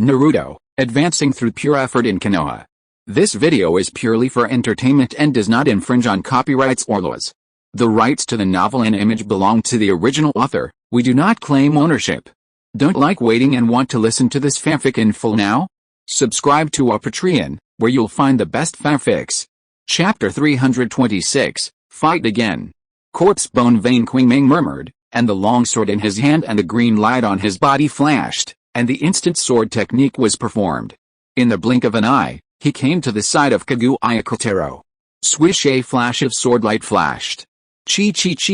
Naruto, advancing through pure effort in Konoha. This video is purely for entertainment and does not infringe on copyrights or laws. The rights to the novel and image belong to the original author. We do not claim ownership. Don't like waiting and want to listen to this fanfic in full now? Subscribe to our Patreon, where you'll find the best fanfics. Chapter 326, Fight Again. Corpse bone vein Qingming murmured, and the long sword in his hand and the green light on his body flashed, and the instant sword technique was performed. In the blink of an eye, he came to the side of Uchiha. Swish, a flash of sword light flashed. Chi,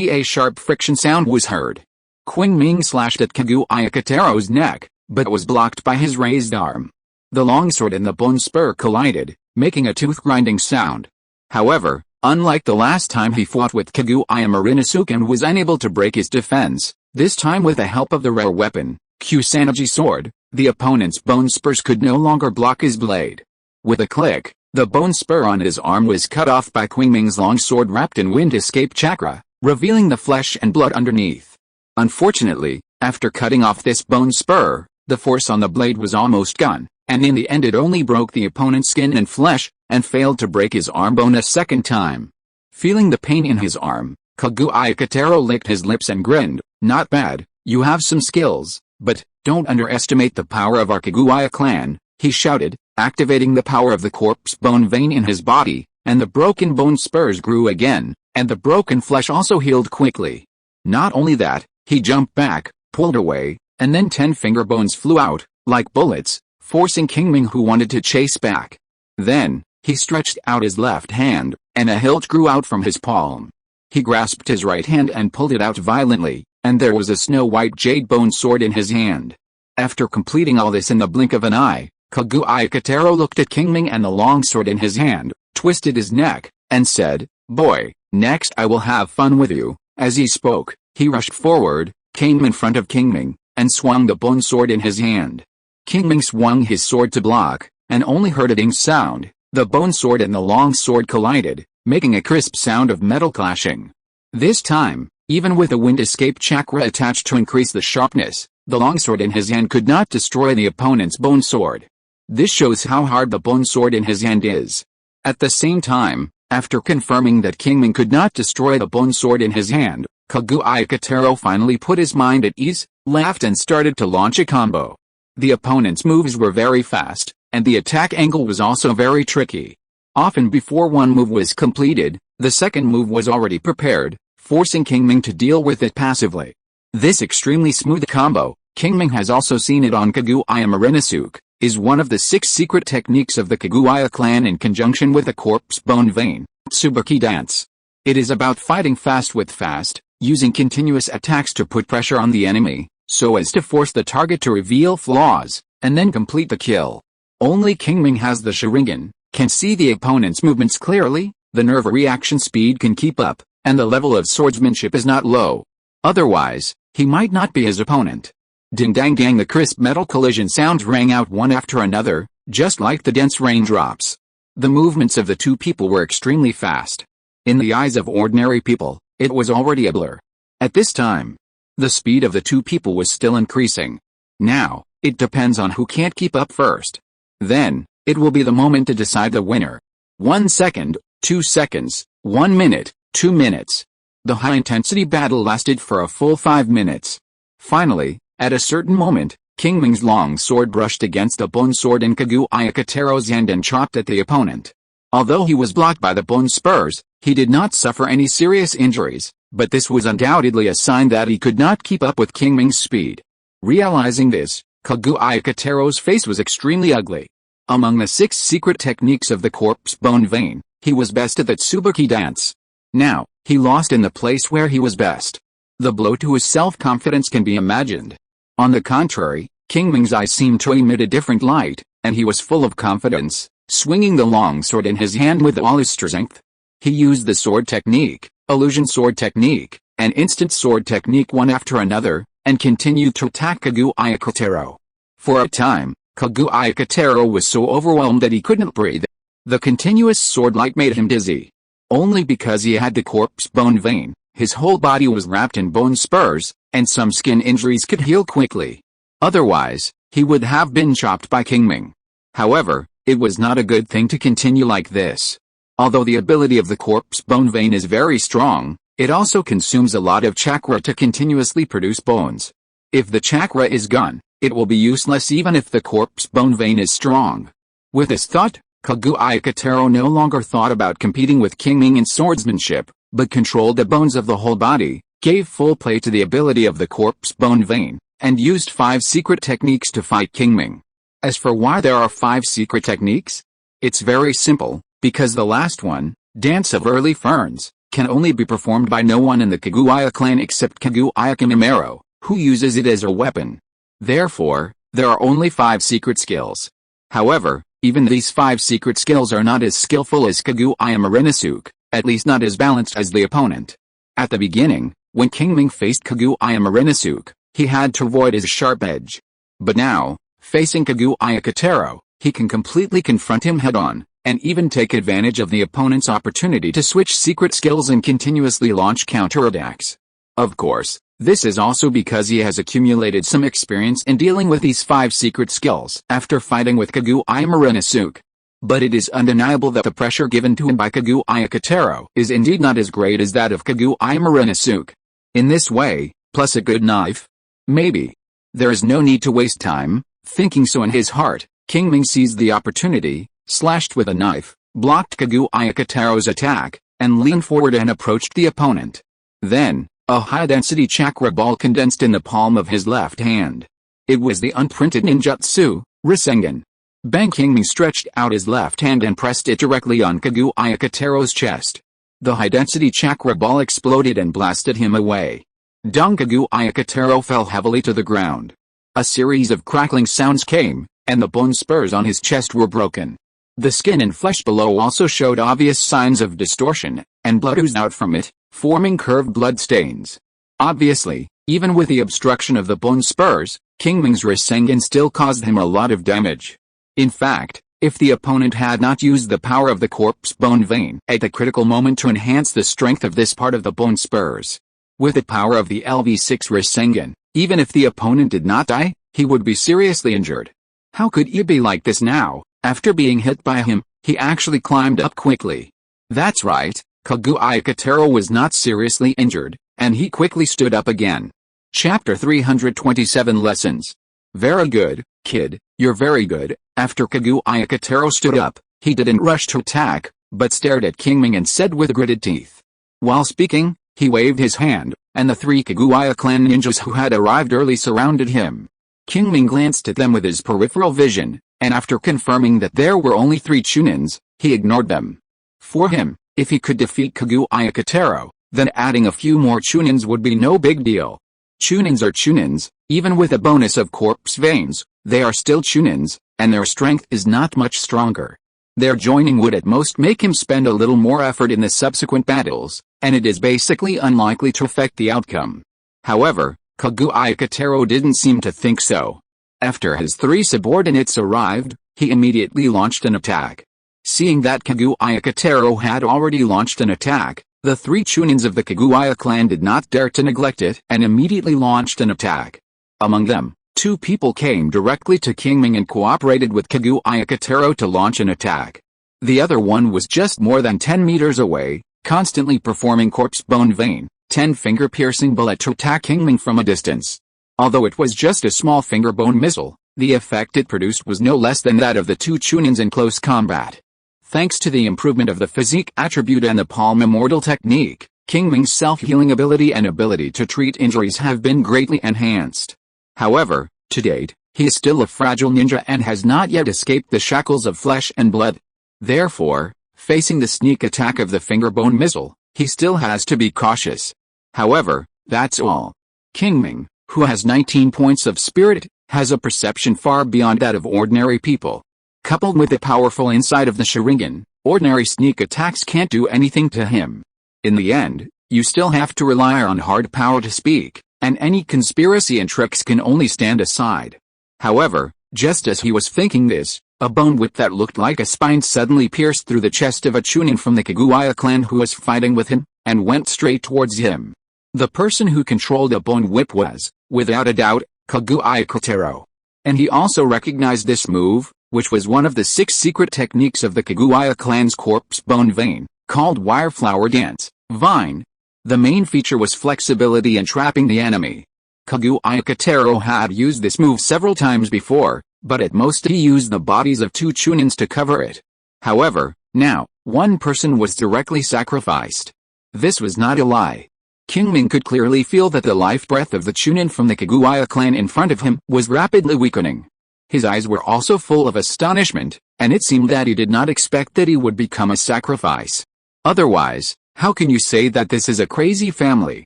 a sharp friction sound was heard. Qingming slashed at Uchiha's neck, but was blocked by his raised arm. The longsword and the bone spur collided, making a tooth-grinding sound. However, unlike the last time he fought with Uchiha and was unable to break his defense, this time with the help of the rare weapon, Kusanagi sword, the opponent's bone spurs could no longer block his blade. With a click, the bone spur on his arm was cut off by Qingming's long sword wrapped in wind escape chakra, revealing the flesh and blood underneath. Unfortunately, after cutting off this bone spur, the force on the blade was almost gone, and in the end it only broke the opponent's skin and flesh, and failed to break his arm bone a second time. Feeling the pain in his arm, Uchiha licked his lips and grinned. "Not bad, you have some skills, but don't underestimate the power of our Uchiha clan," he shouted, activating the power of the corpse bone vein in his body, and the broken bone spurs grew again, and the broken flesh also healed quickly. Not only that, he jumped back, pulled away, and then 10 finger bones flew out, like bullets, forcing Qingming, who wanted to chase back. Then, he stretched out his left hand, and a hilt grew out from his palm. He grasped his right hand and pulled it out violently, and there was a snow-white jade bone sword in his hand. After completing all this in the blink of an eye, Uchiha looked at Qingming and the long sword in his hand, twisted his neck, and said, "Boy, next I will have fun with you." As he spoke, he rushed forward, came in front of Qingming, and swung the bone sword in his hand. Qingming swung his sword to block, and only heard a ding sound. The bone sword and the long sword collided, making a crisp sound of metal clashing. This time, even with a wind escape chakra attached to increase the sharpness, the long sword in his hand could not destroy the opponent's bone sword. This shows how hard the bone sword in his hand is. At the same time, after confirming that Qingming could not destroy the bone sword in his hand, Uchiha finally put his mind at ease, laughed and started to launch a combo. The opponent's moves were very fast, and the attack angle was also very tricky. Often before one move was completed, the second move was already prepared, forcing Qingming to deal with it passively. This extremely smooth combo, Qingming has also seen it on Uchiha, is one of the 6 secret techniques of the Uchiha clan in conjunction with the corpse bone vein, Tsubuki dance. It is about fighting fast with fast, using continuous attacks to put pressure on the enemy, so as to force the target to reveal flaws, and then complete the kill. Only Qingming has the Sharingan, can see the opponent's movements clearly, the nerve reaction speed can keep up, and the level of swordsmanship is not low. Otherwise, he might not be his opponent. Ding-dang-gang, the crisp metal collision sounds rang out one after another, just like the dense raindrops. The movements of the two people were extremely fast. In the eyes of ordinary people, it was already a blur. At this time, the speed of the two people was still increasing. Now, it depends on who can't keep up first. Then, it will be the moment to decide the winner. 1 second, 2 seconds, 1 minute, 2 minutes. The high-intensity battle lasted for a full 5 minutes. Finally, at a certain moment, Qingming's long sword brushed against the bone sword in Uchiha's hand and chopped at the opponent. Although he was blocked by the bone spurs, he did not suffer any serious injuries, but this was undoubtedly a sign that he could not keep up with Qingming's speed. Realizing this, Uchiha's face was extremely ugly. Among the 6 secret techniques of the corpse bone vein, he was best at the Tsubuki dance. Now, he lost in the place where he was best. The blow to his self-confidence can be imagined. On the contrary, Qingming's eyes seemed to emit a different light, and he was full of confidence, swinging the long sword in his hand with all his strength. He used the sword technique, illusion sword technique, and instant sword technique one after another, and continued to attack Uchiha. For a time, Uchiha was so overwhelmed that he couldn't breathe. The continuous sword light made him dizzy. Only because he had the corpse bone vein, his whole body was wrapped in bone spurs, and some skin injuries could heal quickly. Otherwise, he would have been chopped by Qingming. However, it was not a good thing to continue like this. Although the ability of the corpse bone vein is very strong, it also consumes a lot of chakra to continuously produce bones. If the chakra is gone, it will be useless even if the corpse bone vein is strong. With this thought, Uchiha no longer thought about competing with Qingming in swordsmanship, but controlled the bones of the whole body, gave full play to the ability of the corpse bone vein, and used 5 secret techniques to fight Qingming. As for why there are 5 secret techniques? It's very simple, because the last one, Dance of Early Ferns, can only be performed by no one in the Uchiha clan except Uchiha Qingming, who uses it as a weapon. Therefore, there are only 5 secret skills. However, even these 5 secret skills are not as skillful as Uchiha Qingming, at least not as balanced as the opponent. At the beginning, when Qingming faced Uchiha Qingming, he had to avoid his sharp edge. But now, facing Uchiha, he can completely confront him head-on, and even take advantage of the opponent's opportunity to switch secret skills and continuously launch counterattacks. Of course, this is also because he has accumulated some experience in dealing with these 5 secret skills after fighting with Uchiha Qingming. But it is undeniable that the pressure given to him by Uchiha is indeed not as great as that of Uchiha Qingming. In this way, plus a good knife, maybe. There is no need to waste time. Thinking so in his heart, Qingming seized the opportunity, slashed with a knife, blocked Uchiha's attack, and leaned forward and approached the opponent. Then, a high-density chakra ball condensed in the palm of his left hand. It was the unprinted ninjutsu, Sharingan. Bang! Qingming stretched out his left hand and pressed it directly on Uchiha's chest. The high-density chakra ball exploded and blasted him away. Uchiha fell heavily to the ground. A series of crackling sounds came, and the bone spurs on his chest were broken. The skin and flesh below also showed obvious signs of distortion, and blood oozed out from it, forming curved blood stains. Obviously, even with the obstruction of the bone spurs, Qingming's Sharingan still caused him a lot of damage. In fact, if the opponent had not used the power of the corpse bone vein at the critical moment to enhance the strength of this part of the bone spurs, with the power of the LV6 Sharingan, even if the opponent did not die, he would be seriously injured. How could he be like this now? After being hit by him, he actually climbed up quickly. That's right, Uchiha was not seriously injured, and he quickly stood up again. Chapter 327 Lessons. Very good, kid, you're very good. After Uchiha stood up, he didn't rush to attack, but stared at Qingming and said with gritted teeth. While speaking, he waved his hand, and the 3 Uchiha clan ninjas who had arrived early surrounded him. Qingming glanced at them with his peripheral vision, and after confirming that there were only 3 chunins, he ignored them. For him, if he could defeat Uchiha, then adding a few more chunins would be no big deal. Chunins are chunins, even with a bonus of corpse veins, they are still chunins, and their strength is not much stronger. Their joining would at most make him spend a little more effort in the subsequent battles, and it is basically unlikely to affect the outcome. However, Uchiha didn't seem to think so. After his 3 subordinates arrived, he immediately launched an attack. Seeing that Uchiha had already launched an attack, the 3 chunins of the Uchiha clan did not dare to neglect it and immediately launched an attack. Among them, 2 people came directly to Qingming and cooperated with Uchiha to launch an attack. The other one was just more than 10 meters away, constantly performing corpse bone vein, 10-finger piercing bullet to attack Qingming from a distance. Although it was just a small finger bone missile, the effect it produced was no less than that of the 2 chunins in close combat. Thanks to the improvement of the physique attribute and the palm immortal technique, Qingming's self-healing ability and ability to treat injuries have been greatly enhanced. However, to date, he is still a fragile ninja and has not yet escaped the shackles of flesh and blood. Therefore, facing the sneak attack of the finger bone missile, he still has to be cautious. However, that's all. Qingming, who has 19 points of spirit, has a perception far beyond that of ordinary people. Coupled with the powerful insight of the Sharingan, ordinary sneak attacks can't do anything to him. In the end, you still have to rely on hard power to speak, and any conspiracy and tricks can only stand aside. However, just as he was thinking this, a bone whip that looked like a spine suddenly pierced through the chest of a chunin from the Uchiha clan who was fighting with him, and went straight towards him. The person who controlled a bone whip was, without a doubt, Uchiha. And he also recognized this move, which was one of the 6 secret techniques of the Kaguya clan's corpse bone vein, called wire flower dance, vine. The main feature was flexibility and trapping the enemy. Kaguya Qingming had used this move several times before, but at most he used the bodies of 2 chunins to cover it. However, now, one person was directly sacrificed. This was not a lie. Qingming could clearly feel that the life breath of the chunin from the Kaguya clan in front of him was rapidly weakening. His eyes were also full of astonishment, and it seemed that he did not expect that he would become a sacrifice. Otherwise, how can you say that this is a crazy family?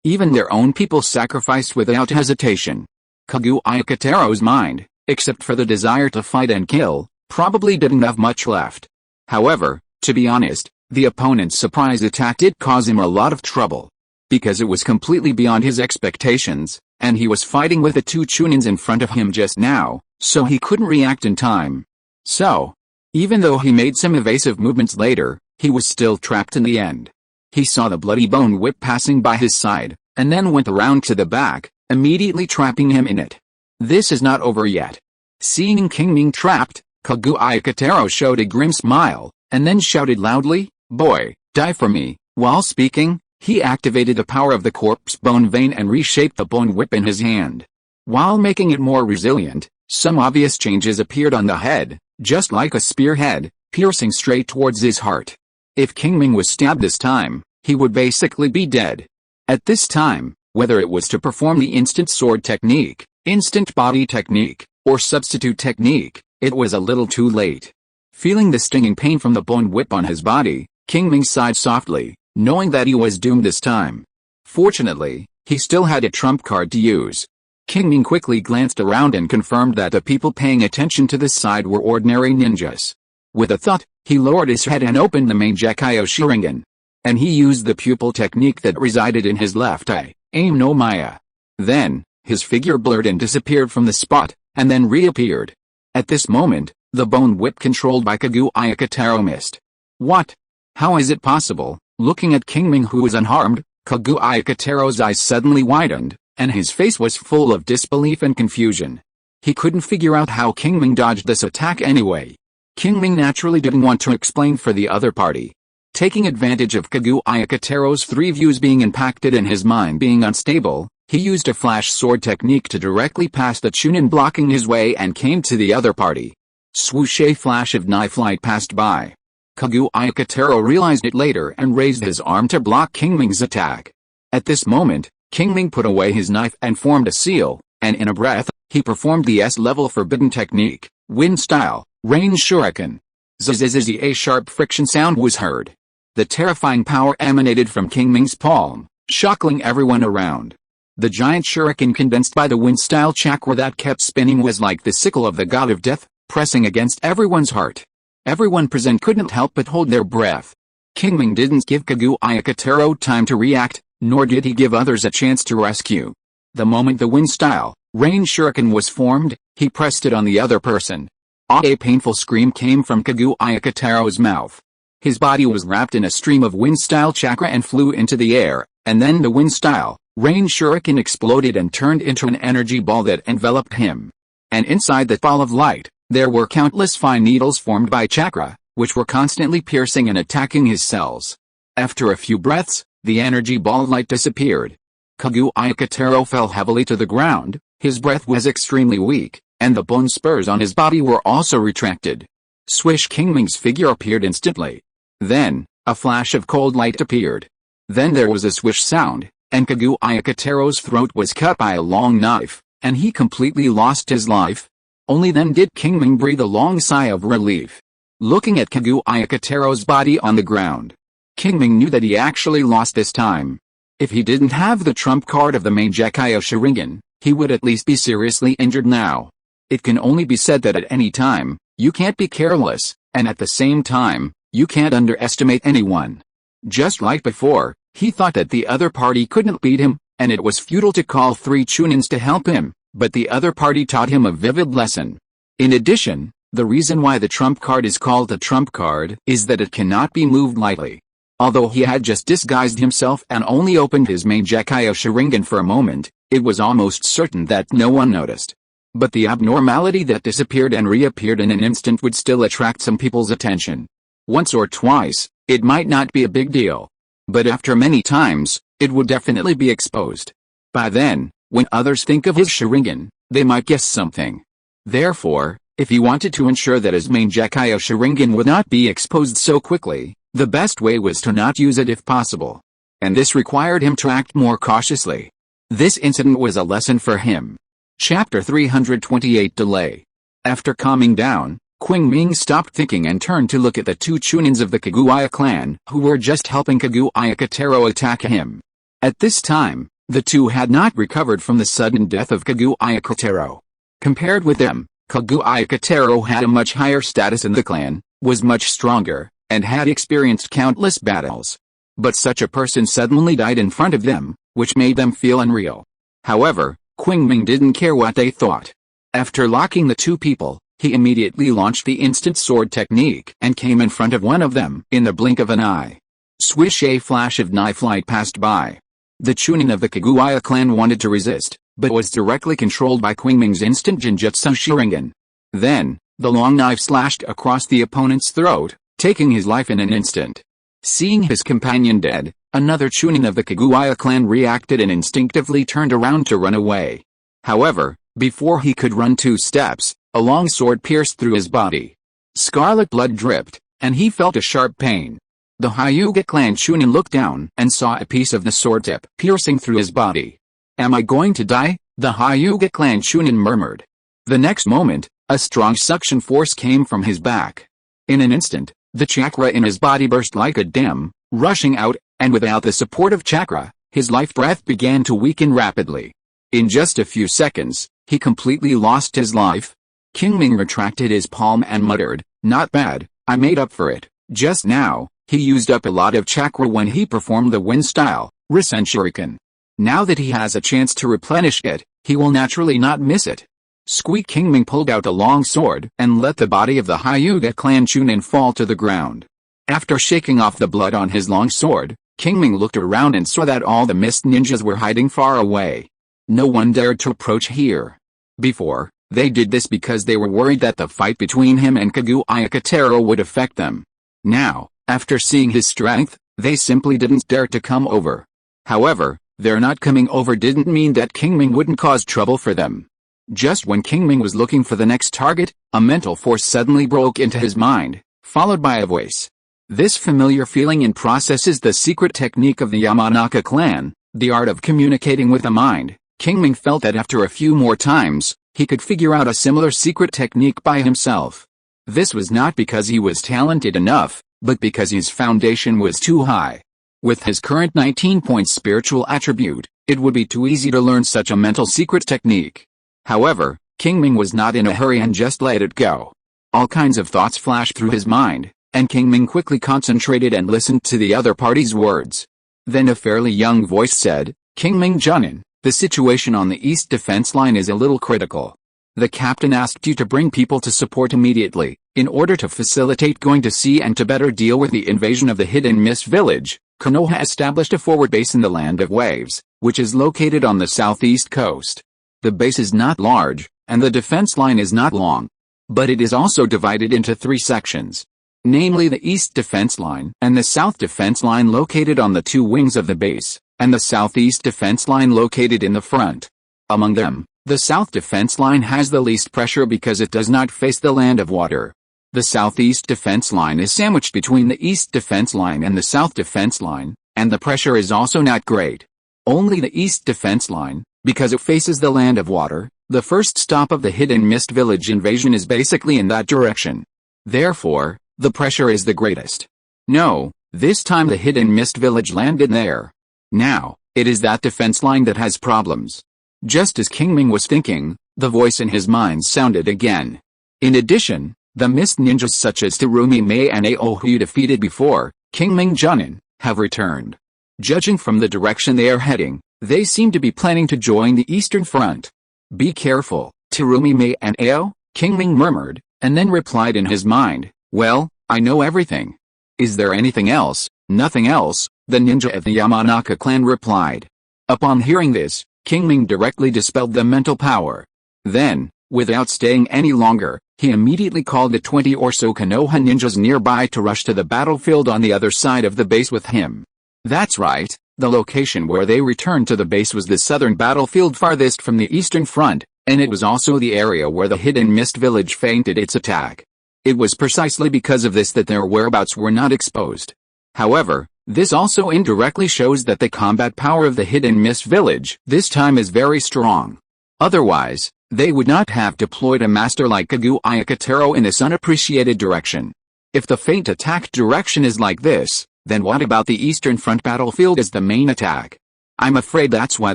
Even their own people sacrificed without hesitation. Kaguya Qingming's mind, except for the desire to fight and kill, probably didn't have much left. However, to be honest, the opponent's surprise attack did cause him a lot of trouble. Because it was completely beyond his expectations, and he was fighting with the 2 chunins in front of him just now, so he couldn't react in time. So, even though he made some evasive movements later, he was still trapped in the end. He saw the bloody bone whip passing by his side, and then went around to the back, immediately trapping him in it. This is not over yet. Seeing Qingming trapped, Kaguya Qingming showed a grim smile, and then shouted loudly, "Boy, die for me." While speaking, he activated the power of the corpse bone vein and reshaped the bone whip in his hand. While making it more resilient, some obvious changes appeared on the head, just like a spearhead, piercing straight towards his heart. If Qingming was stabbed this time, he would basically be dead. At this time, whether it was to perform the instant sword technique, instant body technique, or substitute technique, it was a little too late. Feeling the stinging pain from the bone whip on his body, Qingming sighed softly, knowing that he was doomed this time. Fortunately, he still had a trump card to use. Qingming quickly glanced around and confirmed that the people paying attention to this side were ordinary ninjas. With a thought, he lowered his head and opened the main Gekyo Sharingan. And he used the pupil technique that resided in his left eye, Aim no Maya. Then, his figure blurred and disappeared from the spot, and then reappeared. At this moment, the bone whip controlled by Kaguya Qingming missed. What? How is it possible? Looking at Qingming, who was unharmed, Kaguya Qingming's eyes suddenly widened, and his face was full of disbelief and confusion. He couldn't figure out how Qingming dodged this attack anyway. Qingming naturally didn't want to explain for the other party. Taking advantage of Kaguya Qingming's 3 views being impacted and his mind being unstable, he used a flash sword technique to directly pass the chunin blocking his way and came to the other party. Swoosh! A flash of knife light passed by. Kaguya Qingming realized it later and raised his arm to block Qingming's attack. At this moment, Qingming put away his knife and formed a seal, and in a breath, he performed the S-level forbidden technique, wind style, rain shuriken. Zzz, a sharp friction sound was heard. The terrifying power emanated from Qingming's palm, shocking everyone around. The giant shuriken condensed by the wind-style chakra that kept spinning was like the sickle of the god of death, pressing against everyone's heart. Everyone present couldn't help but hold their breath. Qingming didn't give Kaguya Qingming time to react, nor did he give others a chance to rescue. The moment the wind-style, rain shuriken was formed, he pressed it on the other person. A painful scream came from Kaguya Qingming's mouth. His body was wrapped in a stream of wind-style chakra and flew into the air, and then the wind-style, rain shuriken exploded and turned into an energy ball that enveloped him. And inside that ball of light, there were countless fine needles formed by chakra, which were constantly piercing and attacking his cells. After a few breaths, the energy ball light disappeared. Kaguya Qingming fell heavily to the ground, his breath was extremely weak, and the bone spurs on his body were also retracted. Swish! Qingming's figure appeared instantly. Then, a flash of cold light appeared. Then there was a swish sound, and Kaguya Qingming's throat was cut by a long knife, and he completely lost his life. Only then did Qingming breathe a long sigh of relief. Looking at Kaguya Qingming's body on the ground, Qingming knew that he actually lost this time. If he didn't have the trump card of the main Gekyo Sharingan, he would at least be seriously injured now. It can only be said that at any time, you can't be careless, and at the same time, you can't underestimate anyone. Just like before, he thought that the other party couldn't beat him, and it was futile to call 3 chunins to help him, but the other party taught him a vivid lesson. In addition, the reason why the trump card is called a trump card is that it cannot be moved lightly. Although he had just disguised himself and only opened his main Gekyo Sharingan for a moment, it was almost certain that no one noticed. But the abnormality that disappeared and reappeared in an instant would still attract some people's attention. Once or twice, it might not be a big deal. But after many times, it would definitely be exposed. By then, when others think of his Sharingan, they might guess something. Therefore, if he wanted to ensure that his main Gekyo Sharingan would not be exposed so quickly, the best way was to not use it if possible. And this required him to act more cautiously. This incident was a lesson for him. Chapter 328 Delay. After calming down, Qingming stopped thinking and turned to look at the two Chunins of the Kaguya clan who were just helping Kaguya Kotaro attack him. At this time, the two had not recovered from the sudden death of Kaguya Kotaro. Compared with them, Kaguya Kotaro had a much higher status in the clan, was much stronger, and had experienced countless battles. But such a person suddenly died in front of them, which made them feel unreal. However, Qingming didn't care what they thought. After locking the two people, he immediately launched the instant sword technique and came in front of one of them in the blink of an eye. Swish! A flash of knife light passed by. The Chunin of the Kaguya clan wanted to resist, but was directly controlled by Qingming's instant Genjutsu Sharingan. Then, the long knife slashed across the opponent's throat, taking his life in an instant. Seeing his companion dead, another Chunin of the Kaguya clan reacted and instinctively turned around to run away. However, before he could run 2 steps, a long sword pierced through his body. Scarlet blood dripped, and he felt a sharp pain. The Hyuga clan Chunin looked down and saw a piece of the sword tip piercing through his body. "Am I going to die?" the Hyuga clan Chunin murmured. The next moment, a strong suction force came from his back. In an instant, the chakra in his body burst like a dam, rushing out, and without the support of chakra, his life breath began to weaken rapidly. In just a few seconds, he completely lost his life. Qingming retracted his palm and muttered, "Not bad, I made up for it. Just now, he used up a lot of chakra when he performed the wind-style, Risen Shuriken. Now that he has a chance to replenish it, he will naturally not miss it." Squeak! Qingming pulled out a long sword and let the body of the Hyuga clan Chunin fall to the ground. After shaking off the blood on his long sword, Qingming looked around and saw that all the mist ninjas were hiding far away. No one dared to approach here. Before, they did this because they were worried that the fight between him and Kaguya Kotaro would affect them. Now, after seeing his strength, they simply didn't dare to come over. However, their not coming over didn't mean that Qingming wouldn't cause trouble for them. Just when Qingming was looking for the next target, a mental force suddenly broke into his mind, followed by a voice. This familiar feeling and process is the secret technique of the Yamanaka clan, the art of communicating with the mind. Qingming felt that after a few more times, he could figure out a similar secret technique by himself. This was not because he was talented enough, but because his foundation was too high. With his current 19-point spiritual attribute, it would be too easy to learn such a mental secret technique. However, Qingming was not in a hurry and just let it go. All kinds of thoughts flashed through his mind, and Qingming quickly concentrated and listened to the other party's words. Then a fairly young voice said, "Qingming Junin, the situation on the east defense line is a little critical. The captain asked you to bring people to support immediately, in order to facilitate going to sea and to better deal with the invasion of the Hidden Mist village. Konoha established a forward base in the Land of Waves, which is located on the southeast coast. The base is not large, and the defense line is not long. But it is also divided into 3 sections. Namely the east defense line and the south defense line located on the 2 wings of the base, and the southeast defense line located in the front. Among them, the south defense line has the least pressure because it does not face the land of water. The southeast defense line is sandwiched between the east defense line and the south defense line, and the pressure is also not great. Only the east defense line, because it faces the land of water, the first stop of the Hidden Mist village invasion is basically in that direction. Therefore, the pressure is the greatest. No, this time the Hidden Mist village landed there. Now, it is that defense line that has problems." Just as Qingming was thinking, the voice in his mind sounded again. In addition, the mist ninjas such as Terumi Mei and Ao who you defeated before, Qingming Junin, have returned. Judging from the direction they are heading, they seem to be planning to join the Eastern Front. "Be careful, Terumi Mei and Ao," Qingming murmured, and then replied in his mind, "Well, I know everything." "Is there anything else?" "Nothing else," the ninja of the Yamanaka clan replied. Upon hearing this, Qingming directly dispelled the mental power. Then, Without staying any longer, he immediately called the 20 or so Konoha ninjas nearby to rush to the battlefield on the other side of the base with him. That's right, the location where they returned to the base was the southern battlefield farthest from the eastern front, and it was also the area where the hidden mist village feinted its attack. It was precisely because of this that their whereabouts were not exposed. However, this also indirectly shows that the combat power of the hidden mist village this time is very strong. Otherwise, they would not have deployed a master like Uchiha in this unappreciated direction. If the feint attack direction is like this, then what about the eastern front battlefield as the main attack? I'm afraid that's why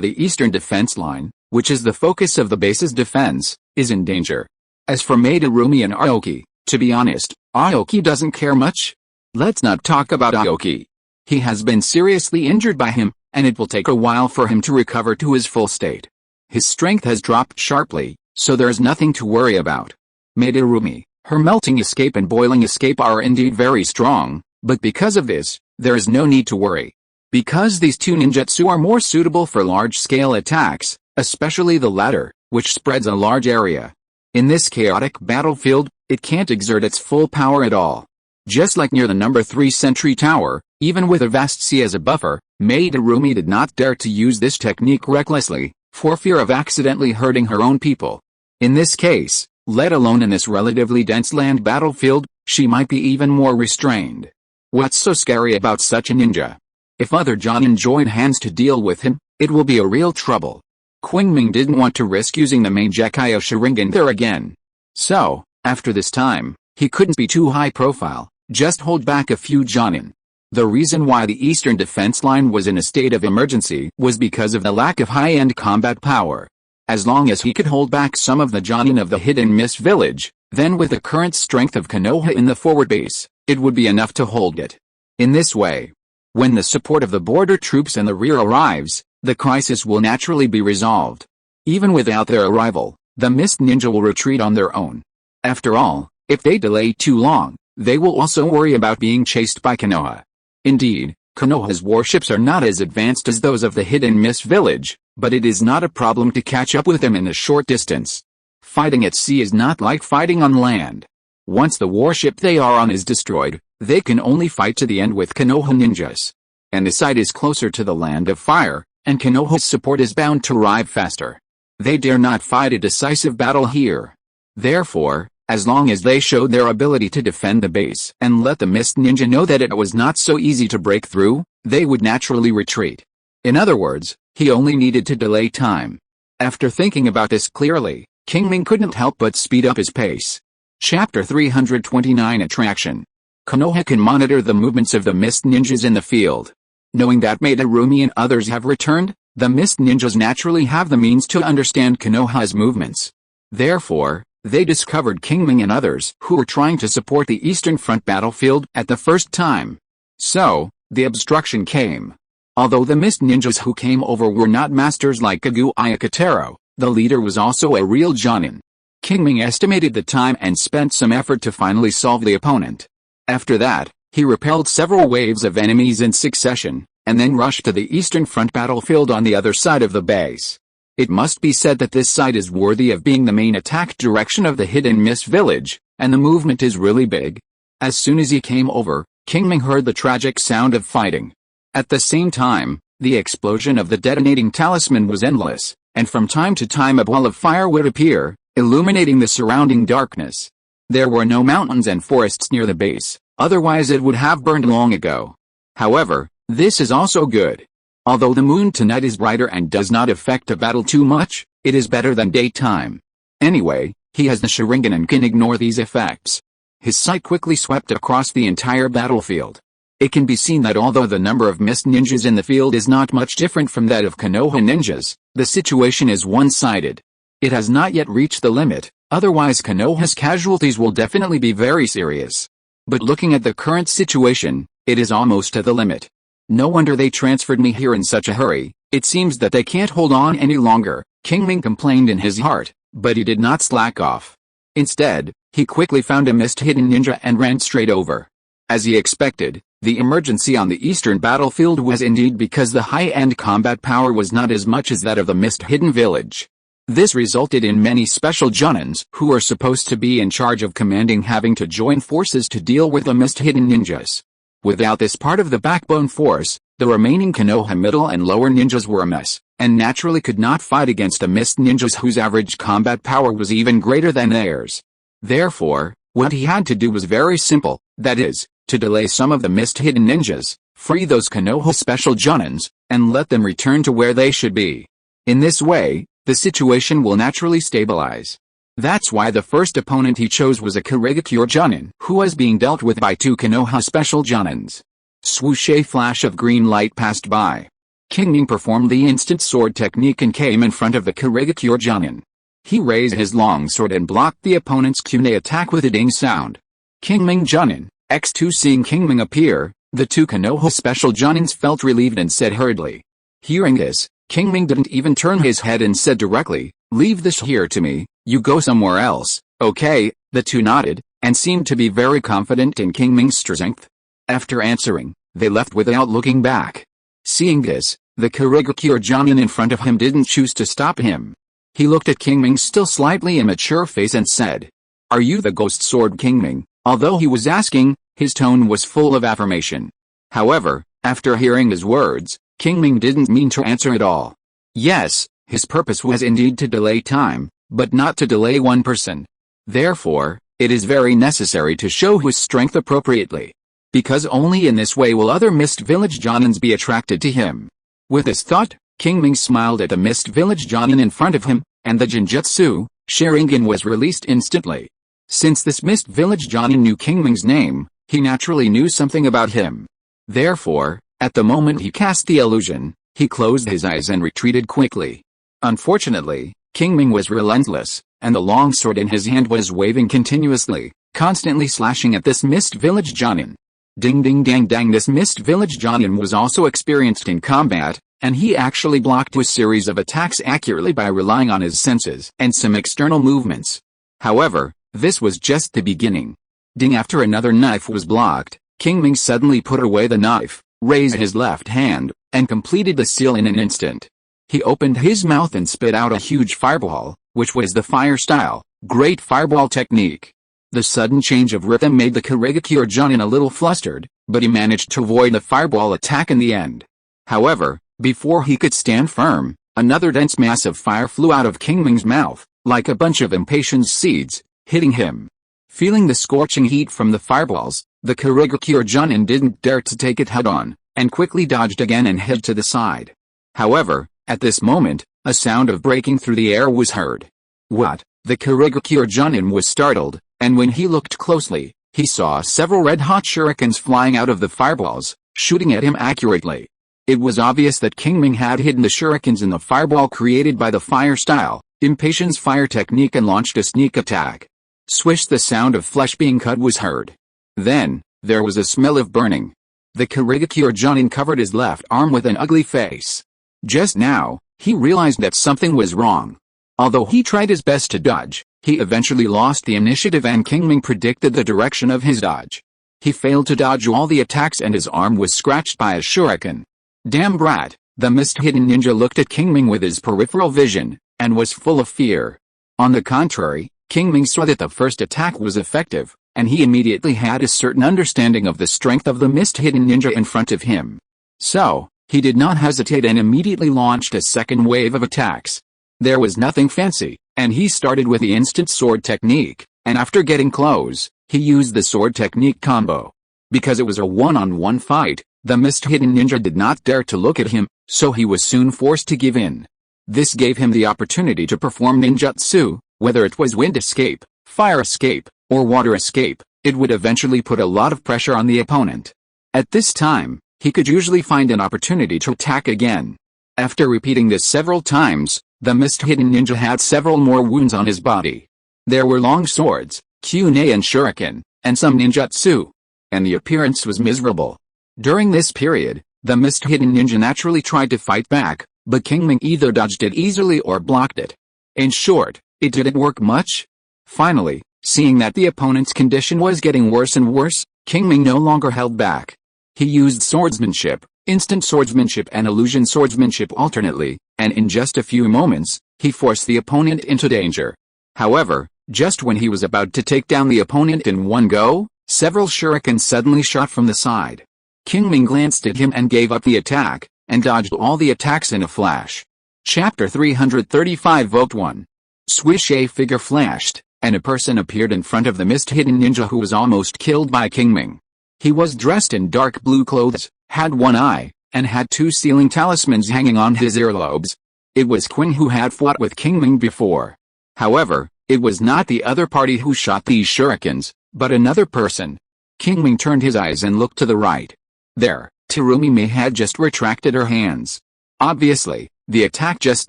the eastern defense line, which is the focus of the base's defense, is in danger. As for Madarumi and Aoki, to be honest, Aoki doesn't care much. Let's not talk about Aoki. He has been seriously injured by him, and it will take a while for him to recover to his full state. His strength has dropped sharply, so there is nothing to worry about. Madarumi, her melting escape and boiling escape are indeed very strong, but because of this, there is no need to worry. Because these two ninjutsu are more suitable for large-scale attacks, especially the latter, which spreads a large area. In this chaotic battlefield, it can't exert its full power at all. Just like near the number 3 sentry tower, even with a vast sea as a buffer, Madarumi did not dare to use this technique recklessly, for fear of accidentally hurting her own people. In this case, let alone in this relatively dense land battlefield, she might be even more restrained. What's so scary about such a ninja? If other Jonin join hands to deal with him, it will be a real trouble. Qingming didn't want to risk using the main Gekyo Sharingan there again. So, after this time, he couldn't be too high profile, just hold back a few Jonin. The reason why the eastern defense line was in a state of emergency was because of the lack of high-end combat power. As long as he could hold back some of the Jonin of the hidden mist village, then with the current strength of Konoha in the forward base, it would be enough to hold it. In this way, when the support of the border troops in the rear arrives, the crisis will naturally be resolved. Even without their arrival, the mist ninja will retreat on their own. After all, if they delay too long, they will also worry about being chased by Konoha. Indeed, Konoha's warships are not as advanced as those of the hidden mist village, but it is not a problem to catch up with them in a short distance. Fighting at sea is not like fighting on land. Once the warship they are on is destroyed, they can only fight to the end with Konoha ninjas. And the site is closer to the land of fire, and Konoha's support is bound to arrive faster. They dare not fight a decisive battle here. Therefore, as long as they showed their ability to defend the base and let the mist ninja know that it was not so easy to break through, they would naturally retreat. In other words, he only needed to delay time. After thinking about this clearly, Qingming couldn't help but speed up his pace. Chapter 329 Attraction. Konoha can monitor the movements of the mist ninjas in the field. Knowing that Madarumi and others have returned, the mist ninjas naturally have the means to understand Konoha's movements. Therefore, they discovered Qingming and others who were trying to support the eastern front battlefield at the first time. So, the obstruction came. Although the mist ninjas who came over were not masters like Uchiha, the leader was also a real Jonin. Qingming estimated the time and spent some effort to finally solve the opponent. After that, he repelled several waves of enemies in succession, and then rushed to the eastern front battlefield on the other side of the base. It must be said that this site is worthy of being the main attack direction of the hidden mist village, and the movement is really big. As soon as he came over, Qingming heard the tragic sound of fighting. At the same time, the explosion of the detonating talisman was endless, and from time to time a ball of fire would appear, illuminating the surrounding darkness. There were no mountains and forests near the base, otherwise it would have burned long ago. However, this is also good. Although the moon tonight is brighter and does not affect a battle too much, it is better than daytime. Anyway, he has the Sharingan and can ignore these effects. His sight quickly swept across the entire battlefield. It can be seen that although the number of mist ninjas in the field is not much different from that of Konoha ninjas, the situation is one-sided. It has not yet reached the limit, otherwise Konoha's casualties will definitely be very serious. But looking at the current situation, it is almost to the limit. No wonder they transferred me here in such a hurry, it seems that they can't hold on any longer, Qingming complained in his heart, but he did not slack off. Instead, he quickly found a mist-hidden ninja and ran straight over. As he expected, the emergency on the eastern battlefield was indeed because the high-end combat power was not as much as that of the mist-hidden village. This resulted in many special junins who were supposed to be in charge of commanding having to join forces to deal with the mist hidden ninjas. Without this part of the backbone force, the remaining Konoha middle and lower ninjas were a mess, and naturally could not fight against the mist ninjas whose average combat power was even greater than theirs. Therefore, what he had to do was very simple, that is, to delay some of the mist hidden ninjas, free those Konoha special junins, and let them return to where they should be. In this way, the situation will naturally stabilize. That's why the first opponent he chose was a Kurigakure Junin who was being dealt with by two Konoha special Junins. Swoosh, a flash of green light passed by. Qingming performed the instant sword technique and came in front of the Kurigakure Junin. He raised his long sword and blocked the opponent's kunai attack with a ding sound. Qingming Junin, X2. Seeing Qingming appear, the two Konoha special Junins felt relieved and said hurriedly. Hearing this, Qingming didn't even turn his head and said directly, "Leave this here to me, you go somewhere else." Okay, the two nodded, and seemed to be very confident in Qingming's strength. After answering, they left without looking back. Seeing this, the Kurigakure Junin in front of him didn't choose to stop him. He looked at Qingming's still slightly immature face and said, "Are you the ghost sword Qingming?" Although he was asking, his tone was full of affirmation. However, after hearing his words, Qingming didn't mean to answer at all. Yes, his purpose was indeed to delay time, but not to delay one person. Therefore, it is very necessary to show his strength appropriately. Because only in this way will other Mist Village Jonins be attracted to him. With this thought, Qingming smiled at the Mist Village Jonin in front of him, and the Genjutsu, Sharingan, was released instantly. Since this Mist Village Jonin knew Qingming's name, he naturally knew something about him. Therefore, at the moment he cast the illusion, he closed his eyes and retreated quickly. Unfortunately, Qingming was relentless, and the long sword in his hand was waving continuously, constantly slashing at this Mist Village Jonin. Ding ding dang dang. This Mist Village Jonin was also experienced in combat, and he actually blocked a series of attacks accurately by relying on his senses and some external movements. However, this was just the beginning. Ding. After another knife was blocked, Qingming suddenly put away the knife, raised his left hand, and completed the seal in an instant. He opened his mouth and spit out a huge fireball, which was the fire style, great fireball technique. The sudden change of rhythm made the Kurigakure Junin a little flustered, but he managed to avoid the fireball attack in the end. However, before he could stand firm, another dense mass of fire flew out of Qingming's mouth, like a bunch of impatience seeds, hitting him. Feeling the scorching heat from the fireballs, the Kurigakure Junin didn't dare to take it head-on, and quickly dodged again and hid to the side. However, at this moment, a sound of breaking through the air was heard. What? The Kurigakure Junin was startled, and when he looked closely, he saw several red-hot shurikens flying out of the fireballs, shooting at him accurately. It was obvious that Qingming had hidden the shurikens in the fireball created by the fire style, impatience fire technique, and launched a sneak attack. Swish. The sound of flesh being cut was heard. Then, there was a smell of burning. The Kurigakure Junin covered his left arm with an ugly face. Just now, he realized that something was wrong. Although he tried his best to dodge, he eventually lost the initiative and Qingming predicted the direction of his dodge. He failed to dodge all the attacks and his arm was scratched by a shuriken. Damn brat, the mist-hidden ninja looked at Qingming with his peripheral vision, and was full of fear. On the contrary, Qingming saw that the first attack was effective, and he immediately had a certain understanding of the strength of the mist-hidden ninja in front of him. So, he did not hesitate and immediately launched a second wave of attacks. There was nothing fancy, and he started with the instant sword technique, and after getting close, he used the sword technique combo. Because it was a one-on-one fight, the mist-hidden ninja did not dare to look at him, so he was soon forced to give in. This gave him the opportunity to perform ninjutsu, whether it was wind escape, fire escape, or water escape. It would eventually put a lot of pressure on the opponent. At this time, he could usually find an opportunity to attack again. After repeating this several times, the mist-hidden ninja had several more wounds on his body. There were long swords, kunai and shuriken, and some ninjutsu. And the appearance was miserable. During this period, the mist-hidden ninja naturally tried to fight back, but Qingming either dodged it easily or blocked it. In short, it didn't work much. Finally, seeing that the opponent's condition was getting worse and worse, Qingming no longer held back. He used swordsmanship, instant swordsmanship and illusion swordsmanship alternately, and in just a few moments, He forced the opponent into danger. However, just when he was about to take down the opponent in one go, several shurikens suddenly shot from the side. Qingming glanced at him and gave up the attack, and dodged all the attacks in a flash. Chapter 335 Vote 1. Swish, a figure flashed, and a person appeared in front of the mist-hidden ninja who was almost killed by Qingming. He was dressed in dark blue clothes, had one eye, and had two sealing talismans hanging on his earlobes. It was Qing who had fought with Qingming before. However, it was not the other party who shot these shurikens, but another person. Qingming turned his eyes and looked to the right. There, Terumi Mei had just retracted her hands. Obviously, the attack just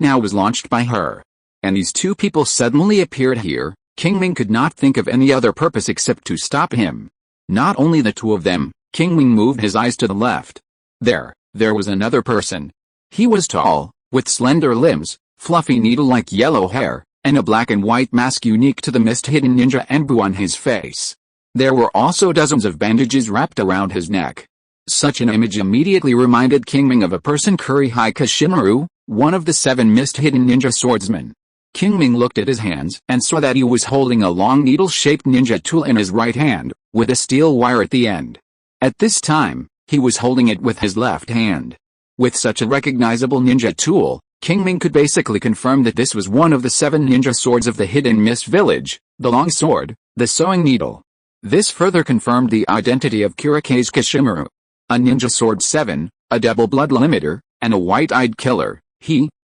now was launched by her. And these two people suddenly appeared here. Qingming could not think of any other purpose except to stop him. Not only the two of them, Qingming moved his eyes to the left. There was another person. He was tall, with slender limbs, fluffy needle-like yellow hair, and a black and white mask unique to the mist-hidden ninja Anbu on his face. There were also dozens of bandages wrapped around his neck. Such an image immediately reminded Qingming of a person Uchiha Qingming, one of the 7 mist-hidden ninja swordsmen. Qingming looked at his hands and saw that he was holding a long needle-shaped ninja tool in his right hand, with a steel wire at the end. At this time, he was holding it with his left hand. With such a recognizable ninja tool, Qingming could basically confirm that this was one of the 7 ninja swords of the Hidden Mist Village, the long sword, the sewing needle. This further confirmed the identity of Uchiha Qingming. A ninja sword 7, a double blood limiter, and a white-eyed killer.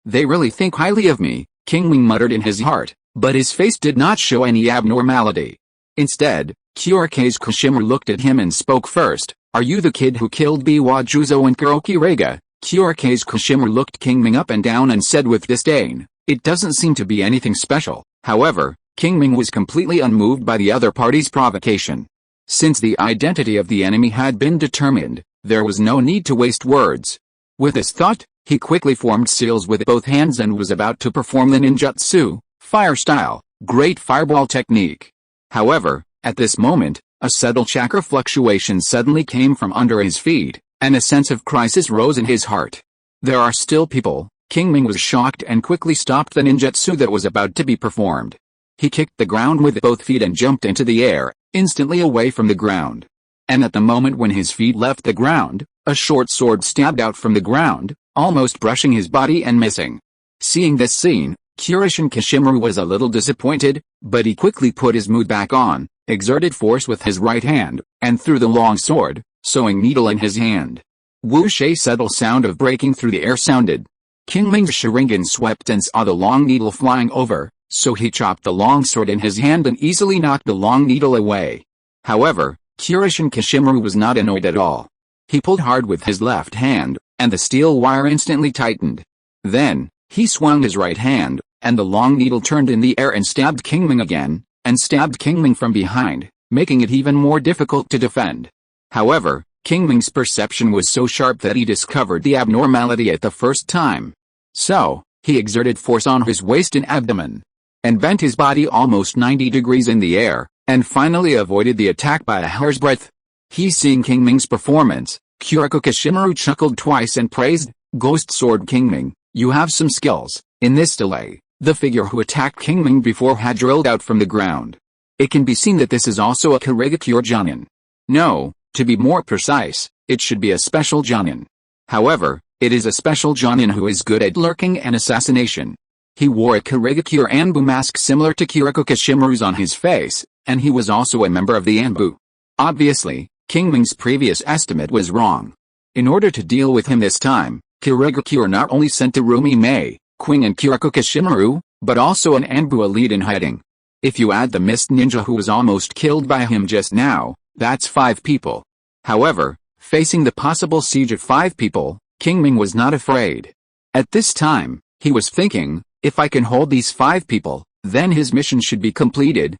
They really think highly of me, Qingming muttered in his heart, but his face did not show any abnormality. Instead, Uchiha Qingming looked at him and spoke first. Are you the kid who killed Biwa Juzo and Kuroki Rega? Uchiha Qingming looked Qingming up and down and said with disdain, it doesn't seem to be anything special. However, Qingming was completely unmoved by the other party's provocation. Since the identity of the enemy had been determined, there was no need to waste words. With this thought, he quickly formed seals with both hands and was about to perform the ninjutsu, fire style, great fireball technique. However, at this moment, a subtle chakra fluctuation suddenly came from under his feet, and a sense of crisis rose in his heart. There are still people. Qingming was shocked and quickly stopped the ninjutsu that was about to be performed. He kicked the ground with both feet and jumped into the air, instantly away from the ground. And at the moment when his feet left the ground, a short sword stabbed out from the ground, almost brushing his body and missing. Seeing this scene, Uchiha Qingming was a little disappointed, but he quickly put his mood back on, exerted force with his right hand, and threw the long sword, sewing needle in his hand. Whoosh, a subtle sound of breaking through the air sounded. Qingming's Sharingan swept and saw the long needle flying over, so he chopped the long sword in his hand and easily knocked the long needle away. However, Uchiha Qingming was not annoyed at all. He pulled hard with his left hand, and the steel wire instantly tightened. Then, he swung his right hand, and the long needle turned in the air and stabbed Qingming again, and stabbed Qingming from behind, making it even more difficult to defend. However, Qingming's perception was so sharp that he discovered the abnormality at the first time. So, he exerted force on his waist and abdomen, and bent his body almost 90 degrees in the air, and finally avoided the attack by a hair's breadth. Seeing Qingming's performance, Uchiha Qingming chuckled twice and praised, Ghost Sword Qingming, you have some skills. In this delay, the figure who attacked Qingming before had drilled out from the ground. It can be seen that this is also a Kurigakure Jonin. No, to be more precise, it should be a special Jonin. However, it is a special Jonin who is good at lurking and assassination. He wore a Kurigakure Anbu mask similar to Uchiha Qingming's on his face, and he was also a member of the Anbu. Obviously, Qingming's previous estimate was wrong. In order to deal with him this time, Kurigakure not only sent Terumi Mei, Qing and Uchiha Qingming, but also an Anbu elite in hiding. If you add the mist ninja who was almost killed by him just now, that's 5 people. However, facing the possible siege of 5 people, Qingming was not afraid. At this time, he was thinking, if I can hold these 5 people, then his mission should be completed.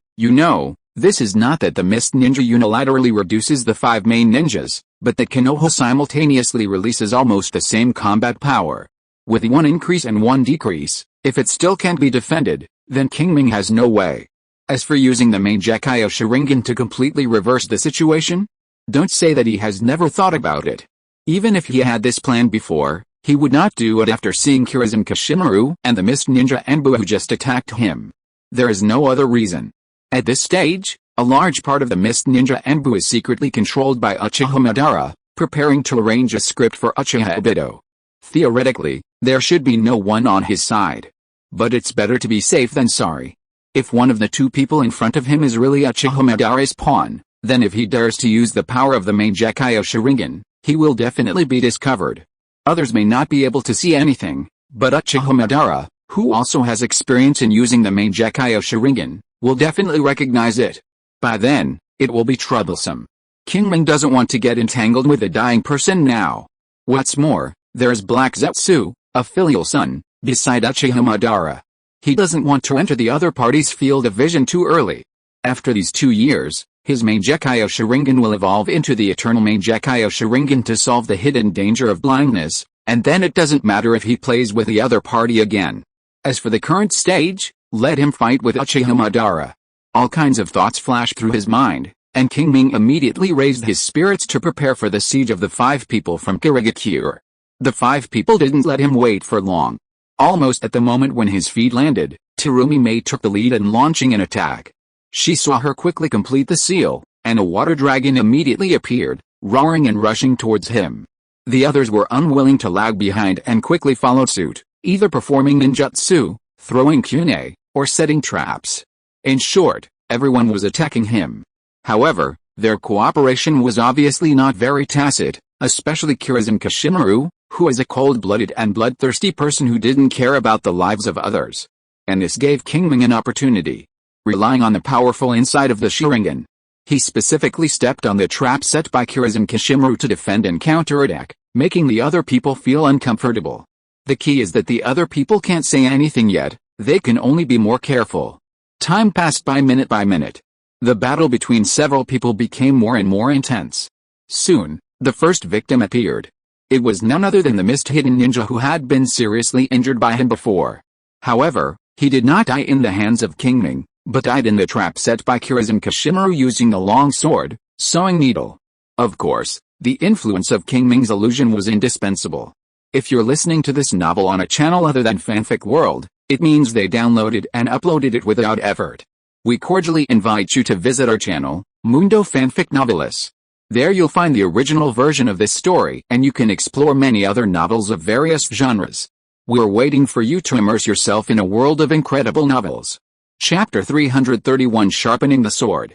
This is not that the mist ninja unilaterally reduces the 5 main ninjas, but that Konoha simultaneously releases almost the same combat power. With 1 increase and 1 decrease, if it still can't be defended, then Qingming has no way. As for using the main Gekai of Sharingan to completely reverse the situation, don't say that he has never thought about it. Even if he had this plan before, He would not do it after seeing Kirizen Kashimaru and the Mist Ninja Anbu who just attacked him. There is no other reason. At this stage, a large part of the Mist Ninja Anbu is secretly controlled by Uchiha Madara, preparing to arrange a script for Uchiha Obito. Theoretically, there should be no one on his side. But it's better to be safe than sorry. If one of the two people in front of him is really Uchiha Madara's pawn, then if he dares to use the power of the Mangekyo Sharingan, he will definitely be discovered. Others may not be able to see anything, but Uchiha Madara, who also has experience in using the Mangekyo Sharingan, will definitely recognize it. By then, it will be troublesome. Qingming doesn't want to get entangled with a dying person now. What's more, there is Black Zetsu, a filial son, beside Uchiha Madara. He doesn't want to enter the other party's field of vision too early. After these 2 years, his Mangekyo Sharingan will evolve into the eternal Mangekyo Sharingan to solve the hidden danger of blindness, and then it doesn't matter if he plays with the other party again. As for the current stage, let him fight with Uchiha Madara. All kinds of thoughts flashed through his mind, and Qingming immediately raised his spirits to prepare for the siege of the 5 people from Kirigakure. The 5 people didn't let him wait for long. Almost at the moment when his feet landed, Terumi Mei took the lead in launching an attack. She saw her quickly complete the seal, and a water dragon immediately appeared, roaring and rushing towards him. The others were unwilling to lag behind and quickly followed suit, either performing ninjutsu, throwing kunai, or setting traps. In short, everyone was attacking him. However, their cooperation was obviously not very tacit, especially Kirizen Kashimaru, who is a cold-blooded and bloodthirsty person who didn't care about the lives of others. And this gave Qingming an opportunity. Relying on the powerful insight of the Sharingan, he specifically stepped on the trap set by Kirizen Kashimaru to defend and counterattack, making the other people feel uncomfortable. The key is that the other people can't say anything yet, they can only be more careful. Time passed by minute. The battle between several people became more and more intense. Soon, the first victim appeared. It was none other than the Mist Hidden Ninja who had been seriously injured by him before. However, he did not die in the hands of Qingming, but died in the trap set by Kirizen Kashimaru using the long sword, sewing needle. Of course, the influence of Qingming's illusion was indispensable. If you're listening to this novel on a channel other than Fanfic World, it means they downloaded and uploaded it without effort. We cordially invite you to visit our channel, Mundo Fanfic Novelis. There you'll find the original version of this story and you can explore many other novels of various genres. We're waiting for you to immerse yourself in a world of incredible novels. Chapter 331 Sharpening the Sword.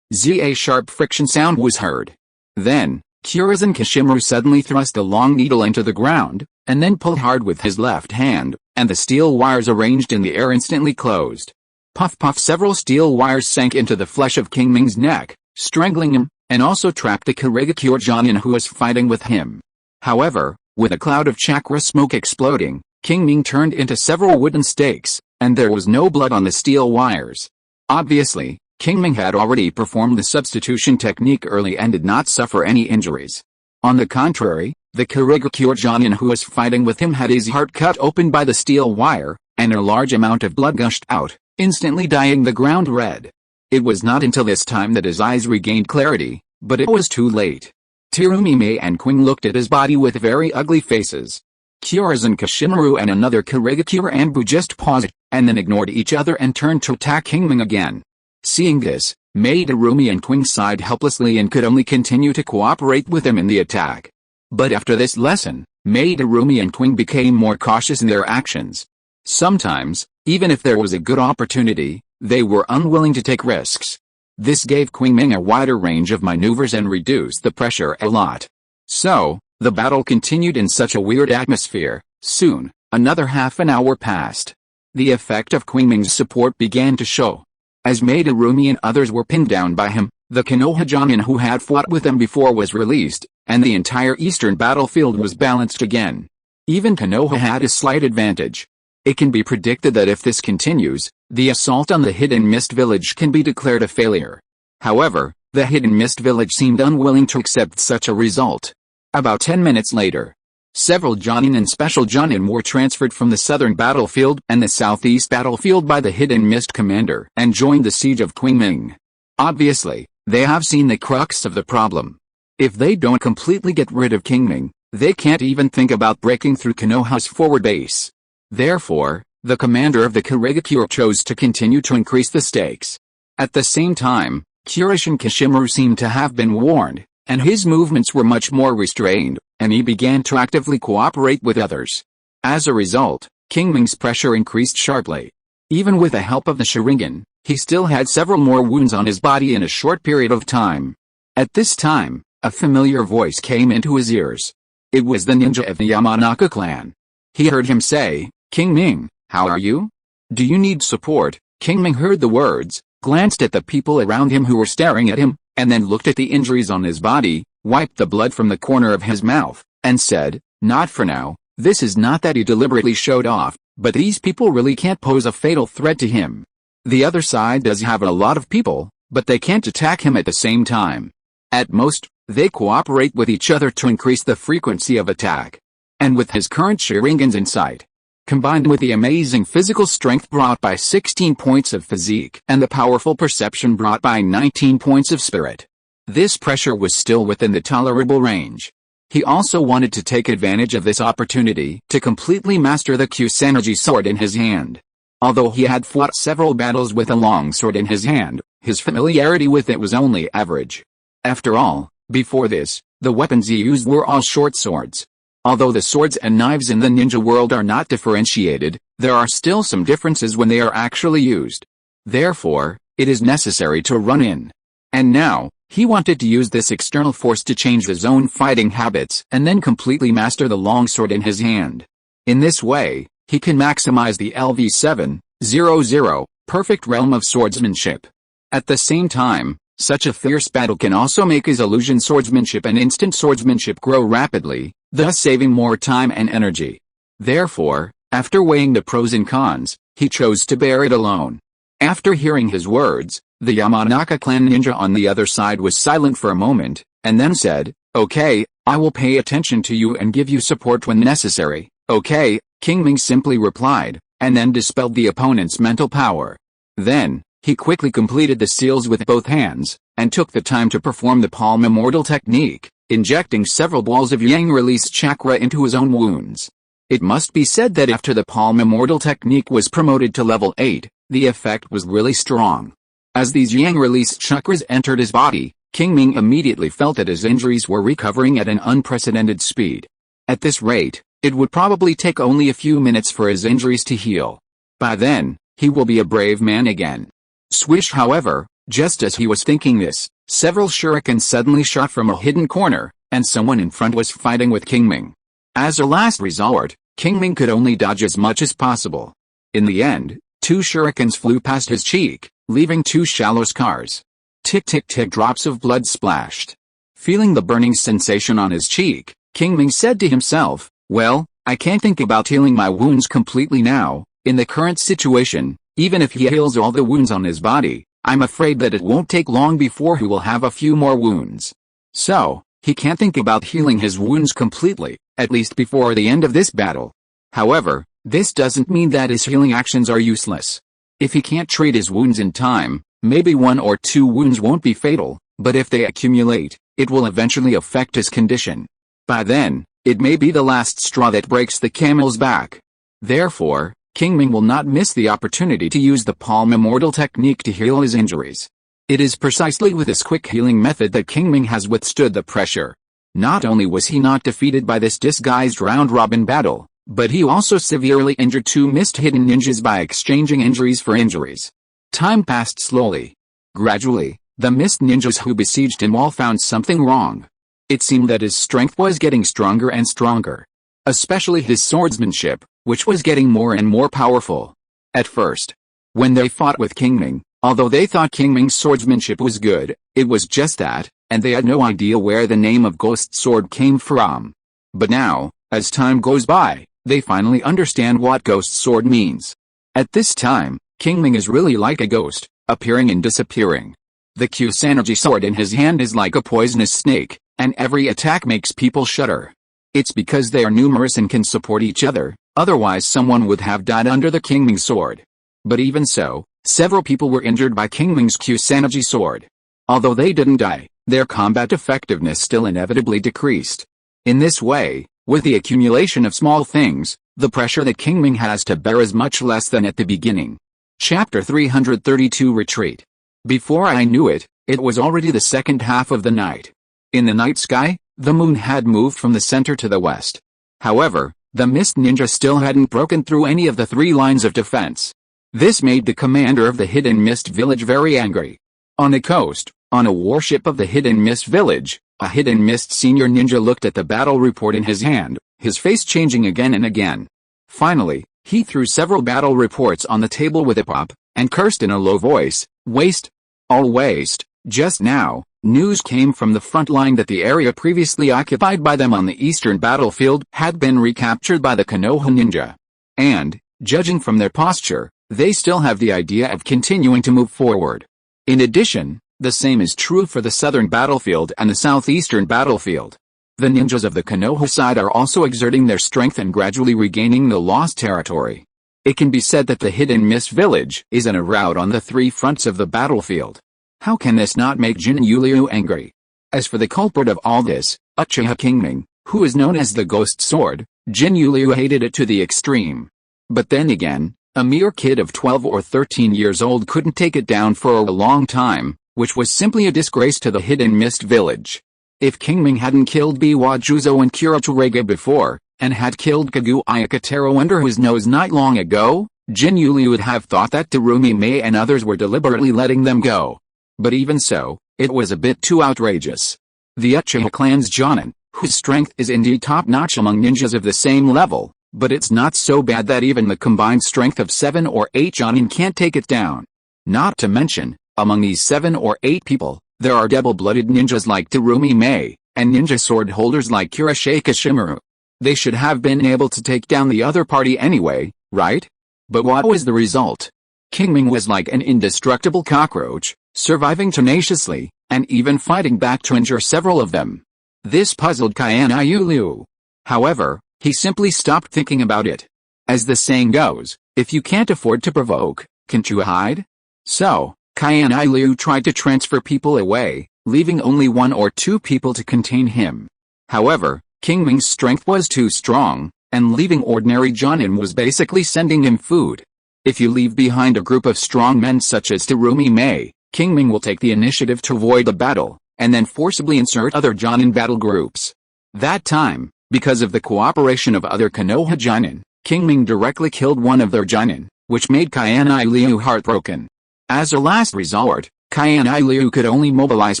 A sharp friction sound was heard. Then, Kirizen Kashimaru suddenly thrust a long needle into the ground, and then pulled hard with his left hand, and the steel wires arranged in the air instantly closed. Puff puff, several steel wires sank into the flesh of Qingming's neck, strangling him, and also trapped the Kirigakure Jonin who was fighting with him. However, with a cloud of chakra smoke exploding, Qingming turned into several wooden stakes, and there was no blood on the steel wires. Obviously, Qingming had already performed the substitution technique early and did not suffer any injuries. On the contrary, the Kirigakure Jonin who was fighting with him had his heart cut open by the steel wire, and a large amount of blood gushed out, instantly dyeing the ground red. It was not until this time that his eyes regained clarity, but it was too late. Terumi Mei and Qing looked at his body with very ugly faces. Kirizen Kashimaru and another Kirigakure Anbu just paused, and then ignored each other and turned to attack Qingming again. Seeing this, Terumi and Qing sighed helplessly and could only continue to cooperate with him in the attack. But after this lesson, Terumi and Qing became more cautious in their actions. Sometimes, even if there was a good opportunity, they were unwilling to take risks. This gave Qingming a wider range of maneuvers and reduced the pressure a lot. So, the battle continued in such a weird atmosphere. Soon, another half an hour passed. The effect of Qingming's support began to show. As Terumi and others were pinned down by him, the Konoha Jonin who had fought with him before was released, and the entire eastern battlefield was balanced again. Even Konoha had a slight advantage. It can be predicted that if this continues, the assault on the Hidden Mist Village can be declared a failure. However, the Hidden Mist Village seemed unwilling to accept such a result. About 10 minutes later, several Jonin and Special Jonin were transferred from the southern battlefield and the southeast battlefield by the Hidden Mist Commander and joined the siege of Qingming. Obviously, they have seen the crux of the problem. If they don't completely get rid of Qingming, They can't even think about breaking through Konoha's forward base. Therefore, the commander of the Kurigakure chose to continue to increase the stakes. At the same time, Kurishin Kishimaru seemed to have been warned, and his movements were much more restrained, and he began to actively cooperate with others. As a result, Qingming's pressure increased sharply. Even with the help of the Sharingan, he still had several more wounds on his body in a short period of time. At this time, a familiar voice came into his ears. It was the ninja of the Yamanaka clan. He heard him say, "Qingming, how are you? Do you need support?" Qingming heard the words, glanced at the people around him who were staring at him, and then looked at the injuries on his body, wiped the blood from the corner of his mouth, and said, "Not for now." This is not that he deliberately showed off, but these people really can't pose a fatal threat to him. The other side does have a lot of people, but they can't attack him at the same time. At most, they cooperate with each other to increase the frequency of attack. And with his current Sharingan's insight, combined with the amazing physical strength brought by 16 points of physique and the powerful perception brought by 19 points of spirit, this pressure was still within the tolerable range. He also wanted to take advantage of this opportunity to completely master the Kusanagi sword in his hand. Although he had fought several battles with a long sword in his hand, his familiarity with it was only average. After all, before this, the weapons he used were all short swords. Although the swords and knives in the ninja world are not differentiated, there are still some differences when they are actually used. Therefore, it is necessary to run in. And now, he wanted to use this external force to change his own fighting habits and then completely master the longsword in his hand. In this way, he can maximize the LV700 perfect realm of swordsmanship. At the same time, such a fierce battle can also make his illusion swordsmanship and instant swordsmanship grow rapidly, thus saving more time and energy. Therefore, after weighing the pros and cons, he chose to bear it alone. After hearing his words, the Yamanaka clan ninja on the other side was silent for a moment, and then said, "Okay, I will pay attention to you and give you support when necessary." "Okay," Qingming simply replied, and then dispelled the opponent's mental power. Then, he quickly completed the seals with both hands, and took the time to perform the palm immortal technique, injecting several balls of yang release chakra into his own wounds. It must be said that after the palm immortal technique was promoted to level 8, the effect was really strong. As these yang release chakras entered his body, Qingming immediately felt that his injuries were recovering at an unprecedented speed. At this rate, it would probably take only a few minutes for his injuries to heal. By then, he will be a brave man again. Swish, however, just as he was thinking this, several shurikens suddenly shot from a hidden corner, and someone in front was fighting with Qingming. As a last resort, Qingming could only dodge as much as possible. In the end, 2 shurikens flew past his cheek, leaving 2 shallow scars. Tick tick tick, drops of blood splashed. Feeling the burning sensation on his cheek, Qingming said to himself, "Well, I can't think about healing my wounds completely now. In the current situation, even if he heals all the wounds on his body, I'm afraid that it won't take long before he will have a few more wounds. So, he can't think about healing his wounds completely, at least before the end of this battle. However, this doesn't mean that his healing actions are useless. If he can't treat his wounds in time, maybe 1 or 2 wounds won't be fatal, but if they accumulate, it will eventually affect his condition. By then, it may be the last straw that breaks the camel's back." Therefore, Qingming will not miss the opportunity to use the palm immortal technique to heal his injuries. It is precisely with this quick healing method that Qingming has withstood the pressure. Not only was he not defeated by this disguised round-robin battle, but he also severely injured 2 missed hidden ninjas by exchanging injuries for injuries. Time passed slowly. Gradually, the missed ninjas who besieged him all found something wrong. It seemed that his strength was getting stronger and stronger. Especially his swordsmanship, which was getting more and more powerful. At first, when they fought with Qingming, although they thought Qingming's swordsmanship was good, it was just that, and they had no idea where the name of Ghost Sword came from. But now, as time goes by, they finally understand what Ghost Sword means. At this time, Qingming is really like a ghost, appearing and disappearing. The Kusanagi sword in his hand is like a poisonous snake, and every attack makes people shudder. It's because they are numerous and can support each other, otherwise someone would have died under the Qingming sword. But even so, several people were injured by Qingming's Kusanagi sword. Although they didn't die, their combat effectiveness still inevitably decreased. In this way, with the accumulation of small things, the pressure that Qingming has to bear is much less than at the beginning. Chapter 332 Retreat. Before I knew it, it was already the second half of the night. In the night sky, the moon had moved from the center to the west. However, the mist ninja still hadn't broken through any of the 3 lines of defense. This made the commander of the Hidden Mist Village very angry. On the coast, on a warship of the Hidden Mist Village, a Hidden Mist senior ninja looked at the battle report in his hand, his face changing again and again. Finally, he threw several battle reports on the table with a pop, and cursed in a low voice, "Waste! All waste!" Just now, news came from the front line that the area previously occupied by them on the eastern battlefield had been recaptured by the Konoha ninja. And, judging from their posture, they still have the idea of continuing to move forward. In addition, the same is true for the southern battlefield and the southeastern battlefield. The ninjas of the Konoha side are also exerting their strength and gradually regaining the lost territory. It can be said that the Hidden Mist Village is in a rout on the 3 fronts of the battlefield. How can this not make Jin Yuliu angry? As for the culprit of all this, Uchiha Qingming, who is known as the Ghost Sword, Jin Yuliu hated it to the extreme. But then again, a mere kid of 12 or 13 years old couldn't take it down for a long time, which was simply a disgrace to the Hidden Mist Village. If Qingming hadn't killed Biwa Juzo and Kurachurege before, and had killed Kagu Ayakatero under his nose not long ago, Jin Yuliu would have thought that Terumi Mei and others were deliberately letting them go. But even so, it was a bit too outrageous. The Uchiha clan's Jonin, whose strength is indeed top-notch among ninjas of the same level, but it's not so bad that even the combined strength of 7 or 8 Jonin can't take it down. Not to mention, among these 7 or 8 people, there are double-blooded ninjas like Terumi Mei, and ninja sword holders like Kurashige Shimaru. They should have been able to take down the other party anyway, right? But what was the result? Qingming was like an indestructible cockroach, surviving tenaciously, and even fighting back to injure several of them. This puzzled Qian Yuliu. However, he simply stopped thinking about it. As the saying goes, if you can't afford to provoke, can't you hide? So, Qian Yuliu tried to transfer people away, leaving only 1 or 2 people to contain him. However, Qingming's strength was too strong, and leaving ordinary Jonin was basically sending him food. If you leave behind a group of strong men such as Terumi Mei, Qingming will take the initiative to avoid the battle, and then forcibly insert other Jonin battle groups. That time, because of the cooperation of other Konoha Jonin, Qingming directly killed one of their Jonin, which made Qian Yuliu heartbroken. As a last resort, Qian Yuliu could only mobilize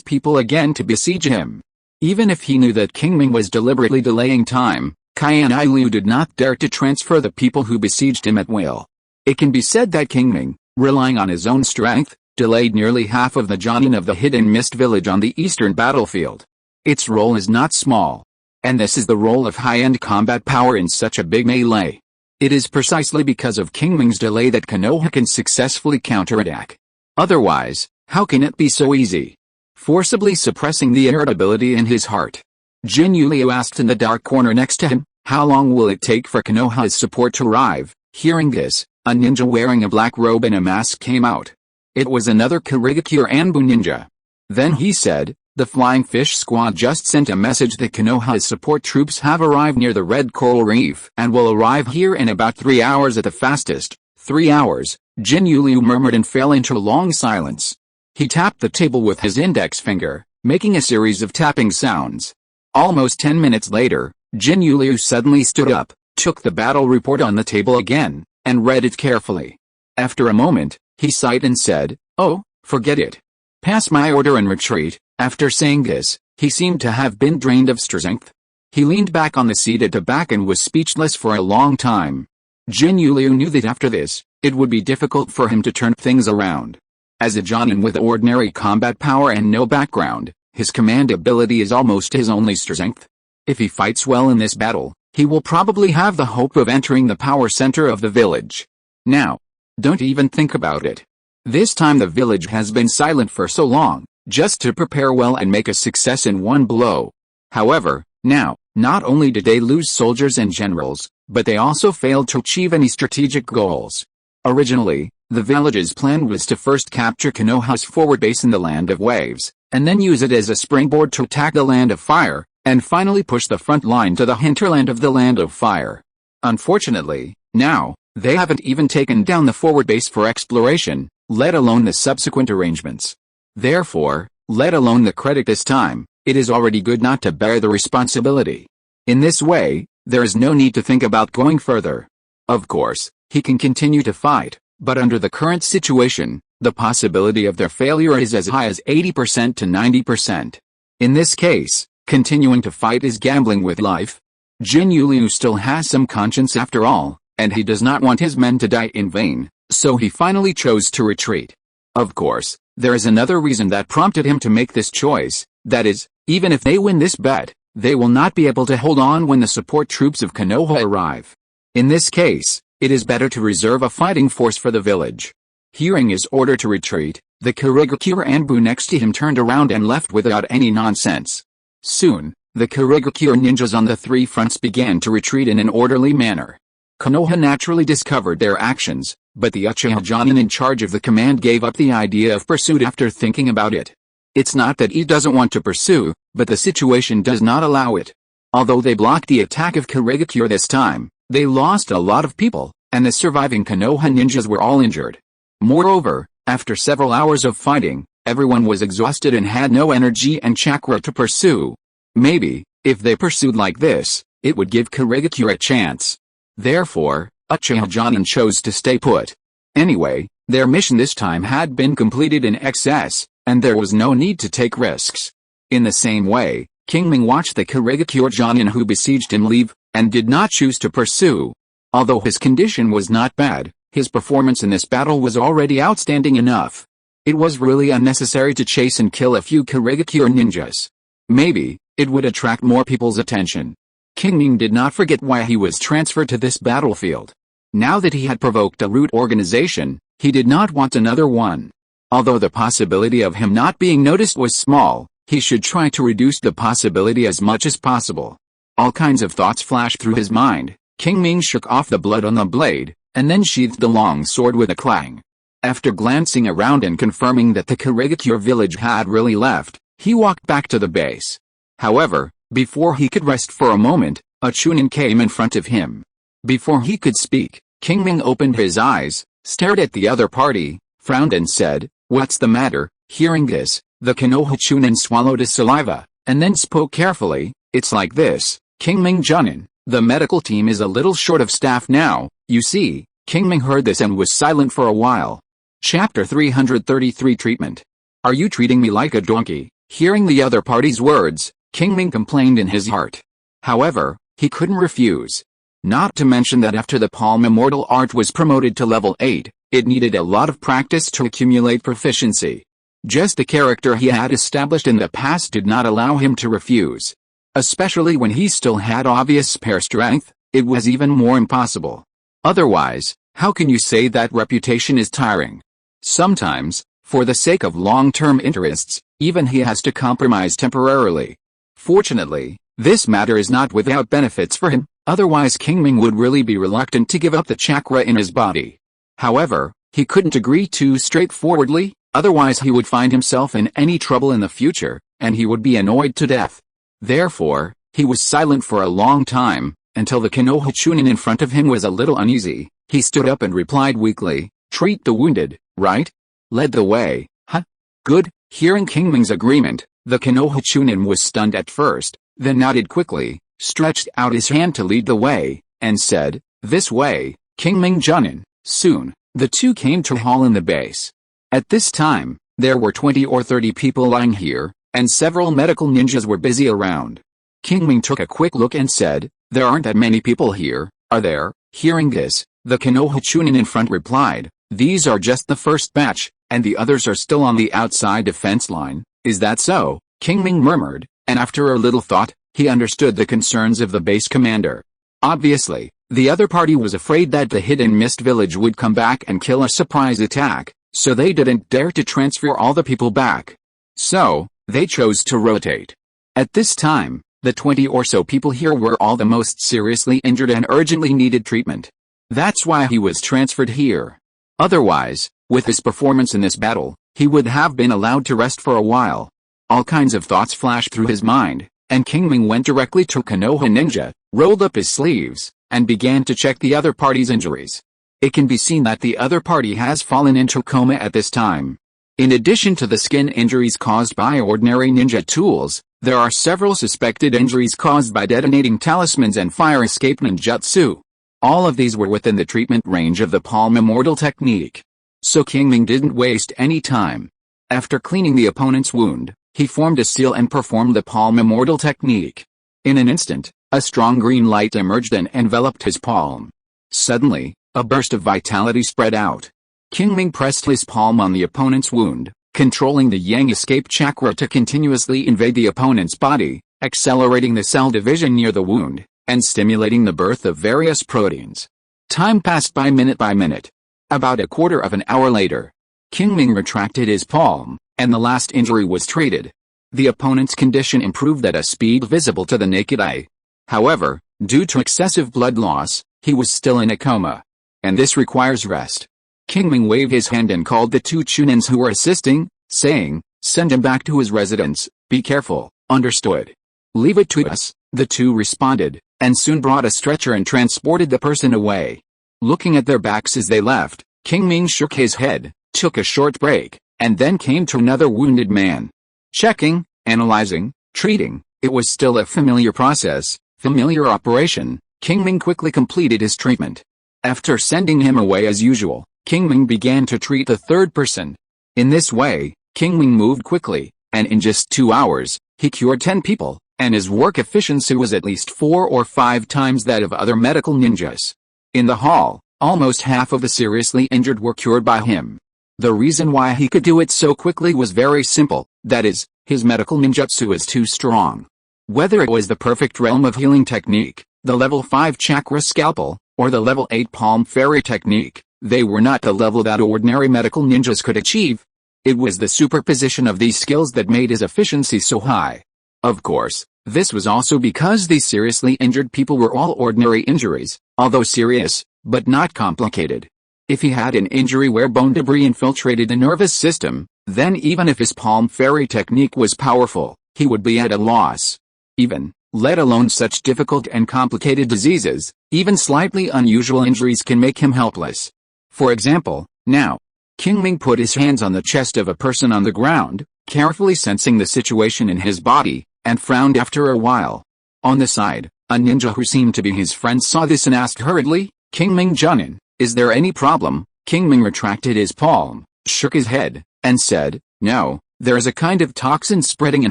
people again to besiege him. Even if he knew that Qingming was deliberately delaying time, Qian Yuliu did not dare to transfer the people who besieged him at will. It can be said that Qingming, relying on his own strength, delayed nearly half of the Jonin of the Hidden Mist Village on the eastern battlefield. Its role is not small. And this is the role of high-end combat power in such a big melee. It is precisely because of Qingming's delay that Konoha can successfully counterattack. Otherwise, how can it be so easy? Forcibly suppressing the irritability in his heart, Jin Yuliu asked in the dark corner next to him, "How long will it take for Konoha's support to arrive?" Hearing this, a ninja wearing a black robe and a mask came out. It was another Kurigakure Anbu ninja. Then he said, "The Flying Fish Squad just sent a message that Konoha's support troops have arrived near the Red Coral Reef and will arrive here in about 3 hours at the fastest." 3 hours, Jin Yuliu murmured and fell into a long silence. He tapped the table with his index finger, making a series of tapping sounds. Almost 10 minutes later, Jin Yuliu suddenly stood up, took the battle report on the table again, and read it carefully. After a moment, he sighed and said, "Oh, forget it. Pass my order and retreat." After saying this, he seemed to have been drained of strength. He leaned back on the seat at the back and was speechless for a long time. Jin Yuliu knew that after this, it would be difficult for him to turn things around. As a Jonin with ordinary combat power and no background, his command ability is almost his only strength. If he fights well in this battle, he will probably have the hope of entering the power center of the village. Now, don't even think about it. This time the village has been silent for so long, just to prepare well and make a success in one blow. However, now, not only did they lose soldiers and generals, but they also failed to achieve any strategic goals. Originally, the village's plan was to first capture Konoha's forward base in the Land of Waves, and then use it as a springboard to attack the Land of Fire, and finally push the front line to the hinterland of the Land of Fire. Unfortunately, now, they haven't even taken down the forward base for exploration, let alone the subsequent arrangements. Therefore, let alone the credit this time, it is already good not to bear the responsibility. In this way, there is no need to think about going further. Of course, he can continue to fight, but under the current situation, the possibility of their failure is as high as 80% to 90%. In this case, continuing to fight is gambling with life. Jin Yuliu still has some conscience after all, and he does not want his men to die in vain, so he finally chose to retreat. Of course, there is another reason that prompted him to make this choice, that is, even if they win this bet, they will not be able to hold on when the support troops of Konoha arrive. In this case, it is better to reserve a fighting force for the village. Hearing his order to retreat, the Kurigakure Anbu next to him turned around and left without any nonsense. Soon, the Kurigakure ninjas on the three fronts began to retreat in an orderly manner. Konoha naturally discovered their actions, but the Uchiha Jonin in charge of the command gave up the idea of pursuit after thinking about it. It's not that he doesn't want to pursue, but the situation does not allow it. Although they blocked the attack of Kurigakure this time, they lost a lot of people, and the surviving Konoha ninjas were all injured. Moreover, after several hours of fighting, everyone was exhausted and had no energy and chakra to pursue. Maybe, if they pursued like this, it would give Kurigakure a chance. Therefore, Uchiha Jonin chose to stay put. Anyway, their mission this time had been completed in excess, and there was no need to take risks. In the same way, Qingming watched the Kurigakure Jonin who besieged him leave, and did not choose to pursue. Although his condition was not bad, his performance in this battle was already outstanding enough. It was really unnecessary to chase and kill a few Kurigakure ninjas. Maybe, it would attract more people's attention. Qingming did not forget why he was transferred to this battlefield. Now that he had provoked a root organization, he did not want another one. Although the possibility of him not being noticed was small, he should try to reduce the possibility as much as possible. All kinds of thoughts flashed through his mind. Qingming shook off the blood on the blade, and then sheathed the long sword with a clang. After glancing around and confirming that the Kurigakure village had really left, he walked back to the base. However, before he could rest for a moment, a Chunin came in front of him. Before he could speak, Qingming opened his eyes, stared at the other party, frowned and said, "What's the matter?" Hearing this, the Konoha Chunin swallowed his saliva, and then spoke carefully, "It's like this, Qingming Junin, the medical team is a little short of staff now, you see." Qingming heard this and was silent for a while. Chapter 333 Treatment. "Are you treating me like a donkey?" Hearing the other party's words, Qingming complained in his heart. However, he couldn't refuse. Not to mention that after the palm immortal art was promoted to level 8, it needed a lot of practice to accumulate proficiency. Just the character he had established in the past did not allow him to refuse. Especially when he still had obvious spare strength, it was even more impossible. Otherwise, how can you say that reputation is tiring? Sometimes, for the sake of long-term interests, even he has to compromise temporarily. Fortunately, this matter is not without benefits for him, otherwise Qingming would really be reluctant to give up the chakra in his body. However, he couldn't agree too straightforwardly, otherwise he would find himself in any trouble in the future, and he would be annoyed to death. Therefore, he was silent for a long time, until the Konoha Chunin in front of him was a little uneasy. He stood up and replied weakly, "Treat the wounded, right? Led the way, huh? Good." Hearing Qingming's agreement, the Konoha Chunin was stunned at first, then nodded quickly, stretched out his hand to lead the way, and said, "This way, Qingming Junin." Soon, the two came to a hall in the base. At this time, there were 20 or 30 people lying here, and several medical ninjas were busy around. Qingming took a quick look and said, "There aren't that many people here, are there?" Hearing this, the Konoha Chunin in front replied, "These are just the first batch, and the others are still on the outside defense line." "Is that so?" Qingming murmured, and after a little thought, he understood the concerns of the base commander. Obviously, the other party was afraid that the hidden mist village would come back and kill a surprise attack, so they didn't dare to transfer all the people back. So, they chose to rotate. At this time, the 20 or so people here were all the most seriously injured and urgently needed treatment. That's why he was transferred here. Otherwise, with his performance in this battle, he would have been allowed to rest for a while. All kinds of thoughts flashed through his mind, and Qingming went directly to Konoha ninja, rolled up his sleeves, and began to check the other party's injuries. It can be seen that the other party has fallen into coma at this time. In addition to the skin injuries caused by ordinary ninja tools, there are several suspected injuries caused by detonating talismans and fire escape ninjutsu. All of these were within the treatment range of the palm immortal technique. So Qingming didn't waste any time. After cleaning the opponent's wound, he formed a seal and performed the palm immortal technique. In an instant, a strong green light emerged and enveloped his palm. Suddenly, a burst of vitality spread out. Qingming pressed his palm on the opponent's wound, controlling the yang escape chakra to continuously invade the opponent's body, accelerating the cell division near the wound, and stimulating the birth of various proteins. Time passed by minute. About a quarter of an hour later, Qingming retracted his palm, and the last injury was treated. The opponent's condition improved at a speed visible to the naked eye. However, due to excessive blood loss, he was still in a coma. And this requires rest. Qingming waved his hand and called the two chunins who were assisting, saying, "Send him back to his residence, be careful, understood?" "Leave it to us," the two responded, and soon brought a stretcher and transported the person away. Looking at their backs as they left, Qingming shook his head, took a short break, and then came to another wounded man. Checking, analyzing, treating, it was still a familiar process, familiar operation. Qingming quickly completed his treatment. After sending him away as usual, Qingming began to treat the third person. In this way, Qingming moved quickly, and in just 2 hours, he cured 10 people, and his work efficiency was at least 4 or 5 times that of other medical ninjas. In the hall, almost half of the seriously injured were cured by him. The reason why he could do it so quickly was very simple, that is, his medical ninjutsu is too strong. Whether it was the perfect realm of healing technique, the level 5 chakra scalpel, or the level 8 palm fairy technique, they were not the level that ordinary medical ninjas could achieve. It was the superposition of these skills that made his efficiency so high. Of course, this was also because these seriously injured people were all ordinary injuries, although serious, but not complicated. If he had an injury where bone debris infiltrated the nervous system, then even if his palm fairy technique was powerful, he would be at a loss. Even, let alone such difficult and complicated diseases, even slightly unusual injuries can make him helpless. For example, now, Qingming put his hands on the chest of a person on the ground, carefully sensing the situation in his body, and frowned after a while. On the side, a ninja who seemed to be his friend saw this and asked hurriedly, "Qingming Junin, is there any problem?" Qingming retracted his palm, shook his head, and said, "No, there is a kind of toxin spreading in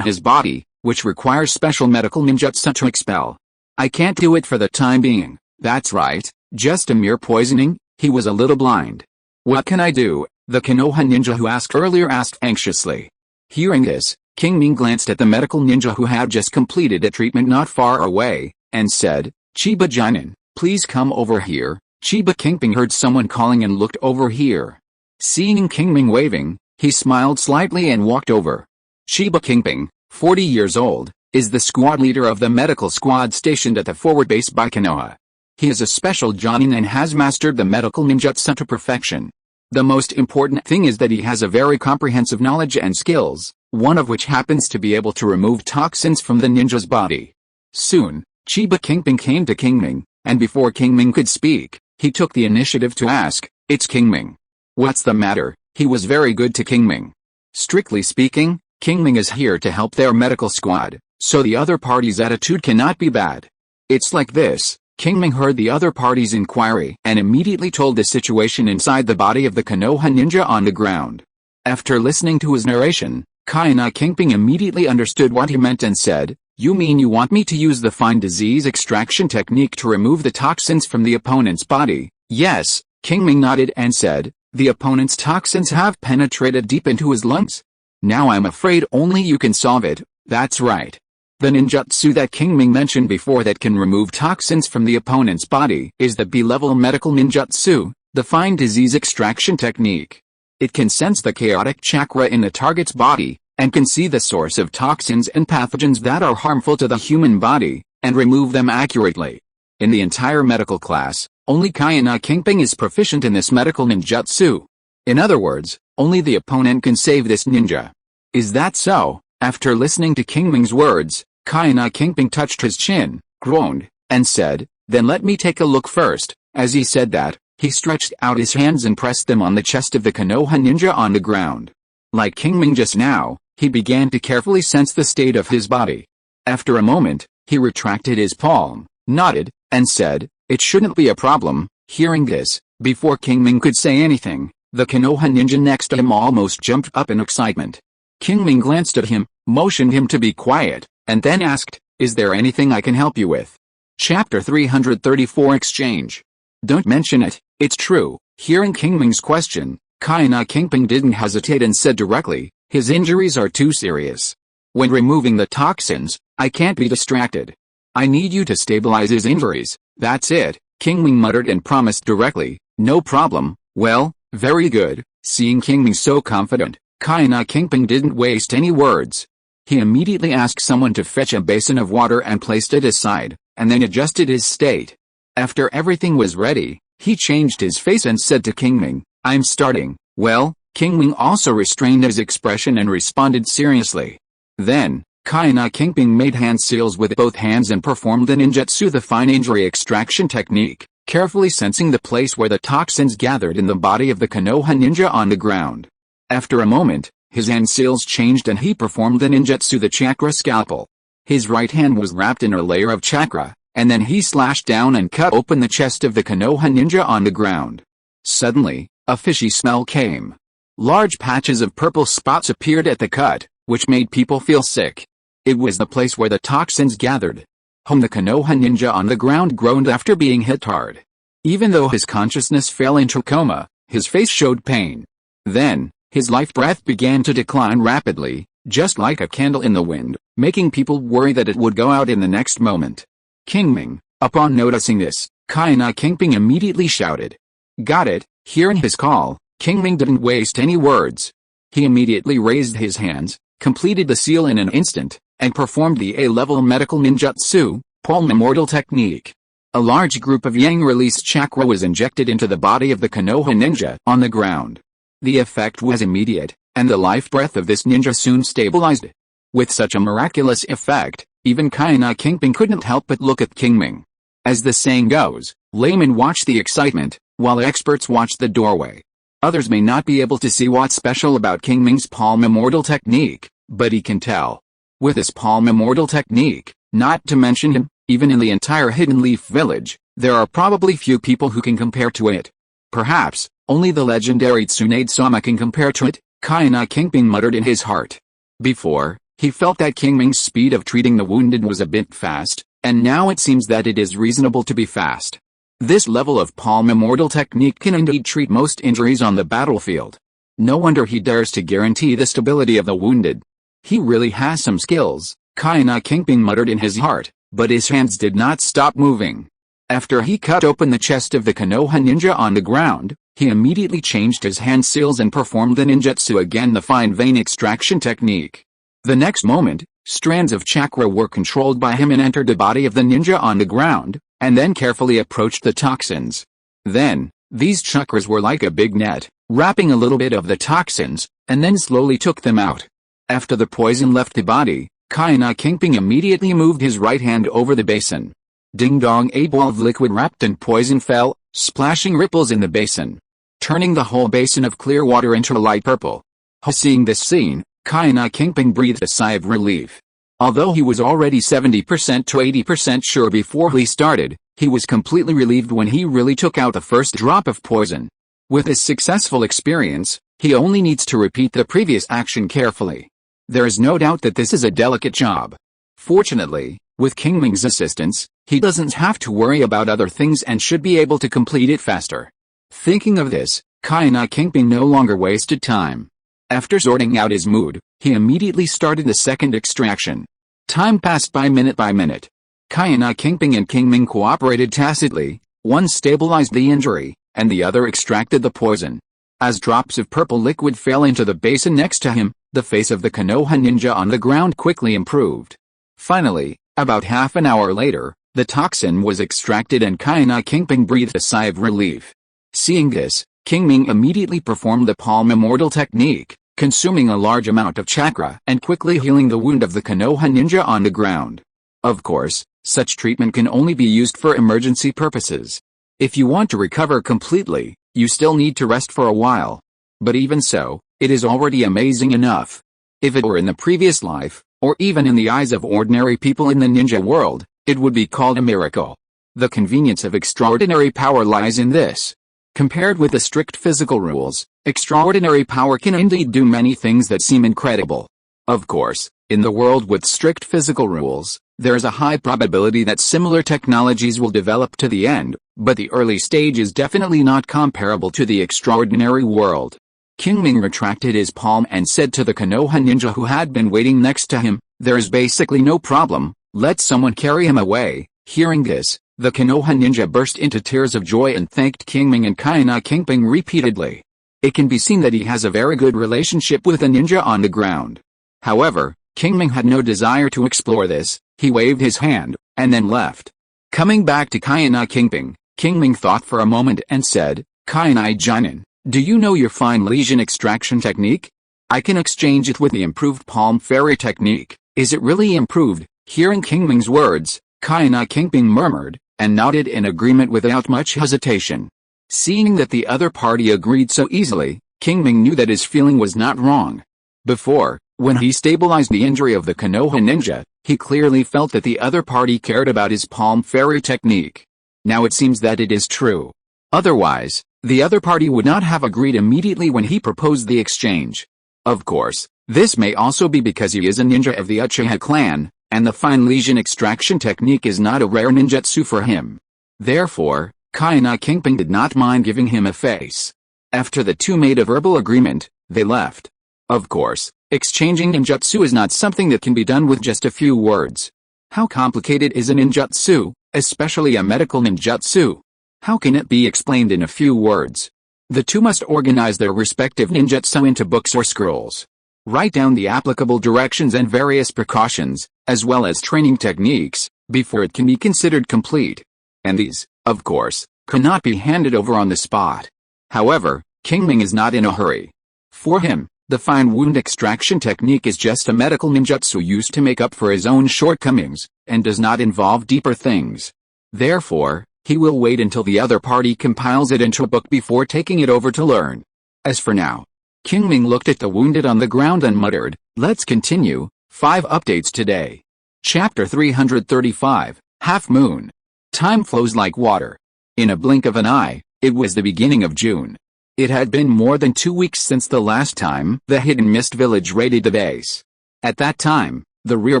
his body, which requires special medical ninjutsu to expel. I can't do it for the time being." "That's right, just a mere poisoning." He was a little blind. "What can I do?" the Konoha ninja who asked earlier asked anxiously. Hearing this, Qingming glanced at the medical ninja who had just completed a treatment not far away, and said, "Chiba Junin, please come over here." Chiba Qingming heard someone calling and looked over here. Seeing Qingming waving, he smiled slightly and walked over. Chiba Qingming, 40 years old, is the squad leader of the medical squad stationed at the forward base by Konoha. He is a special Jonin and has mastered the medical ninjutsu to perfection. The most important thing is that he has a very comprehensive knowledge and skills, one of which happens to be able to remove toxins from the ninja's body. Soon, Chiba Qingming came to Qingming, and before Qingming could speak, he took the initiative to ask, "It's Qingming. What's the matter?" He was very good to Qingming. Strictly speaking, Qingming is here to help their medical squad, so the other party's attitude cannot be bad. It's like this. Qingming heard the other party's inquiry and immediately told the situation inside the body of the Konoha ninja on the ground. After listening to his narration, Qingming immediately understood what he meant and said, "You mean you want me to use the fine disease extraction technique to remove the toxins from the opponent's body?" "Yes," Qingming nodded and said, "the opponent's toxins have penetrated deep into his lungs. Now I'm afraid only you can solve it." "That's right. The ninjutsu that Qingming mentioned before that can remove toxins from the opponent's body is the B-level medical ninjutsu, the fine disease extraction technique. It can sense the chaotic chakra in the target's body, and can see the source of toxins and pathogens that are harmful to the human body, and remove them accurately. In the entire medical class, only Qingming is proficient in this medical ninjutsu. In other words, only the opponent can save this ninja." "Is that so?" After listening to Qingming's words, Kaina Qingming touched his chin, groaned, and said, "Then let me take a look first." As he said that, he stretched out his hands and pressed them on the chest of the Konoha ninja on the ground. Like Qingming just now, he began to carefully sense the state of his body. After a moment, he retracted his palm, nodded, and said, "It shouldn't be a problem." Hearing this, before Qingming could say anything, the Konoha ninja next to him almost jumped up in excitement. Qingming glanced at him, motioned him to be quiet, and then asked, "Is there anything I can help you with?" Chapter 334 Exchange. "Don't mention it, it's true." Hearing Qingming's question, Kaina Qingming didn't hesitate and said directly, "His injuries are too serious. When removing the toxins, I can't be distracted. I need you to stabilize his injuries, that's it." Qingming muttered and promised directly, "No problem." "Well, very good." Seeing Qingming so confident, Kaina Qingming didn't waste any words. He immediately asked someone to fetch a basin of water and placed it aside, and then adjusted his state. After everything was ready, he changed his face and said to Qingming, "I'm starting." "Well?" Qingming also restrained his expression and responded seriously. Then, Kaina Qingming made hand seals with both hands and performed the ninjutsu, the fine injury extraction technique, carefully sensing the place where the toxins gathered in the body of the Konoha ninja on the ground. After a moment, his hand seals changed and he performed the ninjutsu, the chakra scalpel. His right hand was wrapped in a layer of chakra, and then he slashed down and cut open the chest of the Konoha ninja on the ground. Suddenly, a fishy smell came. Large patches of purple spots appeared at the cut, which made people feel sick. It was the place where the toxins gathered. The Konoha ninja on the ground groaned after being hit hard. Even though his consciousness fell into coma, his face showed pain. Then, his life breath began to decline rapidly, just like a candle in the wind, making people worry that it would go out in the next moment. Qingming, upon noticing this, Kaina Qingming immediately shouted, "Got it!" Hearing his call, Qingming didn't waste any words. He immediately raised his hands, completed the seal in an instant, and performed the A-level medical ninjutsu, palm immortal technique. A large group of yang-released chakra was injected into the body of the Konoha ninja on the ground. The effect was immediate, and the life breath of this ninja soon stabilized. With such a miraculous effect, even Kaina Qingming couldn't help but look at Qingming. As the saying goes, laymen watch the excitement, while experts watch the doorway. Others may not be able to see what's special about Qingming's palm immortal technique, but he can tell. With his palm immortal technique, not to mention him, even in the entire Hidden Leaf village, there are probably few people who can compare to it. Perhaps, only the legendary Tsunade-sama can compare to it, Kaina Qingming muttered in his heart. Before, he felt that Qingming's speed of treating the wounded was a bit fast, and now it seems that it is reasonable to be fast. This level of palm immortal technique can indeed treat most injuries on the battlefield. No wonder he dares to guarantee the stability of the wounded. He really has some skills, Kaina Qingming muttered in his heart, but his hands did not stop moving. After he cut open the chest of the Konoha ninja on the ground, he immediately changed his hand seals and performed the ninjutsu again, the fine vein extraction technique. The next moment, strands of chakra were controlled by him and entered the body of the ninja on the ground, and then carefully approached the toxins. Then, these chakras were like a big net, wrapping a little bit of the toxins, and then slowly took them out. After the poison left the body, Kaina Qingming immediately moved his right hand over the basin. Ding-dong, a ball of liquid wrapped in poison fell, splashing ripples in the basin, turning the whole basin of clear water into light purple. Seeing this scene, Kaina Qingming breathed a sigh of relief. Although he was already 70% to 80% sure before he started, he was completely relieved when he really took out the first drop of poison. With his successful experience, he only needs to repeat the previous action carefully. There is no doubt that this is a delicate job. Fortunately, with Qingming's assistance, he doesn't have to worry about other things and should be able to complete it faster. Thinking of this, Kaina Qingming no longer wasted time. After sorting out his mood, he immediately started the second extraction. Time passed by minute. Kaina Qingming and Qingming cooperated tacitly, one stabilized the injury, and the other extracted the poison. As drops of purple liquid fell into the basin next to him, the face of the Konoha ninja on the ground quickly improved. Finally, about half an hour later, the toxin was extracted and Kaina Qingming breathed a sigh of relief. Seeing this, Qingming immediately performed the palm immortal technique, consuming a large amount of chakra and quickly healing the wound of the Konoha ninja on the ground. Of course, such treatment can only be used for emergency purposes. If you want to recover completely, you still need to rest for a while. But even so, it is already amazing enough. If it were in the previous life, or even in the eyes of ordinary people in the ninja world, it would be called a miracle. The convenience of extraordinary power lies in this. Compared with the strict physical rules, extraordinary power can indeed do many things that seem incredible. Of course, in the world with strict physical rules, there is a high probability that similar technologies will develop to the end, but the early stage is definitely not comparable to the extraordinary world. Qingming retracted his palm and said to the Konoha ninja who had been waiting next to him, "There is basically no problem, let someone carry him away." Hearing this, the Konoha ninja burst into tears of joy and thanked Qingming and Uchiha Qingming repeatedly. It can be seen that he has a very good relationship with the ninja on the ground. However, Qingming had no desire to explore this. He waved his hand, and then left. Coming back to Uchiha Qingming, Qingming thought for a moment and said, "Uchiha Jinin, do you know your fine lesion extraction technique? I can exchange it with the improved palm fairy technique. Is it really improved?" Hearing Qingming's words, Uchiha Qingming murmured, and nodded in agreement without much hesitation. Seeing that the other party agreed so easily, Qingming knew that his feeling was not wrong. Before, when he stabilized the injury of the Konoha ninja, he clearly felt that the other party cared about his palm fairy technique. Now it seems that it is true. Otherwise, the other party would not have agreed immediately when he proposed the exchange. Of course, this may also be because he is a ninja of the Uchiha clan, and the fine lesion extraction technique is not a rare ninjutsu for him. Therefore, Uchiha Qingming did not mind giving him a face. After the two made a verbal agreement, they left. Of course, exchanging ninjutsu is not something that can be done with just a few words. How complicated is a ninjutsu, especially a medical ninjutsu? How can it be explained in a few words? The two must organize their respective ninjutsu into books or scrolls. Write down the applicable directions and various precautions, as well as training techniques, before it can be considered complete. And these, of course, cannot be handed over on the spot. However, Qingming is not in a hurry. For him, the fine wound extraction technique is just a medical ninjutsu used to make up for his own shortcomings, and does not involve deeper things. Therefore, he will wait until the other party compiles it into a book before taking it over to learn. As for now, Qingming looked at the wounded on the ground and muttered, "Let's continue." 5 updates today. Chapter 335, Half Moon. Time flows like water. In a blink of an eye, it was the beginning of June. It had been more than 2 weeks since the last time the Hidden Mist village raided the base. At that time, the rear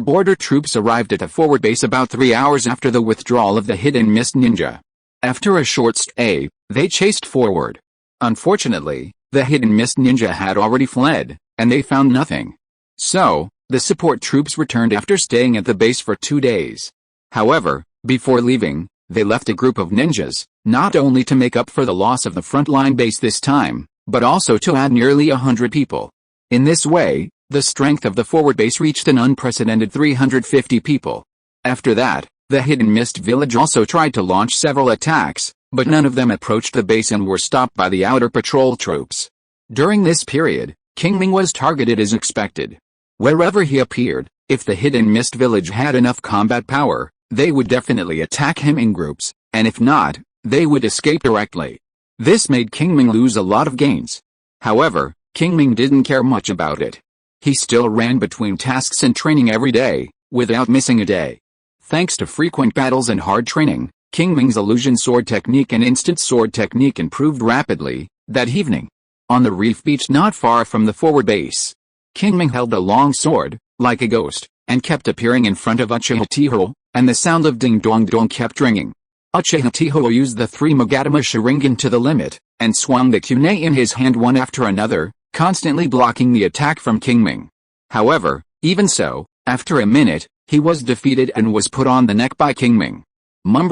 border troops arrived at the forward base about 3 hours after the withdrawal of the Hidden Mist ninja. After a short stay, they chased forward. Unfortunately, the Hidden Mist ninja had already fled, and they found nothing. So, the support troops returned after staying at the base for 2 days. However, before leaving, they left a group of ninjas, not only to make up for the loss of the frontline base this time, but also to add nearly 100 people. In this way, the strength of the forward base reached an unprecedented 350 people. After that, the Hidden Mist village also tried to launch several attacks, but none of them approached the base and were stopped by the outer patrol troops. During this period, Qingming was targeted as expected. Wherever he appeared, if the Hidden Mist village had enough combat power, they would definitely attack him in groups, and if not, they would escape directly. This made Qingming lose a lot of gains. However, Qingming didn't care much about it. He still ran between tasks and training every day, without missing a day. Thanks to frequent battles and hard training, Qingming's illusion sword technique and instant sword technique improved rapidly. That evening, on the reef beach not far from the forward base, Qingming held a long sword, like a ghost, and kept appearing in front of Uchiha Qingming, and the sound of ding-dong-dong kept ringing. Uchiha Qingming used the 3 Magatama Sharingan to the limit, and swung the kunai in his hand one after another, constantly blocking the attack from Qingming. However, even so, after a minute, he was defeated and was put on the neck by Qingming.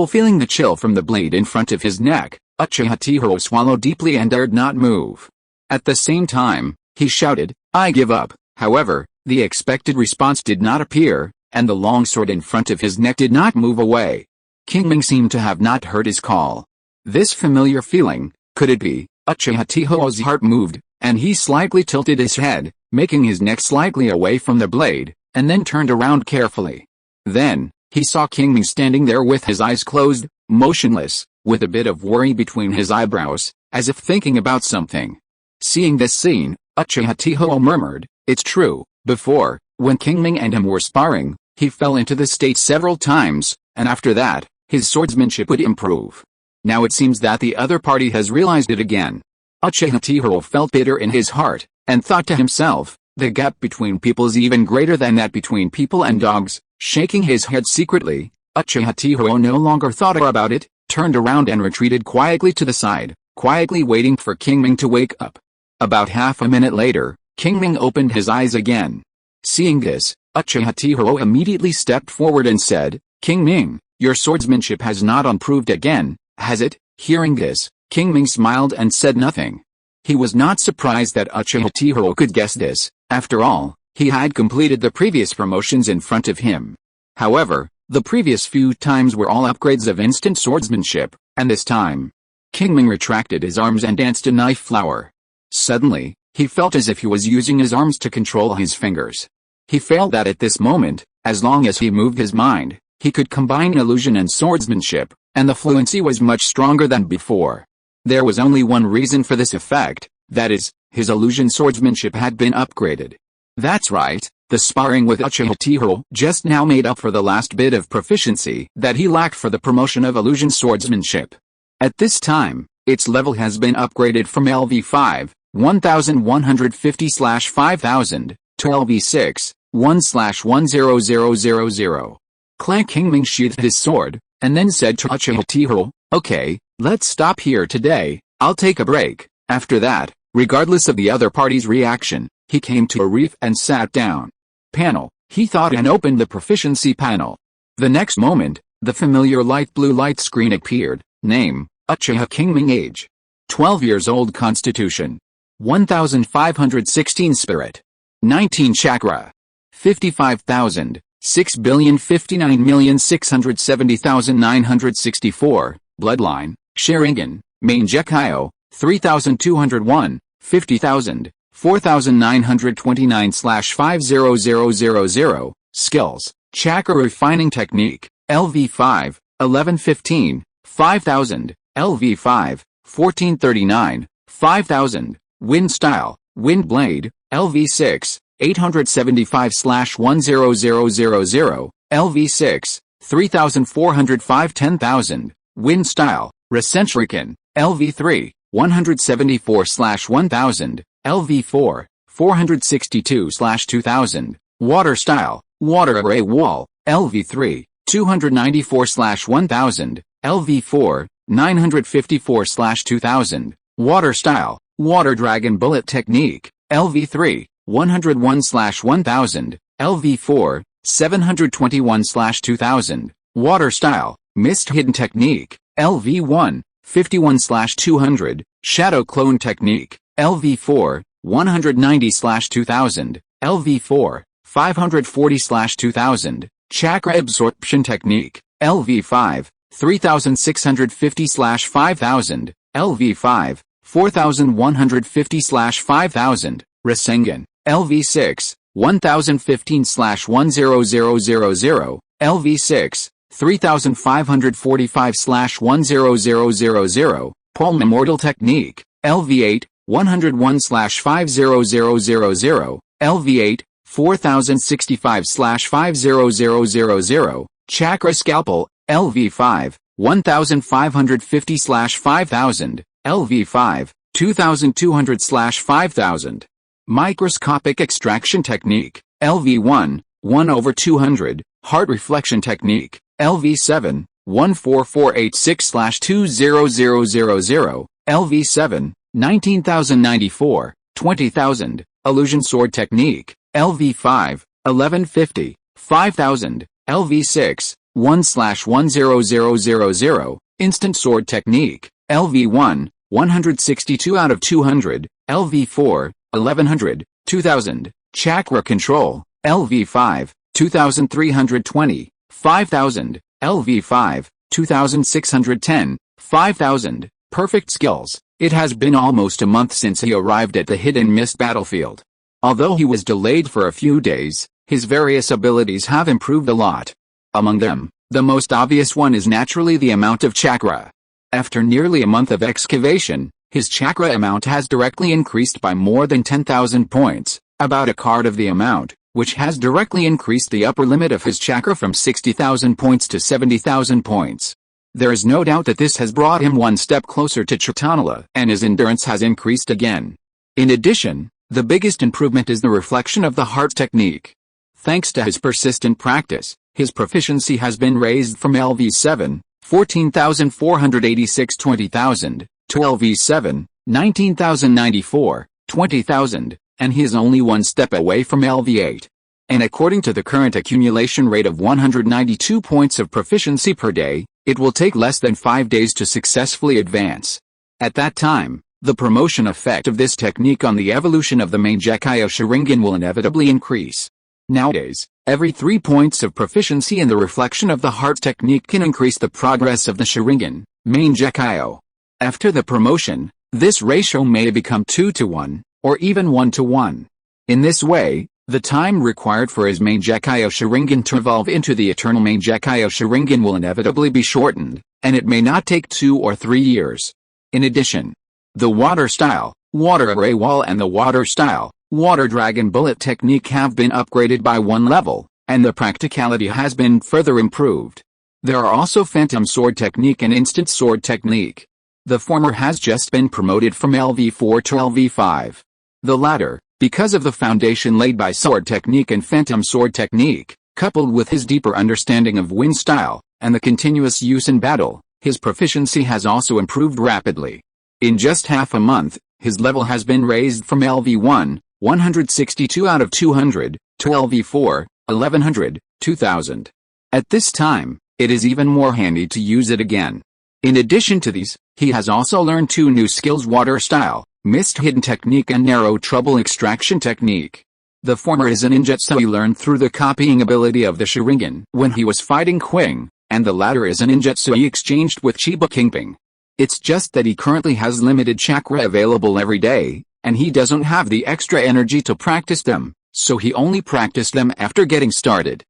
Feeling the chill from the blade in front of his neck, Uchiha Qingming swallowed deeply and dared not move. At the same time, he shouted, "I give up." However, the expected response did not appear, and the long sword in front of his neck did not move away. Qingming seemed to have not heard his call. This familiar feeling, could it be? Uchiha Qingming's heart moved, and he slightly tilted his head, making his neck slightly away from the blade, and then turned around carefully. Then, he saw Qingming standing there with his eyes closed, motionless, with a bit of worry between his eyebrows, as if thinking about something. Seeing this scene, Uchiha Qingming murmured, "It's true, before, when Qingming and him were sparring, he fell into this state several times, and after that, his swordsmanship would improve. Now it seems that the other party has realized it again." Uchiha Qingming felt bitter in his heart, and thought to himself, "The gap between people is even greater than that between people and dogs." Shaking his head secretly, Uchiha Qingming no longer thought about it, turned around and retreated quietly to the side, quietly waiting for Qingming to wake up. About half a minute later, Qingming opened his eyes again. Seeing this, Uchiha Qingming immediately stepped forward and said, "Qingming, your swordsmanship has not improved again, has it?" Hearing this, Qingming smiled and said nothing. He was not surprised that Uchiha Qingming could guess this. After all, he had completed the previous promotions in front of him. However, the previous few times were all upgrades of instant swordsmanship, and this time, Qingming retracted his arms and danced a knife flower. Suddenly, he felt as if he was using his arms to control his fingers. He felt that at this moment, as long as he moved his mind, he could combine illusion and swordsmanship, and the fluency was much stronger than before. There was only one reason for this effect, that is, his illusion swordsmanship had been upgraded. That's right, the sparring with Uchiha Qingming just now made up for the last bit of proficiency that he lacked for the promotion of illusion swordsmanship. At this time, its level has been upgraded from LV5, 1150/5000, to LV6, 1/10000. Clank Qingming sheathed his sword, and then said to Uchiha Qingming, "Okay, let's stop here today, I'll take a break." After that, regardless of the other party's reaction, he came to a reef and sat down. Panel, he thought, and opened the proficiency panel. The next moment, the familiar light blue light screen appeared. Name, Uchiha Qingming. Age, 12 years old. Constitution, 1516. Spirit, 19. Chakra, 55,000, 6,059,670,964. Bloodline, Sharingan, Mangekyo, 3,201, 50,000. 4929/50000. Skills, Chakra Refining Technique, LV5, 1115, 5000, LV5, 1439, 5000. Wind Style, Wind Blade, LV6, 875/10000, LV6, 3405 10,000. Wind Style, Recentrican, LV3, 174/1000. LV4, 462/2000. Water Style, Water Array Wall, LV3, 294/1000. LV4, 954/2000. Water Style, Water Dragon Bullet Technique, LV3, 101/1000. LV4, 721/2000. Water Style, Mist Hidden Technique, LV1, 51/200. Shadow Clone Technique, LV4, 190/2000, LV4, 540/2000, Chakra Absorption Technique, LV5, 3650/5000, LV5, 4150/5000, Rasengan, LV6, 1015/10000, LV6, 3545/10000, Palm Immortal Technique, LV8, 101/50000, LV8, 4065/50000, Chakra Scalpel, LV5, 1550/5000, LV5, 2200/5000. Microscopic Extraction Technique, LV1, 1/200, Heart Reflection Technique, LV7, 14486/20000, LV7, 19094, 20,000, Illusion Sword Technique, LV5, 1150, 5000, LV6, 1/10000, Instant Sword Technique, LV1, 162 out of 200, LV4, 1100, 2000, Chakra Control, LV5, 2320, 5000, LV5, 2610, 5000, Perfect Skills. It has been almost a month since he arrived at the Hidden Mist battlefield. Although he was delayed for a few days, his various abilities have improved a lot. Among them, the most obvious one is naturally the amount of chakra. After nearly a month of excavation, his chakra amount has directly increased by more than 10,000 points, about a card of the amount, which has directly increased the upper limit of his chakra from 60,000 points to 70,000 points. There is no doubt that this has brought him one step closer to Chaitanya, and his endurance has increased again. In addition, the biggest improvement is the reflection of the heart technique. Thanks to his persistent practice, his proficiency has been raised from LV7, 14,486 20,000, to LV7, 19,094, 20,000, and he is only one step away from LV8. And according to the current accumulation rate of 192 points of proficiency per day, it will take less than 5 days to successfully advance. At that time, the promotion effect of this technique on the evolution of the Mangekyo Sharingan will inevitably increase. Nowadays, every 3 points of proficiency in the reflection of the heart technique can increase the progress of the Sharingan, Mangekyo. After the promotion, this ratio may become 2 to 1, or even 1 to 1. In this way, the time required for his Mangekyo Sharingan to evolve into the eternal Mangekyo Sharingan will inevitably be shortened, and it may not take 2 or 3 years. In addition, the water style, water array wall and the water style, water dragon bullet technique have been upgraded by 1 level, and the practicality has been further improved. There are also phantom sword technique and instant sword technique. The former has just been promoted from LV4 to LV5. The latter, because of the foundation laid by sword technique and phantom sword technique, coupled with his deeper understanding of wind style, and the continuous use in battle, his proficiency has also improved rapidly. In just half a month, his level has been raised from LV1, 162 out of 200, to LV4, 1100, 2000. At this time, it is even more handy to use it again. In addition to these, he has also learned 2 new skills: water style, mist hidden technique and narrow trouble extraction technique. The former is a ninjutsu he learned through the copying ability of the Sharingan when he was fighting Qing, and the latter is a ninjutsu he exchanged with Uchiha Qingming. It's just that he currently has limited chakra available every day, and he doesn't have the extra energy to practice them, so he only practiced them after getting started.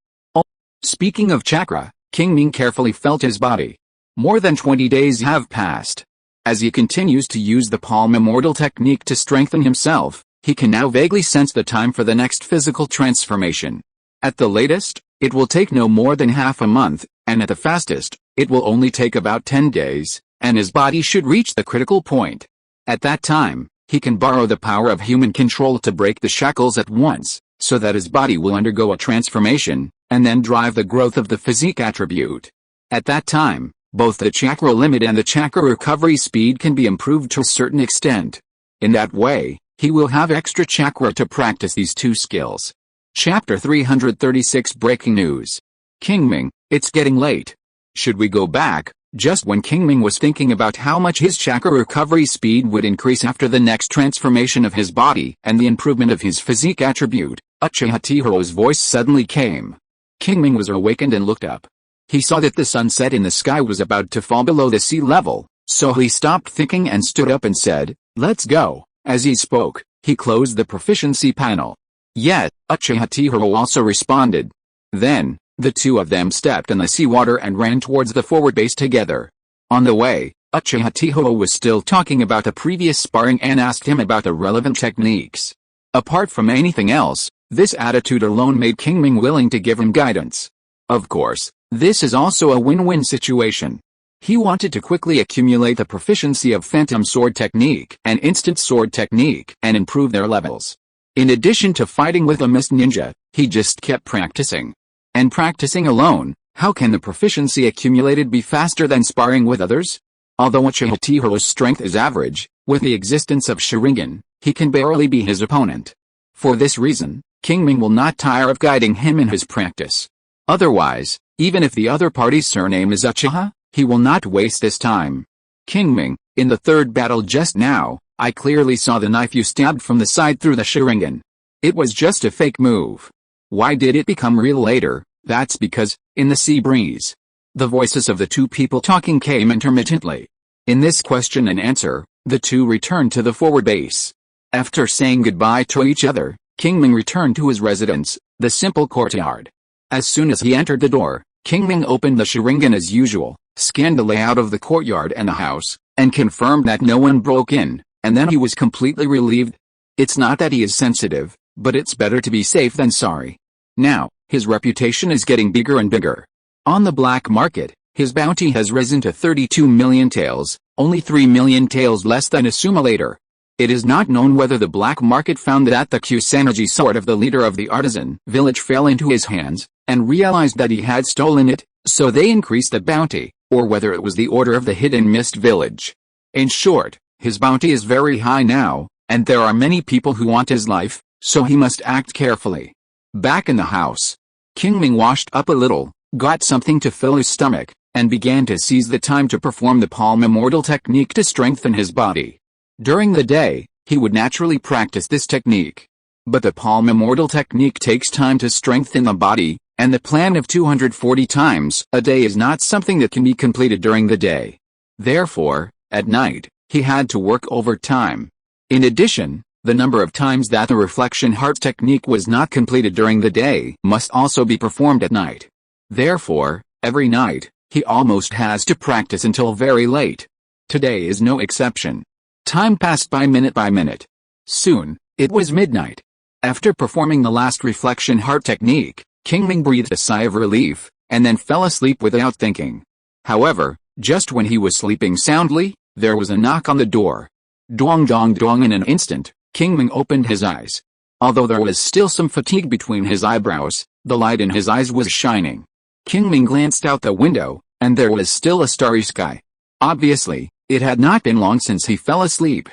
Speaking of chakra, Qingming carefully felt his body. More than 20 days have passed. As he continues to use the palm immortal technique to strengthen himself, he can now vaguely sense the time for the next physical transformation. At the latest, it will take no more than half a month, and at the fastest, it will only take about 10 days, and his body should reach the critical point. At that time, he can borrow the power of human control to break the shackles at once, so that his body will undergo a transformation, and then drive the growth of the physique attribute. At that time, both the chakra limit and the chakra recovery speed can be improved to a certain extent. In that way, he will have extra chakra to practice these 2 skills. Chapter 336 Breaking News. Qingming, it's getting late. Should we go back? Just when Qingming was thinking about how much his chakra recovery speed would increase after the next transformation of his body and the improvement of his physique attribute, Uchiha Qingming's voice suddenly came. Qingming was awakened and looked up. He saw that the sunset in the sky was about to fall below the sea level, so he stopped thinking and stood up and said, "Let's go." As he spoke, he closed the proficiency panel. Yet, Uchiha Qingming also responded. Then, the 2 of them stepped in the seawater and ran towards the forward base together. On the way, Uchiha Qingming was still talking about the previous sparring and asked him about the relevant techniques. Apart from anything else, this attitude alone made Qingming willing to give him guidance. Of course, this is also a win-win situation. He wanted to quickly accumulate the proficiency of phantom sword technique and instant sword technique and improve their levels. In addition to fighting with a mist ninja, he just kept practicing. And practicing alone, how can the proficiency accumulated be faster than sparring with others? Although Uchiha Qingming's strength is average, with the existence of Sharingan, he can barely be his opponent. For this reason, Qingming will not tire of guiding him in his practice. Otherwise, even if the other party's surname is Uchiha, he will not waste his time. Qingming, in the 3rd battle just now, I clearly saw the knife you stabbed from the side through the Sharingan. It was just a fake move. Why did it become real later? That's because, in the sea breeze, the voices of the 2 people talking came intermittently. In this question and answer, the 2 returned to the forward base. After saying goodbye to each other, Qingming returned to his residence, the simple courtyard. As soon as he entered the door, Qingming opened the Sharingan as usual, scanned the layout of the courtyard and the house, and confirmed that no one broke in, and then he was completely relieved. It's not that he is sensitive, but it's better to be safe than sorry. Now, his reputation is getting bigger and bigger. On the black market, his bounty has risen to 32 million taels, only 3 million taels less than a summolator. It is not known whether the black market found that the Kusanagi sword of the leader of the artisan village fell into his hands, and realized that he had stolen it, so they increased the bounty, or whether it was the order of the hidden mist village. In short, his bounty is very high now, and there are many people who want his life, so he must act carefully. Back in the house, Qingming washed up a little, got something to fill his stomach, and began to seize the time to perform the palm immortal technique to strengthen his body. During the day, he would naturally practice this technique. But the palm immortal technique takes time to strengthen the body, and the plan of 240 times a day is not something that can be completed during the day. Therefore, at night, he had to work overtime. In addition, the number of times that the reflection heart technique was not completed during the day must also be performed at night. Therefore, every night, he almost has to practice until very late. Today is no exception. Time passed by minute. Soon, it was midnight. After performing the last reflection heart technique, Qingming breathed a sigh of relief, and then fell asleep without thinking. However, just when he was sleeping soundly, there was a knock on the door. Dong dong dong. In an instant, Qingming opened his eyes. Although there was still some fatigue between his eyebrows, the light in his eyes was shining. Qingming glanced out the window, and there was still a starry sky. Obviously, it had not been long since he fell asleep.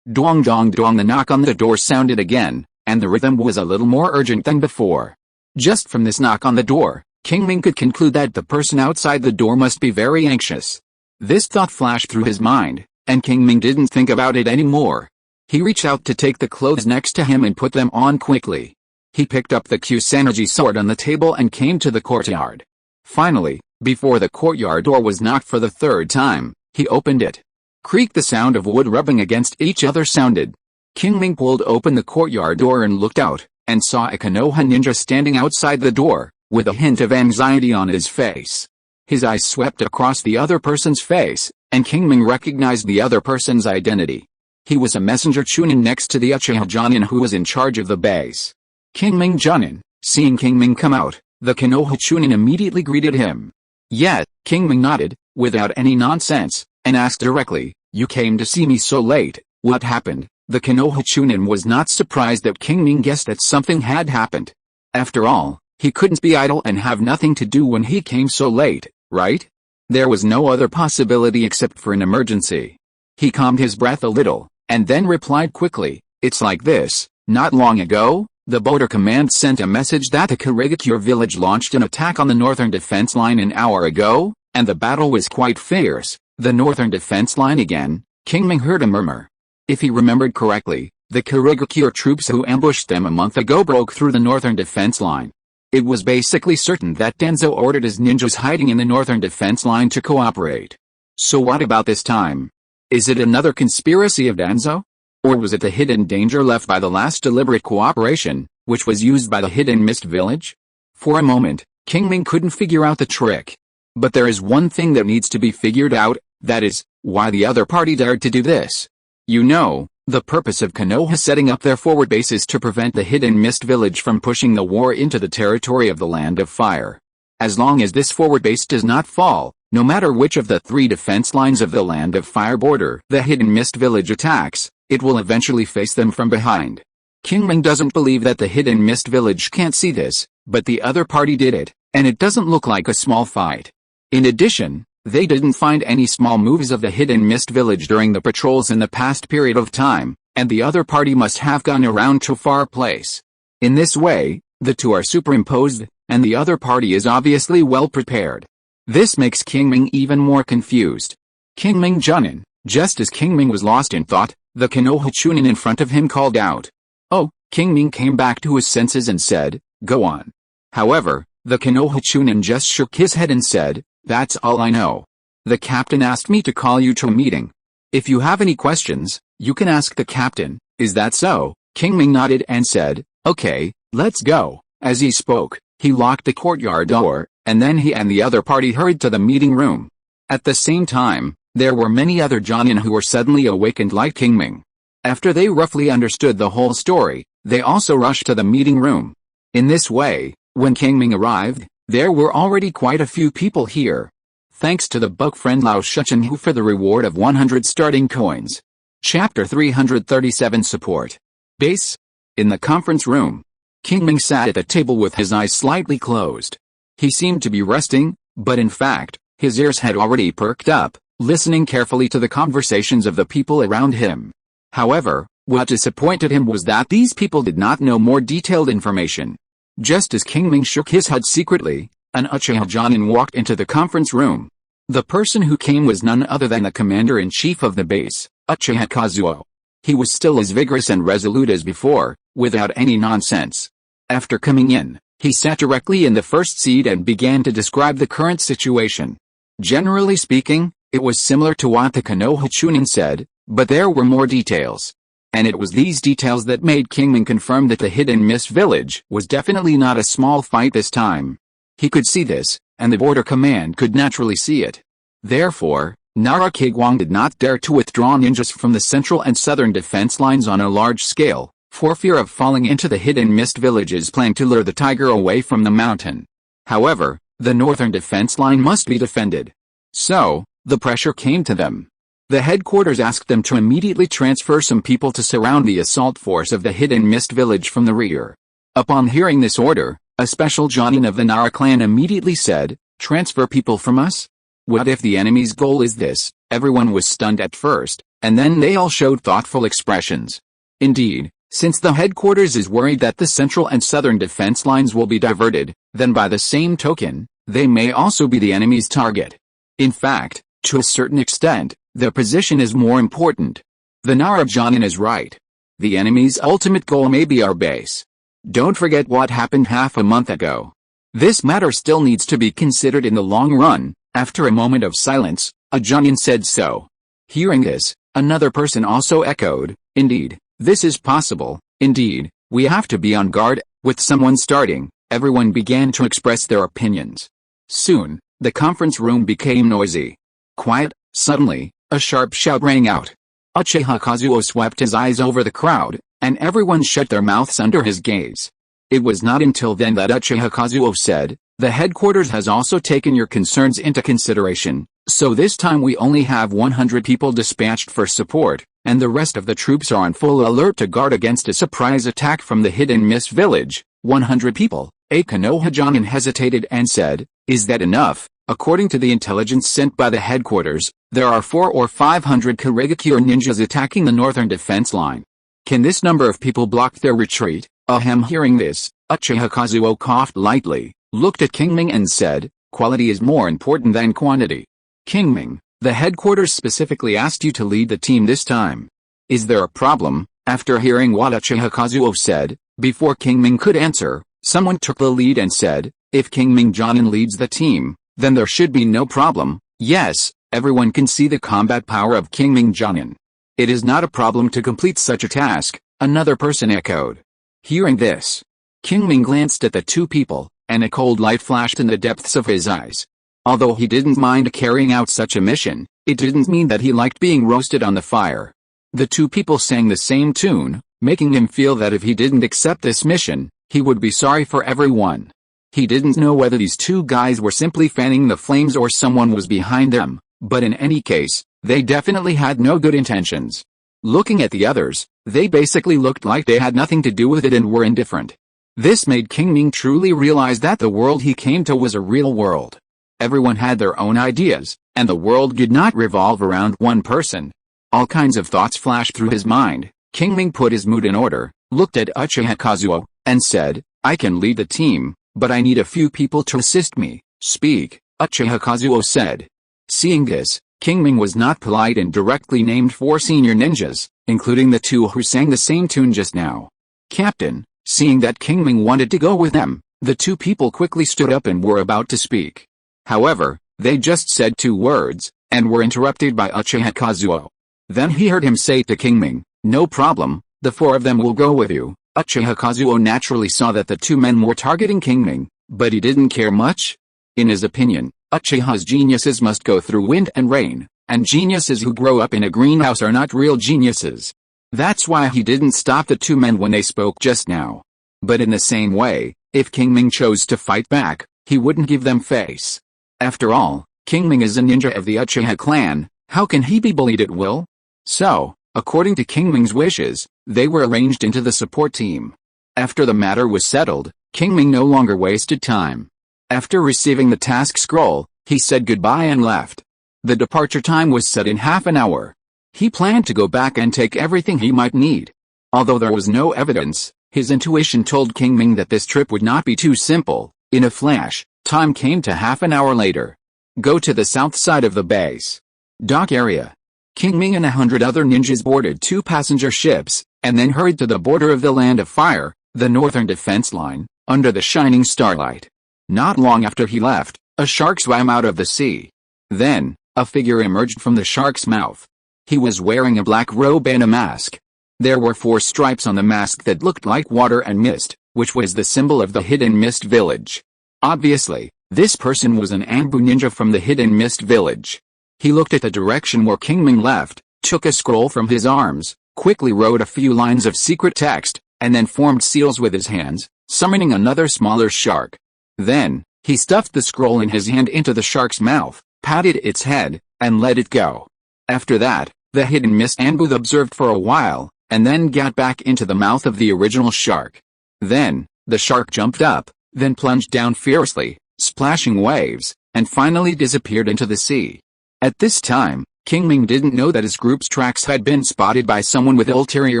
Dong dong dong. The knock on the door sounded again, and the rhythm was a little more urgent than before. Just from this knock on the door, Qingming could conclude that the person outside the door must be very anxious. This thought flashed through his mind, and Qingming didn't think about it anymore. He reached out to take the clothes next to him and put them on quickly. He picked up the Kusanagi sword on the table and came to the courtyard. Finally, before the courtyard door was knocked for the third time, he opened it. Creak. The sound of wood rubbing against each other sounded. Qingming pulled open the courtyard door and looked out, and saw a Konoha ninja standing outside the door, with a hint of anxiety on his face. His eyes swept across the other person's face, and Qingming recognized the other person's identity. He was a messenger Chunin next to the Uchiha Qingming who was in charge of the base. Qingming Junin. Seeing Qingming come out, the Konoha Chunin immediately greeted him. Yet, Qingming nodded, without any nonsense, and asked directly, "You came to see me so late, what happened?" The Konoha Chunin was not surprised that Qingming guessed that something had happened. After all, he couldn't be idle and have nothing to do when he came so late, right? There was no other possibility except for an emergency. He calmed his breath a little, and then replied quickly, "It's like this, not long ago, the Border Command sent a message that the Kurigakure village launched an attack on the northern defense line an hour ago, and the battle was quite fierce." The northern defense line again, Qingming heard a murmur. If he remembered correctly, the Kurigakure troops who ambushed them a month ago broke through the northern defense line. It was basically certain that Danzo ordered his ninjas hiding in the northern defense line to cooperate. So what about this time? Is it another conspiracy of Danzo? Or was it the hidden danger left by the last deliberate cooperation, which was used by the hidden mist village? For a moment, Qingming couldn't figure out the trick. But there is one thing that needs to be figured out, that is, why the other party dared to do this. You know, the purpose of Konoha setting up their forward base is to prevent the hidden mist village from pushing the war into the territory of the Land of Fire. As long as this forward base does not fall, no matter which of the 3 defense lines of the Land of Fire border the hidden mist village attacks, it will eventually face them from behind. Qingming doesn't believe that the hidden mist village can't see this, but the other party did it, and it doesn't look like a small fight. In addition, they didn't find any small moves of the hidden mist village during the patrols in the past period of time, and the other party must have gone around to far place. In this way, the two are superimposed, and the other party is obviously well prepared. This makes Qingming even more confused. Qingming Junin. Just as Qingming was lost in thought, the Konoha Chunin in front of him called out. "Oh!" Qingming came back to his senses and said, "Go on." However, the Konoha Chunin just shook his head and said, "That's all I know. The captain asked me to call you to a meeting. If you have any questions, you can ask the captain." "Is that so?" Qingming nodded and said, Okay, let's go. As he spoke, he locked the courtyard door, and then he and the other party hurried to the meeting room. At the same time, there were many other Jonin who were suddenly awakened like Qingming. After they roughly understood the whole story, they also rushed to the meeting room. In this way, when Qingming arrived, there were already quite a few people here. Thanks to the book friend Lao Shuchen for the reward of 100 starting coins. Chapter 337 Support. Base. In the conference room, Qingming sat at the table with his eyes slightly closed. He seemed to be resting, but in fact, his ears had already perked up, listening carefully to the conversations of the people around him. However, what disappointed him was that these people did not know more detailed information. Just as Qingming shook his head secretly, an Uchiha Jonin walked into the conference room. The person who came was none other than the commander-in-chief of the base, Uchiha Kazuo. He was still as vigorous and resolute as before, without any nonsense. After coming in, he sat directly in the first seat and began to describe the current situation. Generally speaking, it was similar to what the Konoha Chunin said, but there were more details. And it was these details that made Qingming confirm that the hidden mist village was definitely not a small fight this time. He could see this, and the border command could naturally see it. Therefore, Nara Kigwang did not dare to withdraw ninjas from the central and southern defense lines on a large scale, for fear of falling into the hidden mist village's plan to lure the tiger away from the mountain. However, the northern defense line must be defended. So, the pressure came to them. The headquarters asked them to immediately transfer some people to surround the assault force of the hidden mist village from the rear. Upon hearing this order, a special Jonin of the Nara clan immediately said, "Transfer people from us? What if the enemy's goal is this?" Everyone was stunned at first, and then they all showed thoughtful expressions. Indeed, since the headquarters is worried that the central and southern defense lines will be diverted, then by the same token, they may also be the enemy's target. In fact, to a certain extent, their position is more important. The Nara Jonin is right. The enemy's ultimate goal may be our base. Don't forget what happened half a month ago. This matter still needs to be considered in the long run. After a moment of silence, a Jonin said so. Hearing this, another person also echoed, "Indeed, this is possible. Indeed, we have to be on guard." With someone starting, everyone began to express their opinions. Soon, the conference room became noisy. Quiet. Suddenly, a sharp shout rang out. Uchiha Kazuo swept his eyes over the crowd, and everyone shut their mouths under his gaze. It was not until then that Uchiha Kazuo said, "The headquarters has also taken your concerns into consideration, so this time we only have 100 people dispatched for support, and the rest of the troops are on full alert to guard against a surprise attack from the hidden mist village." 100 people. A Konoha Jonin hesitated and said, "Is that enough?" According to the intelligence sent by the headquarters, there are 400 or 500 Kurigakure ninjas attacking the northern defense line. Can this number of people block their retreat? Ahem. Hearing this, Uchiha Kazuo coughed lightly, looked at Qingming and said, "Quality is more important than quantity." "Qingming, the headquarters specifically asked you to lead the team this time. Is there a problem?" After hearing what Uchiha Kazuo said, before Qingming could answer, someone took the lead and said, "If Qingming Jonin leads the team, then there should be no problem." Yes, everyone can see the combat power of Qingming Jonin. "It is not a problem to complete such a task," another person echoed. Hearing this, Qingming glanced at the two people, and a cold light flashed in the depths of his eyes. Although he didn't mind carrying out such a mission, it didn't mean that he liked being roasted on the fire. The two people sang the same tune, making him feel that if he didn't accept this mission, he would be sorry for everyone. He didn't know whether these two guys were simply fanning the flames or someone was behind them, but in any case, they definitely had no good intentions. Looking at the others, they basically looked like they had nothing to do with it and were indifferent. This made Qingming truly realize that the world he came to was a real world. Everyone had their own ideas, and the world did not revolve around one person. All kinds of thoughts flashed through his mind. Qingming put his mood in order, looked at Uchiha Kazuo, and said, "I can lead the team, but I need a few people to assist me." "Speak," Uchiha Kazuo said. Seeing this, Qingming was not polite and directly named 4 senior ninjas, including the 2 who sang the same tune just now. "Captain." Seeing that Qingming wanted to go with them, the 2 people quickly stood up and were about to speak. However, they just said 2 words, and were interrupted by Uchiha Kazuo. Then he heard him say to Qingming, "No problem, the 4 of them will go with you, Uchiha Kazuo naturally saw that the two men were targeting Qingming, but he didn't care much. In his opinion, Uchiha's geniuses must go through wind and rain, and geniuses who grow up in a greenhouse are not real geniuses. That's why he didn't stop the two men when they spoke just now. But in the same way, if Qingming chose to fight back, he wouldn't give them face. After all, Qingming is a ninja of the Uchiha clan. How can he be bullied at will? So, according to Qingming's wishes, they were arranged into the support team. After the matter was settled, Qingming no longer wasted time. After receiving the task scroll, he said goodbye and left. The departure time was set in half an hour. He planned to go back and take everything he might need. Although there was no evidence, his intuition told Qingming that this trip would not be too simple. In a flash, time came to half an hour later. Go to the south side of the base dock area. Qingming and 100 other ninjas boarded 2 passenger ships, and then hurried to the border of the Land of Fire, the northern defense line, under the shining starlight. Not long after he left, a shark swam out of the sea. Then, a figure emerged from the shark's mouth. He was wearing a black robe and a mask. There were 4 stripes on the mask that looked like water and mist, which was the symbol of the Hidden Mist Village. Obviously, this person was an Anbu ninja from the Hidden Mist Village. He looked at the direction where Qingming left, took a scroll from his arms, quickly wrote a few lines of secret text, and then formed seals with his hands, summoning another smaller shark. Then, he stuffed the scroll in his hand into the shark's mouth, patted its head, and let it go. After that, the Hidden Mist Anbu observed for a while, and then got back into the mouth of the original shark. Then, the shark jumped up, then plunged down fiercely, splashing waves, and finally disappeared into the sea. At this time, Qingming didn't know that his group's tracks had been spotted by someone with ulterior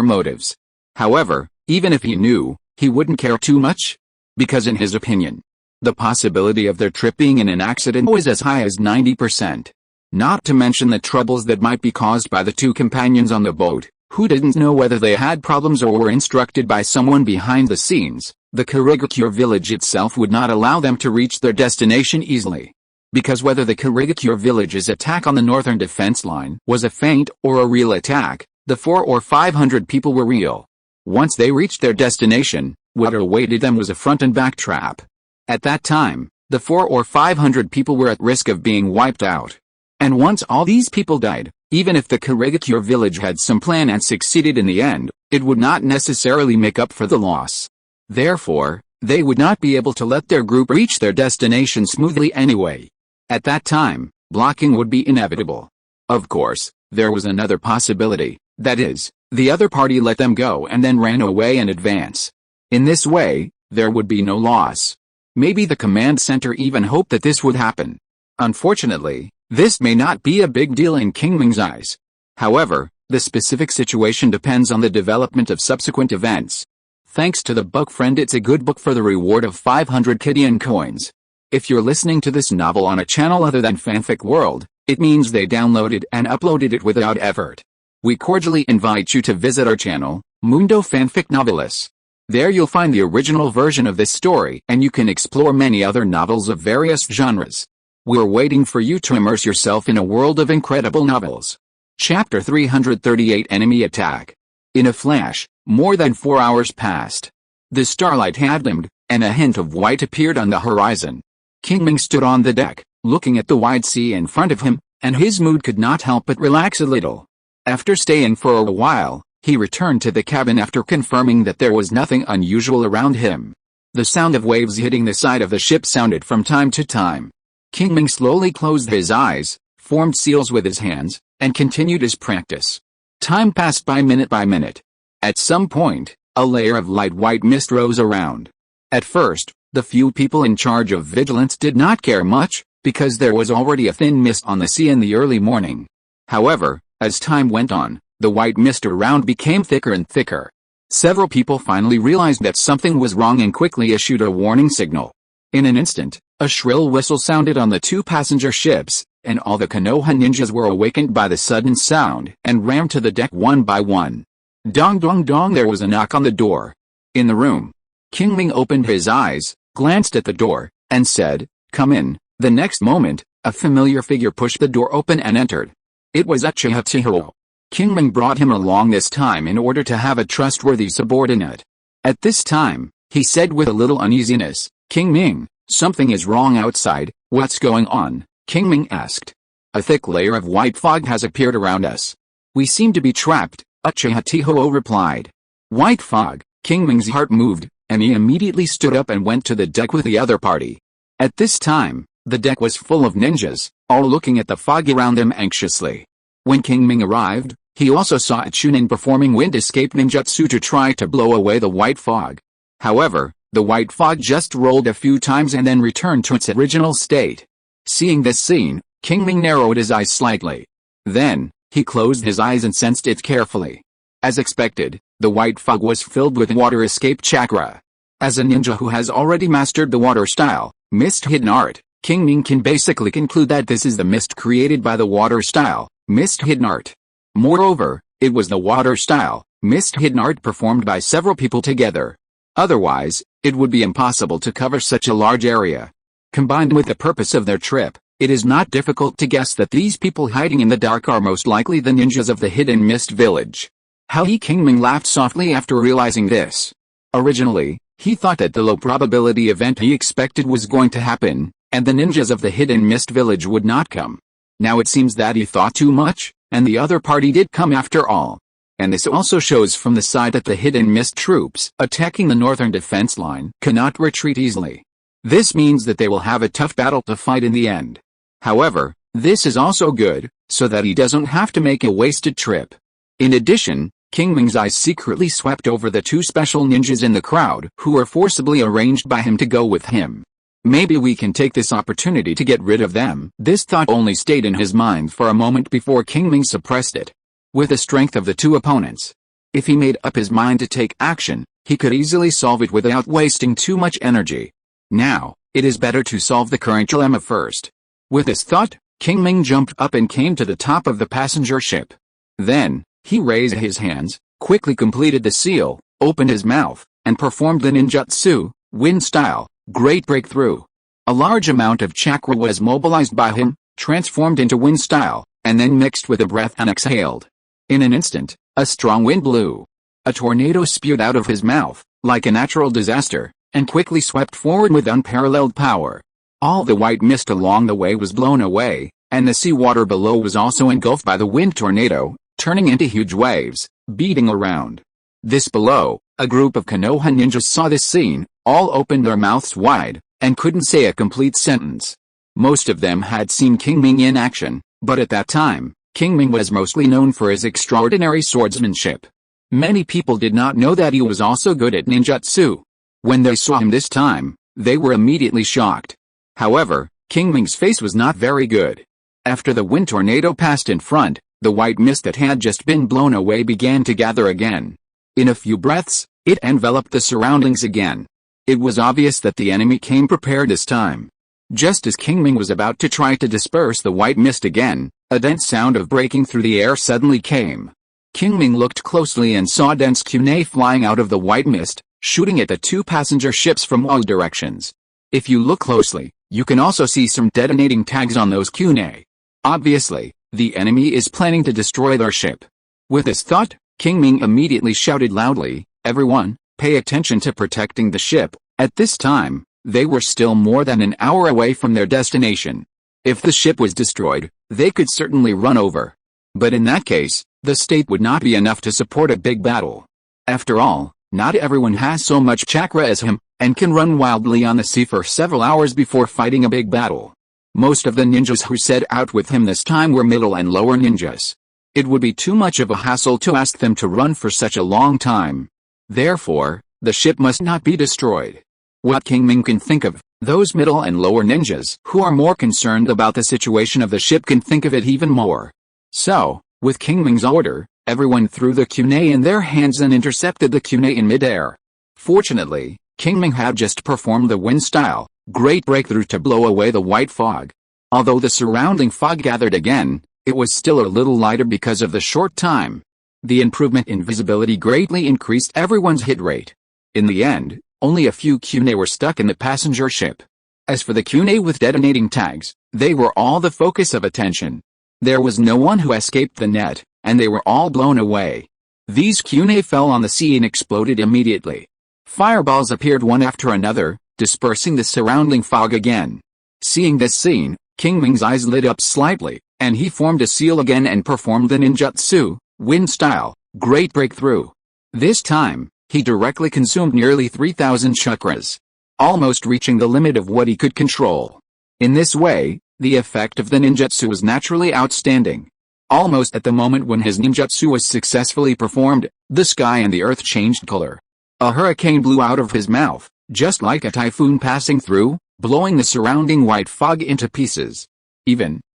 motives. However, even if he knew, he wouldn't care too much. Because in his opinion, the possibility of their trip being in an accident was as high as 90%. Not to mention the troubles that might be caused by the 2 companions on the boat, who didn't know whether they had problems or were instructed by someone behind the scenes. The Kirigakure village itself would not allow them to reach their destination easily. Because whether the Kirigakure village's attack on the northern defense line was a feint or a real attack, the 400 or 500 people were real. Once they reached their destination, what awaited them was a front and back trap. At that time, the 400 or 500 people were at risk of being wiped out. And once all these people died, even if the Kirigakure village had some plan and succeeded in the end, it would not necessarily make up for the loss. Therefore, they would not be able to let their group reach their destination smoothly anyway. At that time, blocking would be inevitable. Of course, there was another possibility, that is, the other party let them go and then ran away in advance. In this way, there would be no loss. Maybe the command center even hoped that this would happen. Unfortunately, this may not be a big deal in Qingming's eyes. However, the specific situation depends on the development of subsequent events. Thanks to the book friend, it's a good book for the reward of 500 Kidian coins. If you're listening to this novel on a channel other than Fanfic World, it means they downloaded and uploaded it without effort. We cordially invite you to visit our channel, Mundo Fanfic Novelis. There you'll find the original version of this story and you can explore many other novels of various genres. We're waiting for you to immerse yourself in a world of incredible novels. Chapter 338 Enemy Attack. In a flash, more than 4 hours passed. The starlight had dimmed, and a hint of white appeared on the horizon. Qingming stood on the deck, looking at the wide sea in front of him, and his mood could not help but relax a little. After staying for a while, he returned to the cabin after confirming that there was nothing unusual around him. The sound of waves hitting the side of the ship sounded from time to time. Qingming slowly closed his eyes, formed seals with his hands, and continued his practice. Time passed by minute. At some point, a layer of light white mist rose around. At first, the few people in charge of vigilance did not care much, because there was already a thin mist on the sea in the early morning. However, as time went on, the white mist around became thicker and thicker. Several people finally realized that something was wrong and quickly issued a warning signal. In an instant, a shrill whistle sounded on the 2 passenger ships, and all the Konoha ninjas were awakened by the sudden sound and ran to the deck one by one. Dong dong dong, there was a knock on the door. In the room, Qingming opened his eyes, glanced at the door, and said, "Come in." The next moment, a familiar figure pushed the door open and entered. It was Uchiha Qingming. Qingming brought him along this time in order to have a trustworthy subordinate. At this time, he said with a little uneasiness, "Qingming, something is wrong outside, what's going on?" Qingming asked. "A thick layer of white fog has appeared around us. We seem to be trapped," Uchiha Qingming replied. "White fog?" Qingming's heart moved, and he immediately stood up and went to the deck with the other party. At this time, the deck was full of ninjas, all looking at the fog around them anxiously. When Qingming arrived, he also saw a Chunin performing wind escape ninjutsu to try to blow away the white fog. However, the white fog just rolled a few times and then returned to its original state. Seeing this scene, Qingming narrowed his eyes slightly. Then, he closed his eyes and sensed it carefully. As expected, the white fog was filled with water escape chakra. As a ninja who has already mastered the water style, mist hidden art, Qingming can basically conclude that this is the mist created by the water style, mist hidden art. Moreover, it was the water style, mist hidden art performed by several people together. Otherwise, it would be impossible to cover such a large area. Combined with the purpose of their trip, it is not difficult to guess that these people hiding in the dark are most likely the ninjas of the hidden mist village. Qingming laughed softly after realizing this. Originally, he thought that the low probability event he expected was going to happen, and the ninjas of the hidden mist village would not come. Now it seems that he thought too much, and the other party did come after all. And this also shows from the side that the hidden mist troops attacking the northern defense line cannot retreat easily. This means that they will have a tough battle to fight in the end. However, this is also good, so that he doesn't have to make a wasted trip. In addition, Qingming's eyes secretly swept over the two special ninjas in the crowd who were forcibly arranged by him to go with him. Maybe we can take this opportunity to get rid of them. This thought only stayed in his mind for a moment before Qingming suppressed it. With the strength of the two opponents, if he made up his mind to take action, he could easily solve it without wasting too much energy. Now, it is better to solve the current dilemma first. With this thought, Qingming jumped up and came to the top of the passenger ship. Then, he raised his hands, quickly completed the seal, opened his mouth, and performed the ninjutsu, wind style, great breakthrough. A large amount of chakra was mobilized by him, transformed into wind style, and then mixed with a breath and exhaled. In an instant, a strong wind blew. A tornado spewed out of his mouth, like a natural disaster, and quickly swept forward with unparalleled power. All the white mist along the way was blown away, and the seawater below was also engulfed by the wind tornado, turning into huge waves, beating around. This below, a group of Konoha ninjas saw this scene, all opened their mouths wide, and couldn't say a complete sentence. Most of them had seen Qingming in action, but at that time, Qingming was mostly known for his extraordinary swordsmanship. Many people did not know that he was also good at ninjutsu. When they saw him this time, they were immediately shocked. However, Qingming's face was not very good. After the wind tornado passed in front, the white mist that had just been blown away began to gather again. In a few breaths, it enveloped the surroundings again. It was obvious that the enemy came prepared this time. Just as Qingming was about to try to disperse the white mist again, a dense sound of breaking through the air suddenly came. Qingming looked closely and saw dense kunai flying out of the white mist, shooting at the two passenger ships from all directions. If you look closely, you can also see some detonating tags on those kunai. Obviously, the enemy is planning to destroy their ship. With this thought, Qingming immediately shouted loudly, "Everyone, pay attention to protecting the ship." At this time, they were still more than an hour away from their destination. If the ship was destroyed, they could certainly run over. But in that case, the state would not be enough to support a big battle. After all, not everyone has so much chakra as him, and can run wildly on the sea for several hours before fighting a big battle. Most of the ninjas who set out with him this time were middle and lower ninjas. It would be too much of a hassle to ask them to run for such a long time. Therefore, the ship must not be destroyed. What Qingming can think of, those middle and lower ninjas who are more concerned about the situation of the ship can think of it even more. So, with Qingming's order, everyone threw the kunai in their hands and intercepted the kunai in midair. Fortunately, Qingming had just performed the wind style, great breakthrough to blow away the white fog. Although the surrounding fog gathered again, it was still a little lighter because of the short time. The improvement in visibility greatly increased everyone's hit rate. In the end, only a few kunai were stuck in the passenger ship. As for the kunai with detonating tags, they were all the focus of attention. There was no one who escaped the net, and they were all blown away. These kunai fell on the sea and exploded immediately. Fireballs appeared one after another, dispersing the surrounding fog again. Seeing this scene, Qingming's eyes lit up slightly, and he formed a seal again and performed the ninjutsu, wind style, great breakthrough. This time, he directly consumed nearly 3,000 chakras, almost reaching the limit of what he could control. In this way, the effect of the ninjutsu was naturally outstanding. Almost at the moment when his ninjutsu was successfully performed, the sky and the earth changed color. A hurricane blew out of his mouth, just like a typhoon passing through, blowing the surrounding white fog into pieces.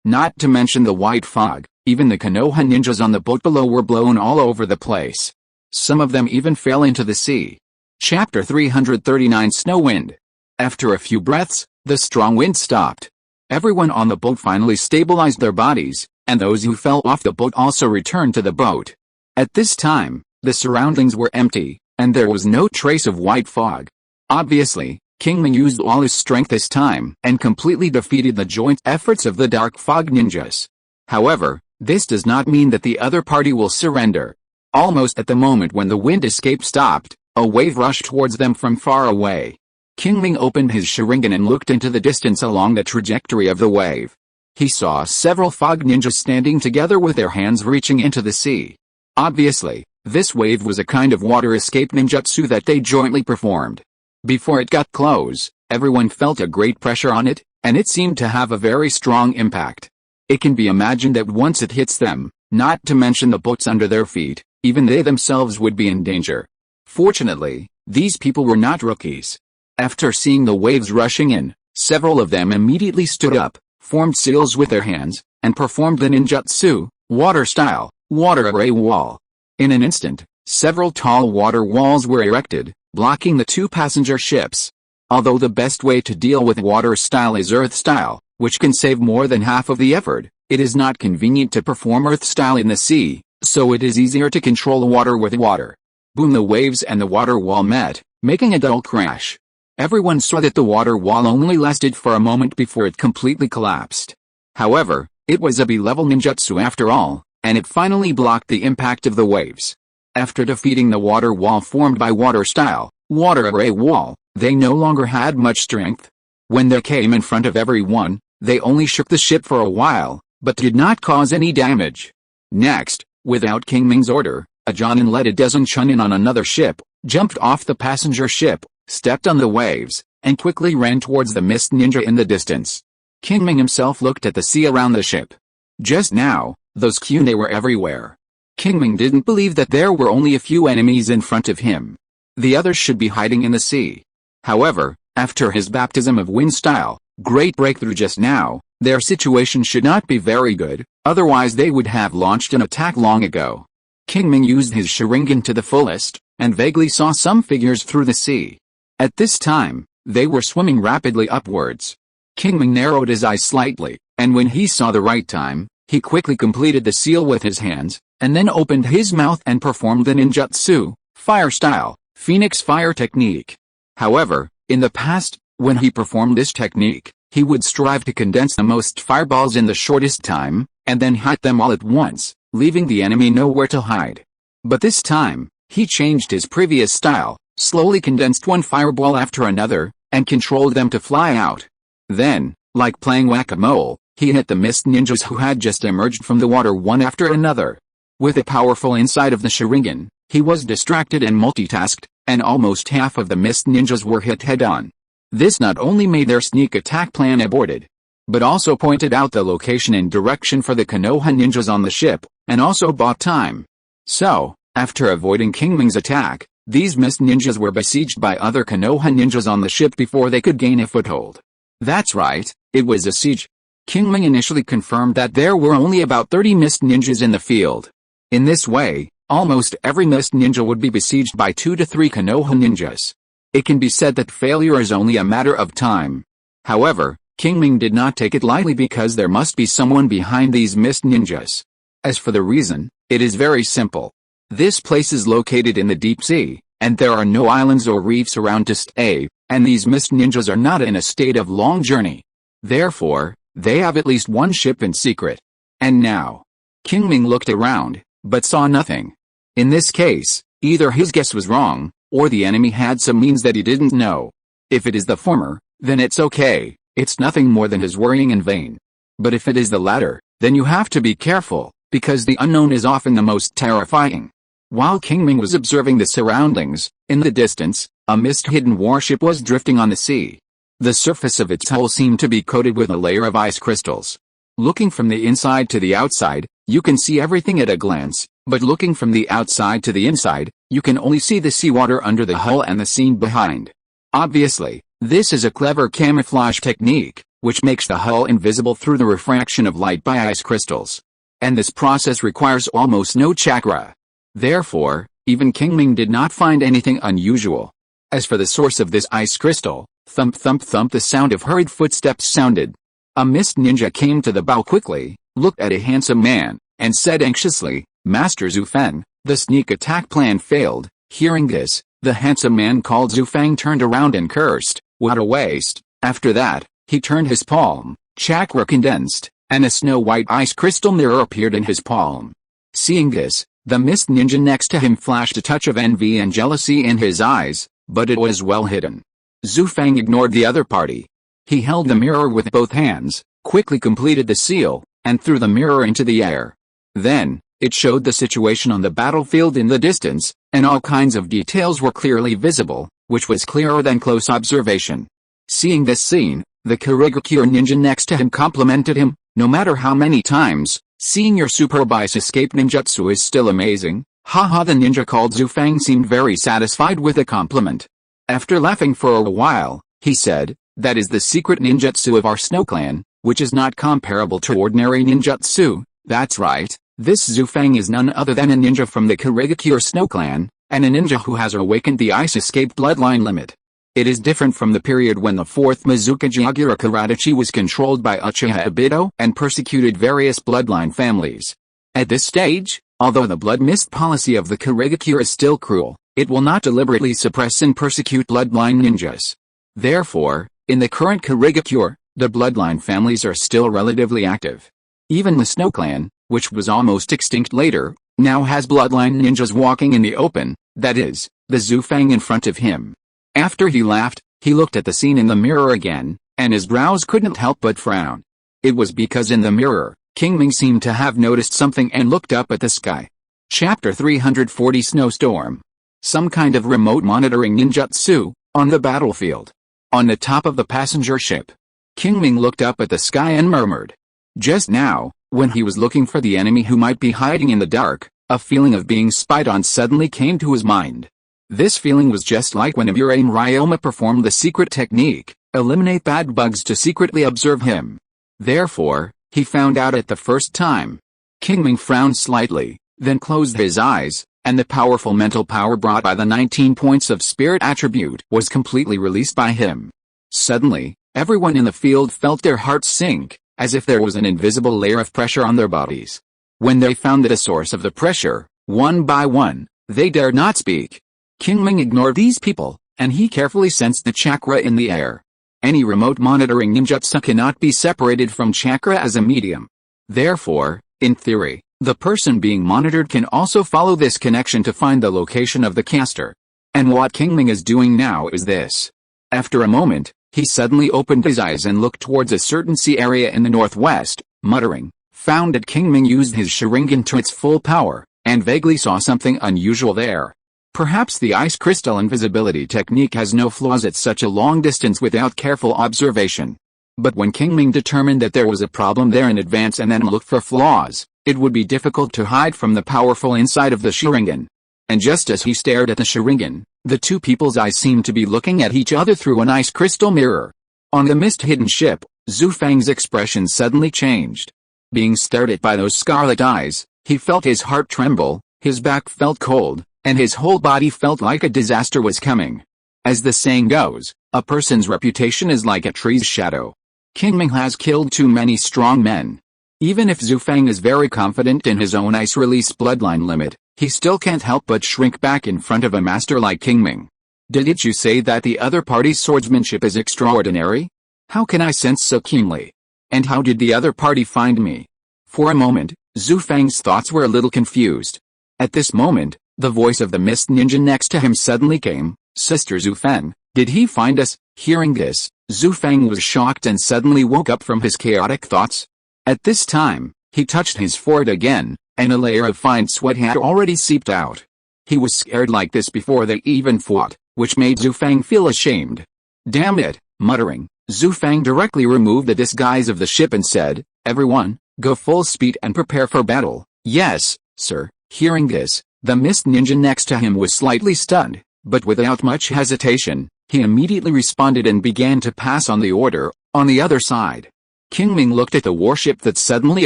Not to mention the white fog, even the Konoha ninjas on the boat below were blown all over the place. Some of them even fell into the sea. Chapter 339 Snow Wind. After a few breaths, the strong wind stopped. Everyone on the boat finally stabilized their bodies, and those who fell off the boat also returned to the boat. At this time, the surroundings were empty, and there was no trace of white fog. Obviously, Qingming used all his strength this time and completely defeated the joint efforts of the Dark Fog ninjas. However, this does not mean that the other party will surrender. Almost at the moment when the wind escape stopped, a wave rushed towards them from far away. Qingming opened his Sharingan and looked into the distance along the trajectory of the wave. He saw several fog ninjas standing together with their hands reaching into the sea. Obviously, this wave was a kind of water escape ninjutsu that they jointly performed. Before it got close, everyone felt a great pressure on it, and it seemed to have a very strong impact. It can be imagined that once it hits them, not to mention the boats under their feet, even they themselves would be in danger. Fortunately, these people were not rookies. After seeing the waves rushing in, several of them immediately stood up, formed seals with their hands, and performed the ninjutsu, water style, water array wall. In an instant, several tall water walls were erected, blocking the two passenger ships. Although the best way to deal with water style is earth style, which can save more than half of the effort, it is not convenient to perform earth style in the sea, so it is easier to control water with water. Boom! The waves and the water wall met, making a dull crash. Everyone saw that the water wall only lasted for a moment before it completely collapsed. However, it was a B-level ninjutsu after all, and it finally blocked the impact of the waves. After defeating the water wall formed by water style, water array wall, they no longer had much strength. When they came in front of everyone, they only shook the ship for a while, but did not cause any damage. Next, without Qingming's order, a Jonin led a dozen Chunin on another ship, jumped off the passenger ship, stepped on the waves, and quickly ran towards the mist ninja in the distance. Qingming himself looked at the sea around the ship. Just now, those Kunai were everywhere. Qingming didn't believe that there were only a few enemies in front of him. The others should be hiding in the sea. However, after his baptism of wind style, great breakthrough just now, their situation should not be very good, otherwise they would have launched an attack long ago. Qingming used his Sharingan to the fullest, and vaguely saw some figures through the sea. At this time, they were swimming rapidly upwards. Qingming narrowed his eyes slightly, and when he saw the right time, he quickly completed the seal with his hands, and then opened his mouth and performed the ninjutsu, fire style, phoenix fire technique. However, in the past, when he performed this technique, he would strive to condense the most fireballs in the shortest time, and then hit them all at once, leaving the enemy nowhere to hide. But this time, he changed his previous style, slowly condensed one fireball after another, and controlled them to fly out. Then, like playing whack-a-mole, he hit the mist ninjas who had just emerged from the water one after another. With a powerful insight of the Sharingan, he was distracted and multitasked, and almost half of the mist ninjas were hit head-on. This not only made their sneak attack plan aborted, but also pointed out the location and direction for the Konoha ninjas on the ship, and also bought time. So, after avoiding Qingming's attack, these mist ninjas were besieged by other Konoha ninjas on the ship before they could gain a foothold. That's right, it was a siege. Qingming initially confirmed that there were only about 30 mist ninjas in the field. In this way, almost every mist ninja would be besieged by 2 to 3 Konoha ninjas. It can be said that failure is only a matter of time. However, Qingming did not take it lightly because there must be someone behind these mist ninjas. As for the reason, it is very simple. This place is located in the deep sea, and there are no islands or reefs around to stay, and these mist ninjas are not in a state of long journey. Therefore, they have at least one ship in secret. And now, Qingming looked around, but saw nothing. In this case, either his guess was wrong, or the enemy had some means that he didn't know. If it is the former, then it's okay, it's nothing more than his worrying in vain. But if it is the latter, then you have to be careful, because the unknown is often the most terrifying. While Qingming was observing the surroundings, in the distance, a mist-hidden warship was drifting on the sea. The surface of its hull seemed to be coated with a layer of ice crystals. Looking from the inside to the outside, you can see everything at a glance, but looking from the outside to the inside, you can only see the seawater under the hull and the scene behind. Obviously, this is a clever camouflage technique, which makes the hull invisible through the refraction of light by ice crystals. And this process requires almost no chakra. Therefore, even Qingming did not find anything unusual. As for the source of this ice crystal, thump thump thump, the sound of hurried footsteps sounded. A mist ninja came to the bow quickly, looked at a handsome man, and said anxiously, "Master Zufeng, the sneak attack plan failed." Hearing this, the handsome man called Zufeng turned around and cursed, "What a waste." After that, he turned his palm, chakra condensed, and a snow-white ice crystal mirror appeared in his palm. Seeing this, the mist ninja next to him flashed a touch of envy and jealousy in his eyes, but it was well hidden. Zufeng ignored the other party. He held the mirror with both hands, quickly completed the seal, and threw the mirror into the air. Then, it showed the situation on the battlefield in the distance, and all kinds of details were clearly visible, which was clearer than close observation. Seeing this scene, the Kurigakure ninja next to him complimented him, "No matter how many times, seeing your superb ice escape ninjutsu is still amazing." Haha, the ninja called Zufeng seemed very satisfied with the compliment. After laughing for a while, he said, "That is the secret ninjutsu of our Snow Clan, which is not comparable to ordinary ninjutsu." That's right, this Zufeng is none other than a ninja from the Kurigakure Snow Clan, and a ninja who has awakened the ice escape bloodline limit. It is different from the period when the 4th Mizukajiagira Karatechi was controlled by Uchiha Ibito and persecuted various bloodline families. At this stage, although the blood mist policy of the Kurigakure is still cruel, it will not deliberately suppress and persecute bloodline ninjas. Therefore, in the current Kurigakure, the bloodline families are still relatively active. Even the Snow Clan, which was almost extinct later, now has bloodline ninjas walking in the open, that is, the Zufeng in front of him. After he laughed, he looked at the scene in the mirror again, and his brows couldn't help but frown. It was because in the mirror, Qingming seemed to have noticed something and looked up at the sky. Chapter 340, Snowstorm. Some kind of remote monitoring ninjutsu, on the battlefield. On the top of the passenger ship. Qingming looked up at the sky and murmured. Just now, when he was looking for the enemy who might be hiding in the dark, a feeling of being spied on suddenly came to his mind. This feeling was just like when Iburaim Ryoma performed the secret technique, eliminate bad bugs to secretly observe him. Therefore, he found out at the first time. Qingming frowned slightly, then closed his eyes, and the powerful mental power brought by the 19 points of spirit attribute was completely released by him. Suddenly, everyone in the field felt their hearts sink, as if there was an invisible layer of pressure on their bodies. When they found the source of the pressure, one by one, they dared not speak. Qingming ignored these people, and he carefully sensed the chakra in the air. Any remote monitoring ninjutsu cannot be separated from chakra as a medium. Therefore, in theory, the person being monitored can also follow this connection to find the location of the caster. And what Qingming is doing now is this. After a moment, he suddenly opened his eyes and looked towards a certain sea area in the northwest, muttering, found that Qingming used his Sharingan to its full power, and vaguely saw something unusual there. Perhaps the ice crystal invisibility technique has no flaws at such a long distance without careful observation. But when Qingming determined that there was a problem there in advance and then looked for flaws, it would be difficult to hide from the powerful inside of the Sharingan. And just as he stared at the Sharingan, the two people's eyes seemed to be looking at each other through an ice crystal mirror. On the mist-hidden ship, Zufeng's expression suddenly changed. Being stared at by those scarlet eyes, he felt his heart tremble, his back felt cold, and his whole body felt like a disaster was coming. As the saying goes, a person's reputation is like a tree's shadow. Qingming has killed too many strong men. Even if Zufeng is very confident in his own ice-release bloodline limit, he still can't help but shrink back in front of a master like Qingming. Didn't you say that the other party's swordsmanship is extraordinary? How can I sense so keenly? And how did the other party find me? For a moment, Zufeng's thoughts were a little confused. At this moment, The voice of the mist ninja next to him suddenly came, "Sister Zufeng, did he find us?" Hearing this, Zufeng was shocked and suddenly woke up from his chaotic thoughts. At this time, he touched his forehead again, and a layer of fine sweat had already seeped out. He was scared like this before they even fought, which made Zufeng feel ashamed. "Damn it," muttering, Zufeng directly removed the disguise of the ship and said, "Everyone, go full speed and prepare for battle." "Yes, sir." Hearing this, the mist ninja next to him was slightly stunned, but without much hesitation, he immediately responded and began to pass on the order. On the other side, Qingming looked at the warship that suddenly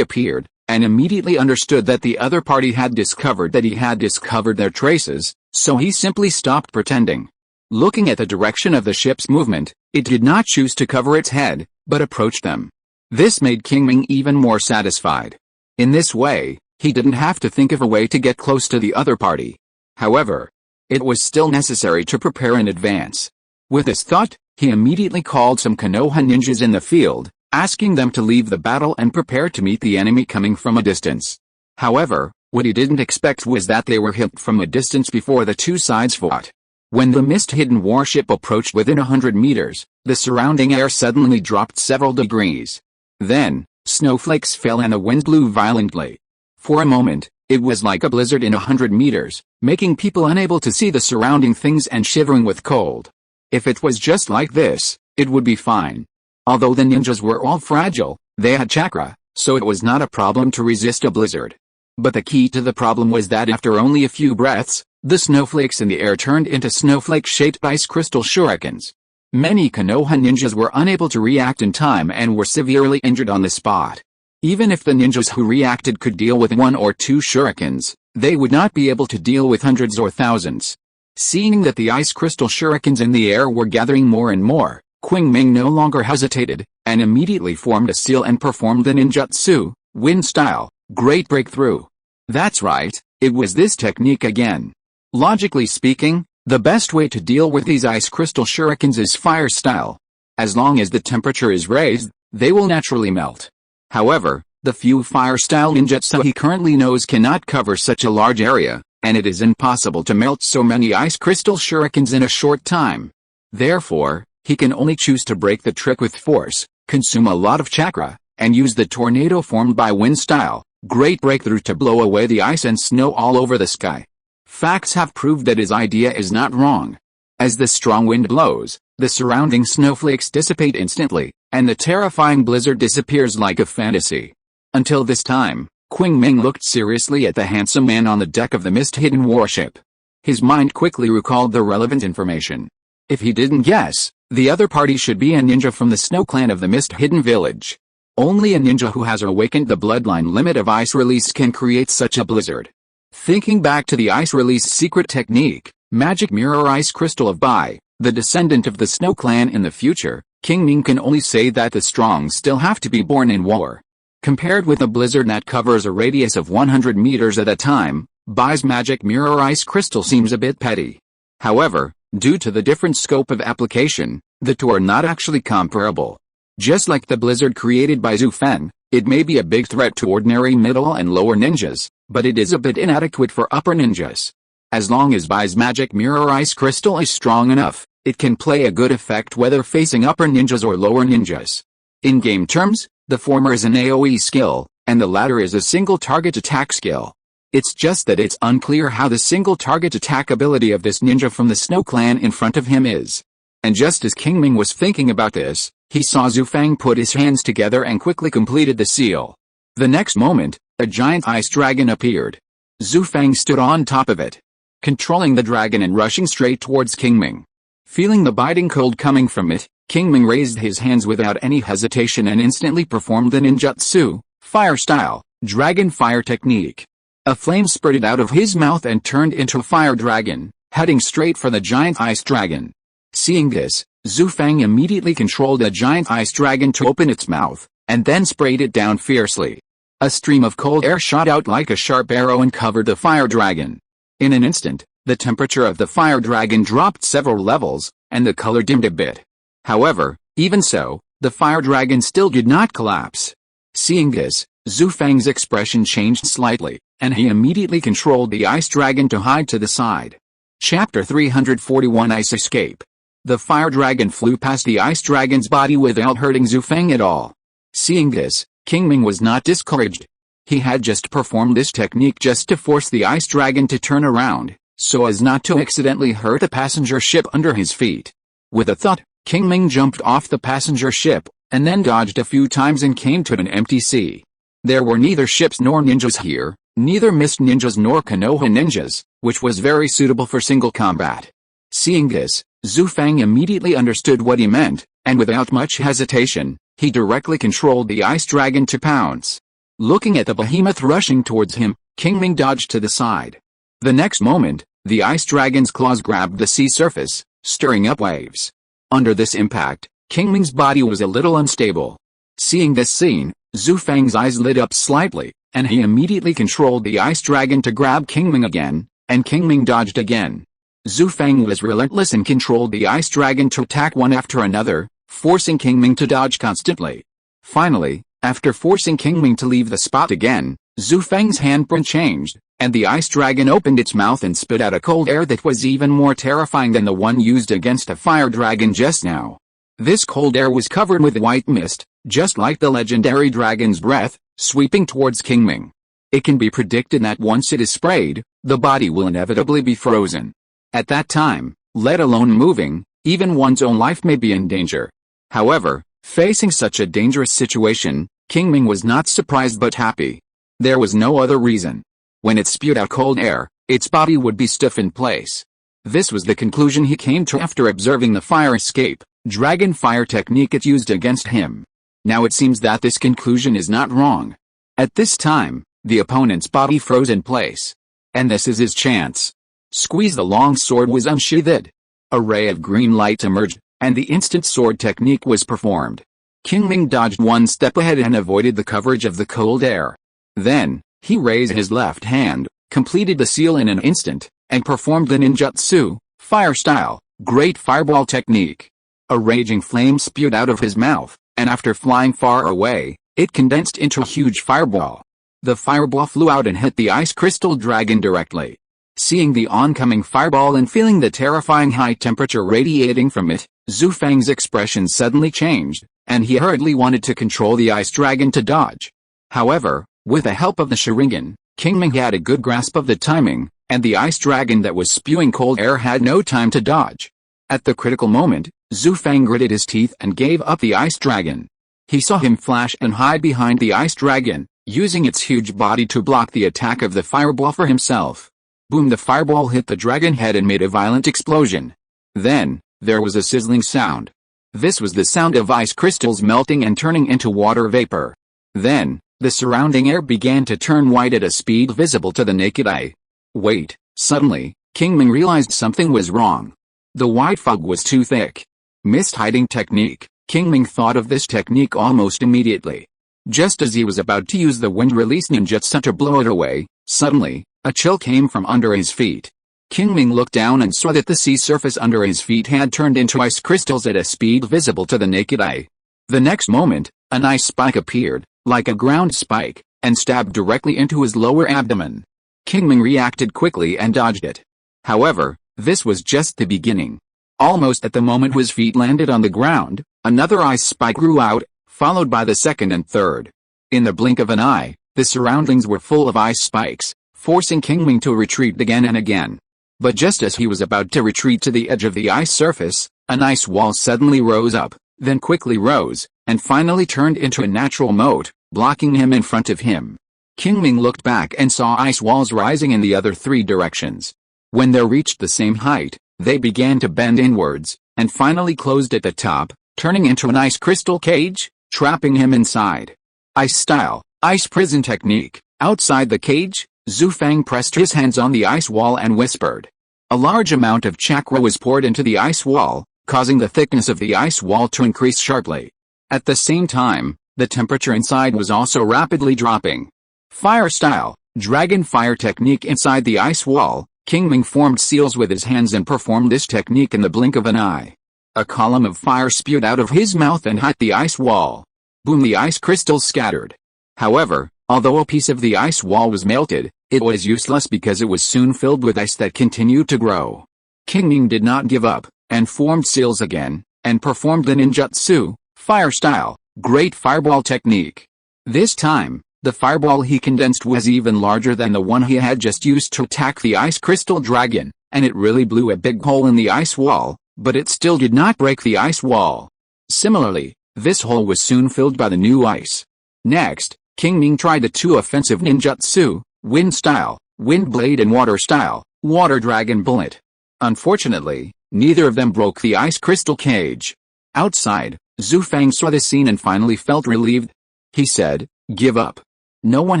appeared, and immediately understood that the other party had discovered their traces, so he simply stopped pretending. Looking at the direction of the ship's movement, it did not choose to cover its head, but approached them. This made Qingming even more satisfied. In this way, he didn't have to think of a way to get close to the other party. However, it was still necessary to prepare in advance. With this thought, he immediately called some Konoha ninjas in the field, asking them to leave the battle and prepare to meet the enemy coming from a distance. However, what he didn't expect was that they were hit from a distance before the two sides fought. When the mist-hidden warship approached within 100 meters, the surrounding air suddenly dropped several degrees. Then, snowflakes fell and the wind blew violently. For a moment, it was like a blizzard in 100 meters, making people unable to see the surrounding things and shivering with cold. If it was just like this, it would be fine. Although the ninjas were all fragile, they had chakra, so it was not a problem to resist a blizzard. But the key to the problem was that after only a few breaths, the snowflakes in the air turned into snowflake-shaped ice crystal shurikens. Many Konoha ninjas were unable to react in time and were severely injured on the spot. Even if the ninjas who reacted could deal with 1 or 2 shurikens, they would not be able to deal with hundreds or thousands. Seeing that the ice crystal shurikens in the air were gathering more and more, Qingming no longer hesitated, and immediately formed a seal and performed the ninjutsu, wind style, great breakthrough. That's right, it was this technique again. Logically speaking, the best way to deal with these ice crystal shurikens is fire style. As long as the temperature is raised, they will naturally melt. However, the few fire style ninjutsu he currently knows cannot cover such a large area, and it is impossible to melt so many ice crystal shurikens in a short time. Therefore, he can only choose to break the trick with force, consume a lot of chakra, and use the tornado formed by wind style, great breakthrough to blow away the ice and snow all over the sky. Facts have proved that his idea is not wrong. As the strong wind blows, the surrounding snowflakes dissipate instantly, and the terrifying blizzard disappears like a fantasy. Until this time, Qingming looked seriously at the handsome man on the deck of the mist-hidden warship. His mind quickly recalled the relevant information. If he didn't guess, the other party should be a ninja from the snow clan of the mist-hidden village. Only a ninja who has awakened the bloodline limit of ice release can create such a blizzard. Thinking back to the ice release secret technique, magic mirror ice crystal of Bai, the descendant of the snow clan in the future, Qingming can only say that the strong still have to be born in war. Compared with a blizzard that covers a radius of 100 meters at a time, Bai's magic mirror ice crystal seems a bit petty. However, due to the different scope of application, the two are not actually comparable. Just like the blizzard created by Zufeng, it may be a big threat to ordinary middle and lower ninjas, but it is a bit inadequate for upper ninjas. As long as Bai's magic mirror ice crystal is strong enough, it can play a good effect whether facing upper ninjas or lower ninjas. In game terms, the former is an AoE skill, and the latter is a single target attack skill. It's just that it's unclear how the single target attack ability of this ninja from the Snow Clan in front of him is. And just as Qingming was thinking about this, he saw Zufeng put his hands together and quickly completed the seal. The next moment, a giant ice dragon appeared. Zufeng stood on top of it, controlling the dragon and rushing straight towards Qingming. Feeling the biting cold coming from it, Qingming raised his hands without any hesitation and instantly performed the ninjutsu, fire style, dragon fire technique. A flame spurted out of his mouth and turned into a fire dragon, heading straight for the giant ice dragon. Seeing this, Zufeng immediately controlled a giant ice dragon to open its mouth, and then sprayed it down fiercely. A stream of cold air shot out like a sharp arrow and covered the fire dragon. In an instant, the temperature of the fire dragon dropped several levels, and the color dimmed a bit. However, even so, the fire dragon still did not collapse. Seeing this, Zufeng's expression changed slightly, and he immediately controlled the ice dragon to hide to the side. Chapter 341 Ice Escape. The fire dragon flew past the ice dragon's body without hurting Zhu Feng at all. Seeing this, Qingming was not discouraged. He had just performed this technique just to force the ice dragon to turn around, so as not to accidentally hurt a passenger ship under his feet. With a thud, Qingming jumped off the passenger ship, and then dodged a few times and came to an empty sea. There were neither ships nor ninjas here, neither mist ninjas nor Konoha ninjas, which was very suitable for single combat. Seeing this, Zhu Feng immediately understood what he meant, and without much hesitation, he directly controlled the ice dragon to pounce. Looking at the behemoth rushing towards him, Qingming dodged to the side. The next moment, the ice dragon's claws grabbed the sea surface, stirring up waves. Under this impact, Qingming's body was a little unstable. Seeing this scene, Zhu Feng's eyes lit up slightly, and he immediately controlled the ice dragon to grab Qingming again, and Qingming dodged again. Zhu Feng was relentless and controlled the ice dragon to attack one after another, forcing Qingming to dodge constantly. Finally, after forcing Qingming to leave the spot again, Zhu Feng's handprint changed, and the ice dragon opened its mouth and spit out a cold air that was even more terrifying than the one used against a fire dragon just now. This cold air was covered with white mist, just like the legendary dragon's breath, sweeping towards Qingming. It can be predicted that once it is sprayed, the body will inevitably be frozen. At that time, let alone moving, even one's own life may be in danger. However, facing such a dangerous situation, Qingming was not surprised but happy. There was no other reason. When it spewed out cold air, its body would be stiff in place. This was the conclusion he came to after observing the fire escape, dragon fire technique it used against him. Now it seems that this conclusion is not wrong. At this time, the opponent's body froze in place. And this is his chance. Squeeze. The long sword was unsheathed. A ray of green light emerged, and the instant sword technique was performed. Qingming dodged one step ahead and avoided the coverage of the cold air. Then, he raised his left hand, completed the seal in an instant, and performed the ninjutsu, fire style, great fireball technique. A raging flame spewed out of his mouth, and after flying far away, it condensed into a huge fireball. The fireball flew out and hit the ice crystal dragon directly. Seeing the oncoming fireball and feeling the terrifying high temperature radiating from it, Zhu Feng's expression suddenly changed, and he hurriedly wanted to control the ice dragon to dodge. However, with the help of the Sharingan, Qingming had a good grasp of the timing, and the ice dragon that was spewing cold air had no time to dodge. At the critical moment, Zhu Feng gritted his teeth and gave up the ice dragon. He saw him flash and hide behind the ice dragon, using its huge body to block the attack of the fireball for himself. Boom! The fireball hit the dragon head and made a violent explosion. Then, there was a sizzling sound. This was the sound of ice crystals melting and turning into water vapor. Then, the surrounding air began to turn white at a speed visible to the naked eye. Wait, suddenly, Qingming realized something was wrong. The white fog was too thick. Mist hiding technique. Qingming thought of this technique almost immediately. Just as he was about to use the wind release ninjutsu to blow it away, suddenly, a chill came from under his feet. Qingming looked down and saw that the sea surface under his feet had turned into ice crystals at a speed visible to the naked eye. The next moment, an ice spike appeared, like a ground spike, and stabbed directly into his lower abdomen. Qingming reacted quickly and dodged it. However, this was just the beginning. Almost at the moment his feet landed on the ground, another ice spike grew out, followed by the second and third. In the blink of an eye, the surroundings were full of ice spikes, forcing Qingming to retreat again and again. But just as he was about to retreat to the edge of the ice surface, an ice wall suddenly rose up, then quickly rose, and finally turned into a natural moat, blocking him in front of him. Qingming looked back and saw ice walls rising in the other three directions. When they reached the same height, they began to bend inwards, and finally closed at the top, turning into an ice crystal cage, trapping him inside. Ice style, ice prison technique. Outside the cage, Zhu Feng pressed his hands on the ice wall and whispered. A large amount of chakra was poured into the ice wall, causing the thickness of the ice wall to increase sharply. At the same time, the temperature inside was also rapidly dropping. Fire style, dragon fire technique. Inside the ice wall, Qingming formed seals with his hands and performed this technique in the blink of an eye. A column of fire spewed out of his mouth and hit the ice wall. Boom! The ice crystals scattered. However, although a piece of the ice wall was melted, It was useless because it was soon filled with ice that continued to grow. Qingming did not give up, and formed seals again, and performed the ninjutsu, fire style, great fireball technique. This time, the fireball he condensed was even larger than the one he had just used to attack the ice crystal dragon, and it really blew a big hole in the ice wall, but it still did not break the ice wall. Similarly, this hole was soon filled by the new ice. Next, Qingming tried the two offensive ninjutsu, wind style, wind blade, and water style, water dragon bullet. Unfortunately, neither of them broke the ice crystal cage. Outside, Zhu Fang saw the scene and finally felt relieved. He said, "Give up. No one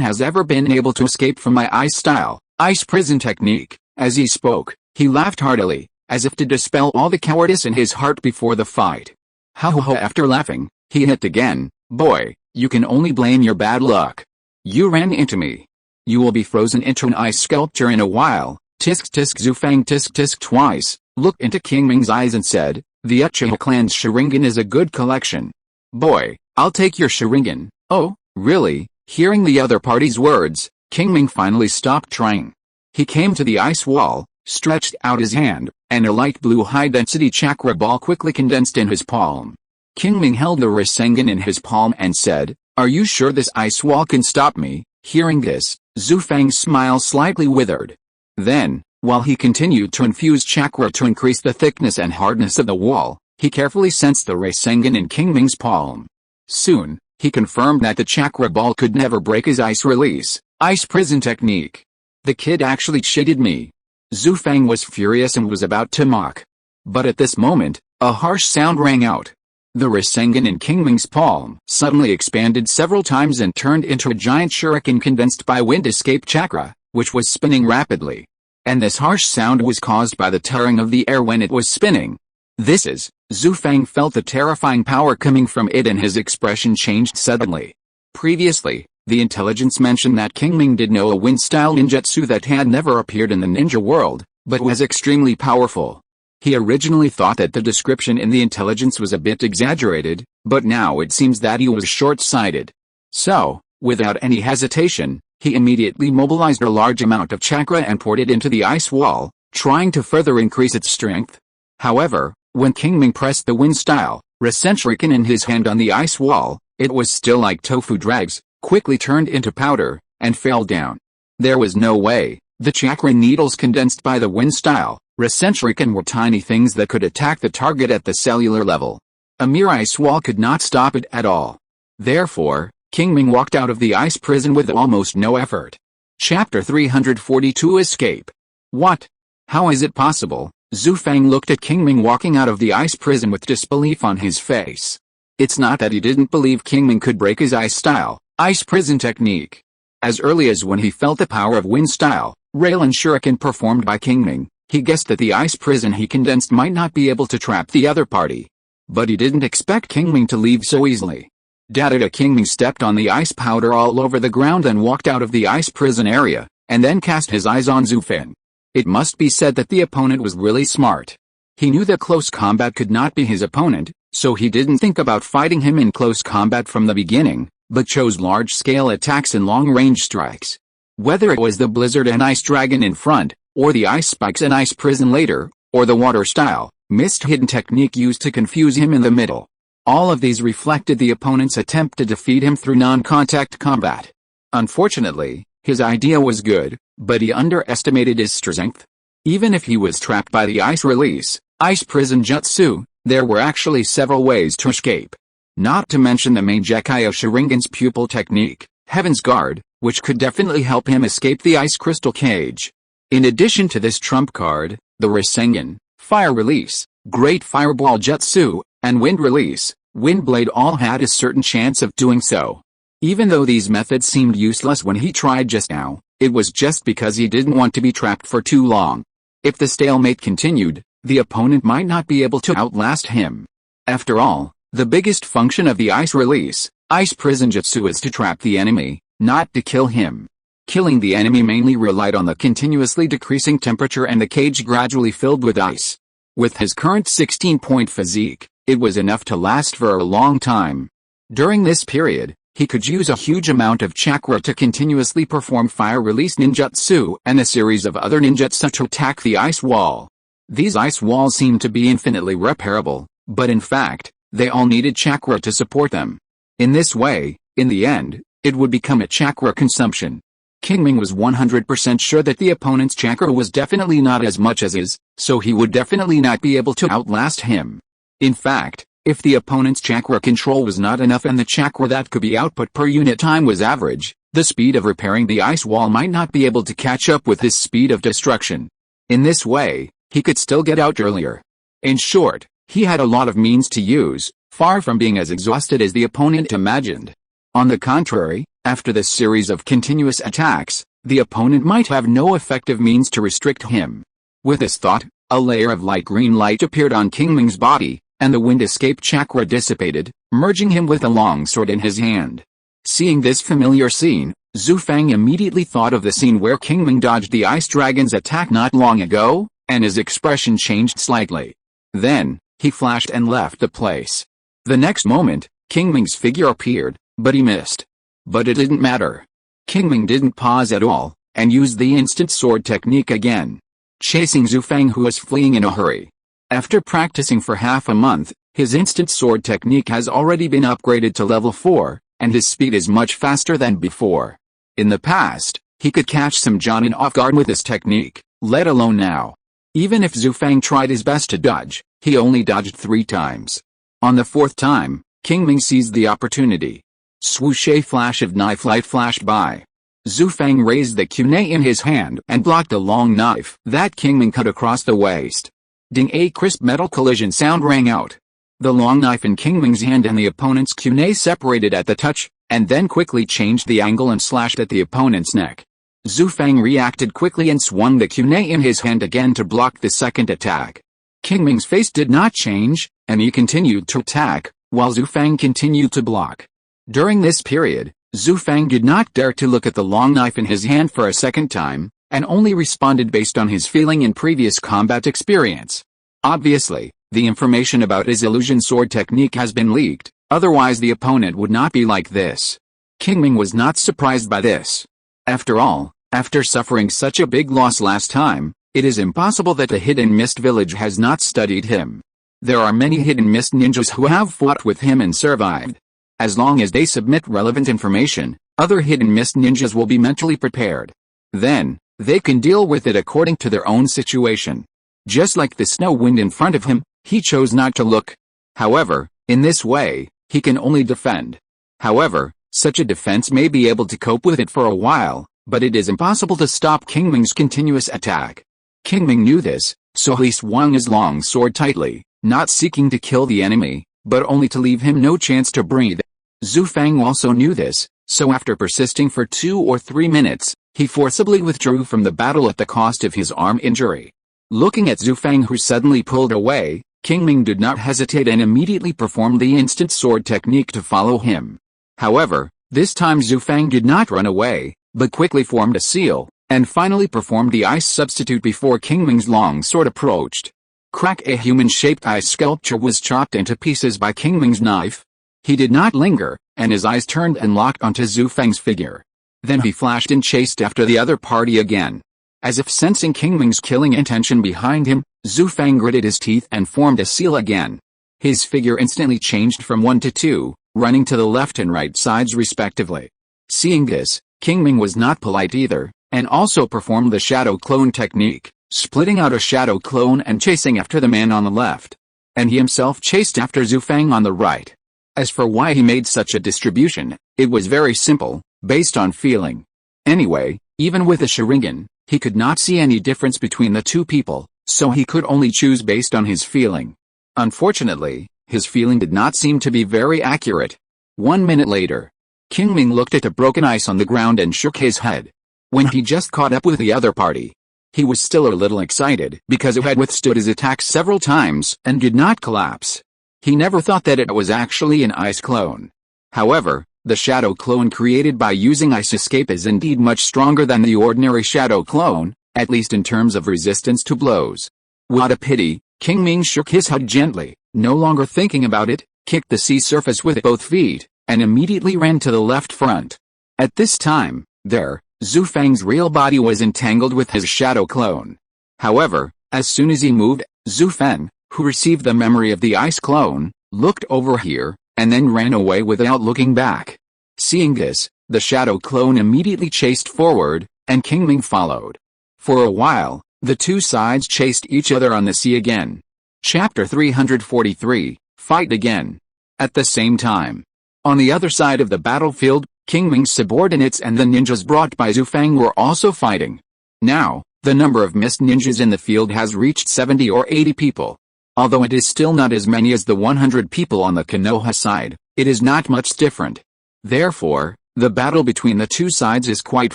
has ever been able to escape from my ice style, ice prison technique." As he spoke, he laughed heartily, as if to dispel all the cowardice in his heart before the fight. After laughing, he hit again. "Boy, you can only blame your bad luck. You ran into me. You will be frozen into an ice sculpture in a while." Tisk tisk. Zhu Fang tisk tisk twice, looked into Qingming's eyes and said, "The Uchiha clan's Sharingan is a good collection. Boy, I'll take your Sharingan." "Oh, really?" Hearing the other party's words, Qingming finally stopped trying. He came to the ice wall, stretched out his hand, and a light blue high-density chakra ball quickly condensed in his palm. Qingming held the Rasengan in his palm and said, "Are you sure this ice wall can stop me?" Hearing this, Zhu Fang's smile slightly withered. Then, while he continued to infuse chakra to increase the thickness and hardness of the wall, he carefully sensed the Rasengan in Qingming's palm. Soon, he confirmed that the chakra ball could never break his ice release, ice prison technique. "The kid actually cheated me." Zhu Fang was furious and was about to mock. But at this moment, a harsh sound rang out. The Rasengan in Qingming's palm suddenly expanded several times and turned into a giant shuriken condensed by wind escape chakra, which was spinning rapidly. And this harsh sound was caused by the tearing of the air when it was spinning. Zhu Fang felt the terrifying power coming from it and his expression changed suddenly. Previously, the intelligence mentioned that Qingming did know a wind-style ninjutsu that had never appeared in the ninja world, but was extremely powerful. He originally thought that the description in the intelligence was a bit exaggerated, but now it seems that he was short-sighted. So, without any hesitation, he immediately mobilized a large amount of chakra and poured it into the ice wall, trying to further increase its strength. However, when Qingming pressed the wind-style Rasengan in his hand on the ice wall, it was still like tofu drags, quickly turned into powder, and fell down. There was no way. The chakra needles condensed by the wind-style Rasengan were tiny things that could attack the target at the cellular level. A mere ice wall could not stop it at all. Therefore, Qingming walked out of the ice prison with almost no effort. Chapter 342 Escape. What? How is it possible? Zhu Fang looked at Qingming walking out of the ice prison with disbelief on his face. It's not that he didn't believe Qingming could break his ice-style, ice prison technique. As early as when he felt the power of wind-style, rail and shuriken performed by Qingming, he guessed that the ice prison he condensed might not be able to trap the other party. But he didn't expect Qingming to leave so easily. Qingming stepped on the ice powder all over the ground and walked out of the ice prison area, and then cast his eyes on Zhu Fang. It must be said that the opponent was really smart. He knew that close combat could not be his opponent, so he didn't think about fighting him in close combat from the beginning, but chose large-scale attacks and long-range strikes. Whether it was the Blizzard and Ice Dragon in front, or the Ice Spikes and Ice Prison later, or the water-style, mist-hidden technique used to confuse him in the middle. All of these reflected the opponent's attempt to defeat him through non-contact combat. Unfortunately, his idea was good, but he underestimated his strength. Even if he was trapped by the ice release, ice prison jutsu, there were actually several ways to escape. Not to mention the main Gekkai of Sharingan's pupil technique, Heaven's Guard, which could definitely help him escape the ice crystal cage. In addition to this trump card, the Rasengan, Fire Release, Great Fireball Jutsu, and Wind Release, Wind Blade all had a certain chance of doing so. Even though these methods seemed useless when he tried just now, it was just because he didn't want to be trapped for too long. If the stalemate continued, the opponent might not be able to outlast him. After all, the biggest function of the ice release, ice prison jutsu is to trap the enemy, not to kill him. Killing the enemy mainly relied on the continuously decreasing temperature and the cage gradually filled with ice. With his current 16-point physique, it was enough to last for a long time. During this period, He could use a huge amount of chakra to continuously perform fire release ninjutsu and a series of other ninjutsu to attack the ice wall. These ice walls seemed to be infinitely repairable, but in fact, they all needed chakra to support them. In this way, in the end, it would become a chakra consumption. Qingming was 100% sure that the opponent's chakra was definitely not as much as his, so he would definitely not be able to outlast him. In fact, if the opponent's chakra control was not enough and the chakra that could be output per unit time was average, the speed of repairing the ice wall might not be able to catch up with his speed of destruction. In this way, he could still get out earlier. In short, he had a lot of means to use, far from being as exhausted as the opponent imagined. On the contrary, after this series of continuous attacks, the opponent might have no effective means to restrict him. With this thought, a layer of light green light appeared on Qingming's body, and the wind escape chakra dissipated, merging him with a long sword in his hand. Seeing this familiar scene, Zhu Fang immediately thought of the scene where Qingming dodged the ice dragon's attack not long ago, and his expression changed slightly. Then, he flashed and left the place. The next moment, Qingming's figure appeared, but he missed. But it didn't matter. Qingming didn't pause at all, and used the instant sword technique again, chasing Zhu Fang, who was fleeing in a hurry. After practicing for half a month, his instant sword technique has already been upgraded to level 4, and his speed is much faster than before. In the past, he could catch some Jonin off guard with this technique, let alone now. Even if Zhu Fang tried his best to dodge, he only dodged 3 times. On the 4th time, Qingming seized the opportunity. Swoosh! A flash of knife light flashed by. Zhu Fang raised the kunai in his hand and blocked a long knife that Qingming cut across the waist. Ding! A crisp metal collision sound rang out. The long knife in Qingming's hand and the opponent's kunai separated at the touch, and then quickly changed the angle and slashed at the opponent's neck. Zhu Fang reacted quickly and swung the kunai in his hand again to block the second attack. Qingming's face did not change, and he continued to attack, while Zhu Fang continued to block. During this period, Zhu Fang did not dare to look at the long knife in his hand for a second time, and only responded based on his feeling in previous combat experience. Obviously, the information about his illusion sword technique has been leaked, otherwise the opponent would not be like this. Qingming was not surprised by this. After all, after suffering such a big loss last time, it is impossible that the Hidden Mist village has not studied him. There are many Hidden Mist ninjas who have fought with him and survived. As long as they submit relevant information, other Hidden Mist ninjas will be mentally prepared. Then, they can deal with it according to their own situation. Just like the snow wind in front of him, he chose not to look. However, in this way, he can only defend. However, such a defense may be able to cope with it for a while, but it is impossible to stop Qingming's continuous attack. Qingming knew this, so he swung his long sword tightly, not seeking to kill the enemy, but only to leave him no chance to breathe. Zhu Fang also knew this, so after persisting for 2 or 3 minutes, he forcibly withdrew from the battle at the cost of his arm injury. Looking at Zhu Fang, who suddenly pulled away, Qingming did not hesitate and immediately performed the instant sword technique to follow him. However, this time Zhu Fang did not run away, but quickly formed a seal, and finally performed the ice substitute before Qingming's long sword approached. Crack! A human-shaped ice sculpture was chopped into pieces by Qingming's knife. He did not linger, and his eyes turned and locked onto Zhu Fang's figure. Then he flashed and chased after the other party again. As if sensing Qingming's killing intention behind him, Zhu Fang gritted his teeth and formed a seal again. His figure instantly changed from 1 to 2, running to the left and right sides respectively. Seeing this, Qingming was not polite either, and also performed the shadow clone technique, splitting out a shadow clone and chasing after the man on the left. And he himself chased after Zhu Fang on the right. As for why he made such a distribution, it was very simple, based on feeling. Anyway, even with a Sharingan, he could not see any difference between the two people, so he could only choose based on his feeling. Unfortunately, his feeling did not seem to be very accurate. 1 minute later, Qingming looked at the broken ice on the ground and shook his head. When he just caught up with the other party, he was still a little excited because it had withstood his attacks several times and did not collapse. He never thought that it was actually an ice clone. However, the shadow clone created by using ice escape is indeed much stronger than the ordinary shadow clone, at least in terms of resistance to blows. What a pity! Qingming shook his head gently, no longer thinking about it, kicked the sea surface with both feet, and immediately ran to the left front. At this time, Zhu Fang's real body was entangled with his shadow clone. However, as soon as he moved, Zhu Feng, who received the memory of the ice clone, looked over here, and then ran away without looking back. Seeing this, the shadow clone immediately chased forward, and Qingming followed. For a while, the two sides chased each other on the sea again. Chapter 343, Fight Again. At the same time, on the other side of the battlefield, Qingming's subordinates and the ninjas brought by Zhu Fang were also fighting. Now, the number of mist ninjas in the field has reached 70 or 80 people. Although it is still not as many as the 100 people on the Konoha side, it is not much different. Therefore, the battle between the two sides is quite